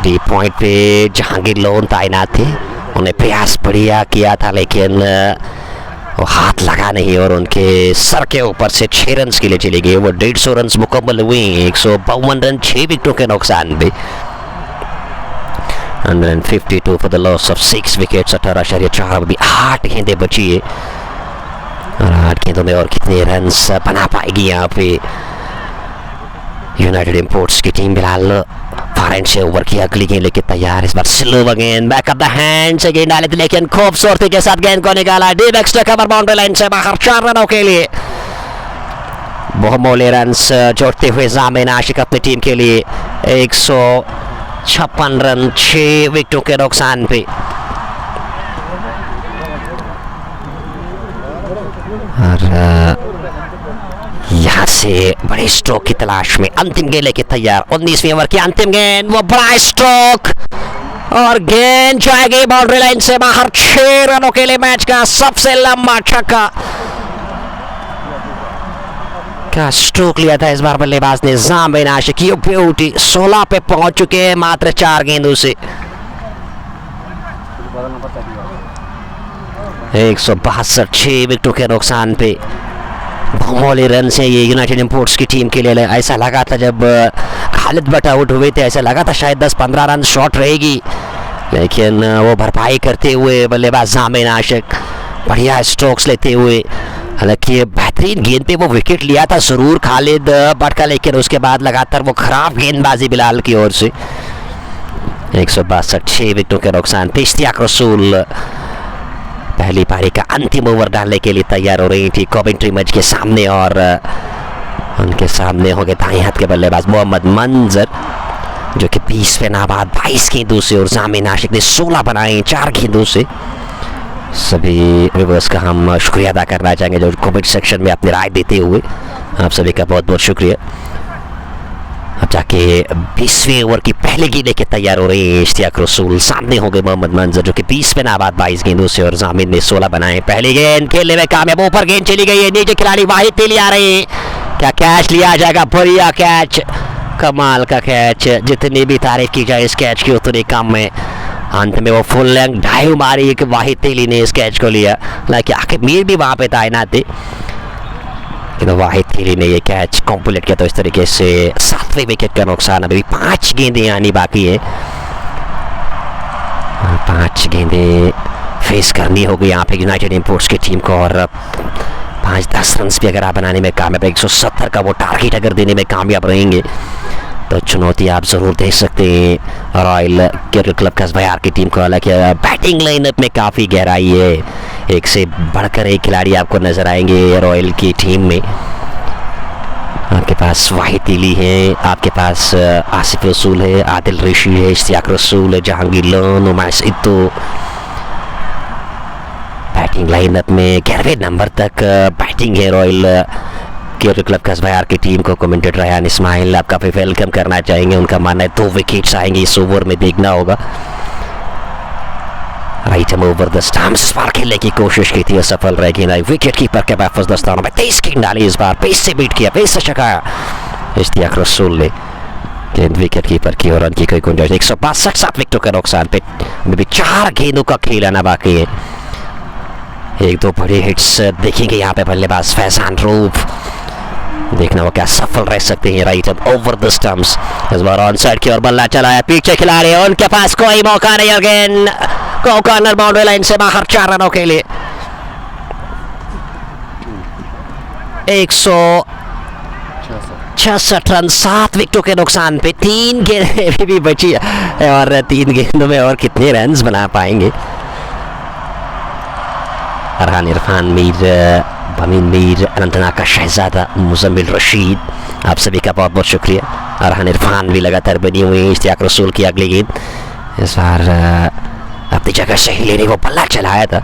डीप पॉइंट पे जहांगीर लोन तैनात थे, उन्हें प्रयास बढ़िया किया था लेकिन वो हाथ लगा नहीं और उनके सर के ऊपर से 6 रन के लिए चले गए। वो 150 रन मुकम्मल हुए, 152 रन 6 विकेटों के नुकसान पे। 152 for the loss of 6 wickets. 18.4 भी 8 गेंदें बची है और 8 गेंदों में और कितने रन बना पाएगी यहाँ पे यूनाइटेड इंपोर्ट्स की टीम। बिलाल फार एंड से ओवर की अगली गेंद लेके तैयार। इस बार स्लो गेंद, बैक ऑफ द हैंड से गेंद डाली थी लेकिन खूबसूरती के साथ गेंद को निकाला deep extra cover boundary line से बाहर 4 रनों के लिए। बहुमूल्य रन जोड़ते हुए सामिन आशिक अपनी टीम के लिए 156 रन 6 विकेटों के नुकसान पे। और यहाँ से बड़े स्ट्रोक की तलाश में अंतिम गेंद लेके तैयार। 19वीं ओवर की अंतिम गेंद, वो बड़ा स्ट्रोक और गेंद जाएगी बाउंड्री लाइन से बाहर 6 रनों के लिए। मैच का सबसे लंबा छक्का, क्या स्ट्रोक लिया था इस बार बल्लेबाज ने सामिन आशिक। की ब्यूटी 16 पे पहुंच चुके हैं मात्र 4 गेंदों से। 162 6 विकेटों के नुकसान पे बहुमूल्य रन से ये यूनाइटेड इंपोर्ट्स की टीम के लिए। ऐसा लगा था जब खालिद भट्ट आउट हुए थे, ऐसा लगा था शायद 10-15 रन शॉट रहेगी, लेकिन वो भरपाई करते हुए बल्लेबाज सामिन आशिक बढ़िया स्ट्रोक्स लेते हुए हालांकि बेहतरीन गेंद पे वो विकेट लिया था जरूर खालिद बट का, लेकिन उसके बाद लगातार वो खराब गेंदबाजी बिलाल की ओर से। 162 6 विकेटों के नुकसान पे इश्तियाक रसूल पहली पारी का अंतिम ओवर डालने के लिए तैयार हो रही थी कॉमेंट्री मंच के सामने, और उनके सामने हो गए दाएं हाथ के बल्लेबाज मोहम्मद मंजर जो कि 20 पे नाबाद 22 गेंदों से, और जामिन आशिक ने 16 बनाए 4 गेंदों से। सभी व्यूअर्स का हम शुक्रिया अदा करना चाहेंगे जो कमेंट सेक्शन में अपनी राय देते हुए, आप सभी का बहुत बहुत शुक्रिया। अब जाके 20वें ओवर की पहले गेंद लेके तैयार हो रही है इश्तियाक रसूल। सामने हो गए मोहम्मद मंजर जो कि 20 पे नाबाद 22 गेंदों से, और जामिन ने 16 बनाए। पहली गेंद खेलने में कामयाब, ऊपर गेंद चली गई है, नीचे खिलाड़ी वाहिद तेली आ रहे हैं, क्या कैच लिया जाएगा? बढ़िया कैच, कमाल का कैच, जितनी भी तारीफ की जाए इस कैच की उतनी कम है। अंत में वो फुल लेंथ ढाई मारी कि वाहिद तेली ने इस कैच को लिया, हालांकि आखिर मीर भी वहाँ पे तैनात थे, लेकिन वाहिद तेली ने ये कैच कंप्लीट किया। तो इस तरीके से 7वें विकेट का नुकसान। अभी 5 गेंदें आनी बाकी है, 5 गेंदें फेस करनी होगी यहाँ पे यूनाइटेड इंपोर्ट्स की टीम को, और 5-10 रन भी अगर आप बनाने में कामयाब, 170 का वो टारगेट अगर देने में कामयाब रहेंगे तो चुनौती आप ज़रूर दे सकते हैं रॉयल क्रिकेट क्लब कस्बा की टीम को। हालांकि बैटिंग लाइनअप में काफ़ी गहराई है, एक से बढ़कर एक खिलाड़ी आपको नज़र आएंगे रॉयल की टीम में। आपके पास वाहिद तेली है, आपके पास आसिफ रसूल है, आदिल ऋषि है, इश्तियाक रसूल है, जहांगीर लोन, उमैस इत्तो। बैटिंग लाइनअप में 11वें नंबर तक बैटिंग है रॉयल क्रिकेट क्लब कस्बा की टीम को। कमेंटेटर रयान इस्माइल आपका भी वेलकम करना चाहेंगे, उनका मानना है 2 विकेट्स आएंगे इस ओवर में, देखना होगा। राइट हम ओवर द स्टंप्स इस बार खेलने की कोशिश की थी, असफल रह गई। विकेट कीपर के महफूज दस्तानों में 23 गेंद डाली इस बार, पेस से बीट किया, पेस से छकाया इश्तियाक रसूल ने। गेंद विकेट कीपर की और रन की कोई गुंजाइश। 162 7 विकेटों के नुकसान पे अभी 4 गेंदों का खेल आना बाकी है। 1-2 बड़े हिट्स देखेंगे यहाँ पे बल्लेबाज फैजान रूफ, देखना वो क्या सफल रह सकते हैं। राइट अब ओवर द स्टंप्स इस बार ऑन साइड की ओर बल्ला चलाया, पीछे खिलाड़ी उनके पास कोई मौका नहीं, और गेंद को कॉर्नर बाउंड्री लाइन से बाहर 4 रनों के लिए। 166 रन 7 विकेटों के नुकसान पे, 3 गेंदें भी बची है, और 3 गेंदों में और कितने रन बना पाएंगे? अरहान इरफान मीर, बमीन मीर, अनंतनाग का शहजादा मुजम्मिल रशीद, आप सभी का बहुत बहुत शुक्रिया। अरहान इरफान भी लगातार बनी हुई है। इश्तियाक रसूल की अगली गेंद इस बार अपनी जगह सही लेने वो बल्ला चलाया था,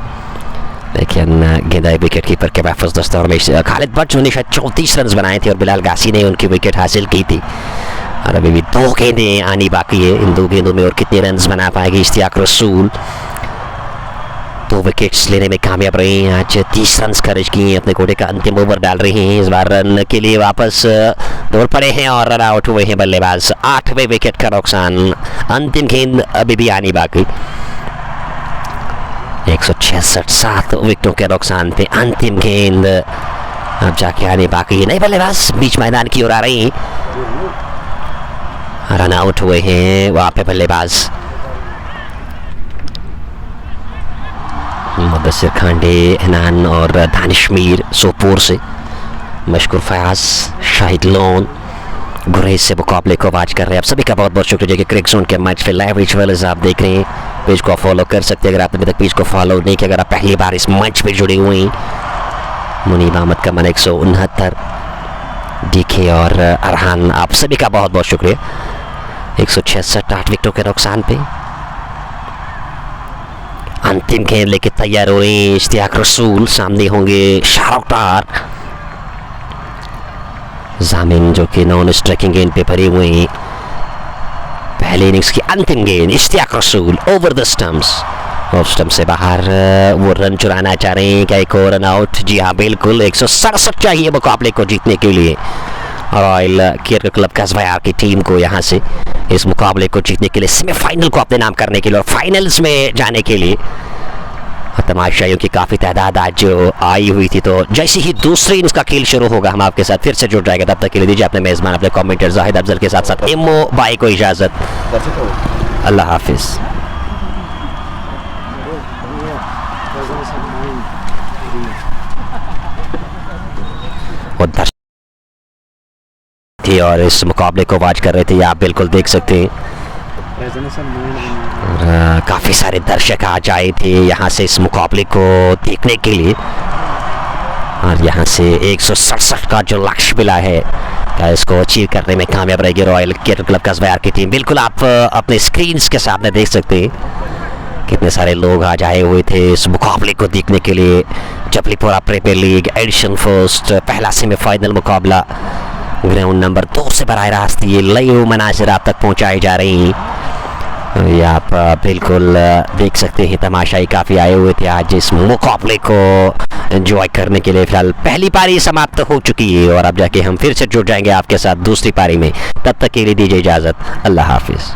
लेकिन गेंदा विकेट कीपर के महफूज दस्तार में खालिद बट ने शायद 34 रन बनाए थे और बिलाल गासी ने उनकी विकेट हासिल की थी। और अभी भी 2 गेंदें आनी बाकी है, इन 2 गेंदों में और कितने रन बना पाएगी इश्तियाक रसूल? 2 विकेट्स लेने में कामयाब रही हैं, आज 30 रन खर्च किए, अपने कोटे का अंतिम ओवर डाल रही हैं। इस बार रन के लिए वापस दौड़ पड़े हैं और रन आउट हुए हैं बल्लेबाज। 8वें विकेट का नुकसान, अंतिम गेंद अभी भी आनी बाकी। 166 7 विकेटों के नुकसान पे अंतिम गेंद अब जाके आने बाकी है। नए बल्लेबाज बीच मैदान की ओर आ रही हैं, रन आउट हुए हैं वहाँ पे बल्लेबाज मुदस्सिर खांडे, हनान और दानिश मीर सोपोर से, मशकूर फयाज, शाहिद लोन गुरेज से मुकाबले को वाच कर रहे हैं। आप सभी का बहुत बहुत शुक्रिया कि क्रिक जोन के मैच पे लाइव विजुअल्स आप देख रहे हैं। पेज को फॉलो कर सकते हैं अगर आपने अभी तक पेज को फॉलो नहीं किया, अगर आप पहली बार इस मंच पे जुड़े हुए हैं। मुनीब अहमद का मन 169, डीके और अरहान, आप सभी का बहुत बहुत शुक्रिया। 166 8 विकेटों के नुकसान पे अंतिम गेंद लेके तैयार हुए इश्तियाक रसूल, सामने होंगे शाहरुख डार, जामिन जो कि नॉन स्ट्राइकिंग गेंद पे भरे हुए हैं। पहले इनिंग्स की अंतिम गेंद इश्तियाक रसूल ओवर द स्टंप्स, और स्टंप से बाहर वो रन चुराना चाह रहे हैं, क्या एक और रन आउट? जी हाँ बिल्कुल, 167 चाहिए मुकाबले को जीतने के लिए रॉयल क्रिकेट क्लब कस्बा की टीम को यहाँ से इस मुकाबले को जीतने के लिए, सेमीफाइनल को अपने नाम करने के लिए और फाइनल्स में जाने के लिए। तमाशाइयों की काफ़ी तादाद आज जो आई हुई थी, तो जैसे ही दूसरे इनिंग्स का खेल शुरू होगा हम आपके साथ फिर से जुड़ जाएगा। तब तक के लिए दीजिए अपने मेज़बान अपने कमेंटेटर जाहिद अफजल के साथ साथ इमो भाई को इजाज़त। अल्लाह हाफिज़। वो दर्शक थे और इस मुकाबले को वाच कर रहे थे, आप बिल्कुल देख सकते हैं। काफ़ी सारे दर्शक आज आए थे यहाँ से इस मुकाबले को देखने के लिए और यहाँ से 167 का जो लक्ष्य मिला है क्या इसको अचीव करने में कामयाब रहेगी रॉयल क्रिकेट क्लब कस्बा की टीम। बिल्कुल आप अपने स्क्रीन्स के सामने देख सकते हैं कितने सारे लोग आज आए हुए थे इस मुकाबले को देखने के लिए। जबलीपुरा प्रीमियर लीग एडिशन फर्स्ट पहला सेमीफाइनल मुकाबला ग्राउंड नंबर 2 से बराह रास्त ये लाइव मनाजिर आप तक पहुंचाई जा रही हैं। ये आप बिल्कुल देख सकते हैं तमाशाई काफ़ी आए हुए थे आज इस मुकाबले को एंजॉय करने के लिए। फिलहाल पहली पारी समाप्त हो चुकी है और अब जाके हम फिर से जुड़ जाएंगे आपके साथ दूसरी पारी में। तब तक के लिए दीजिए इजाज़त, अल्लाह हाफिज़।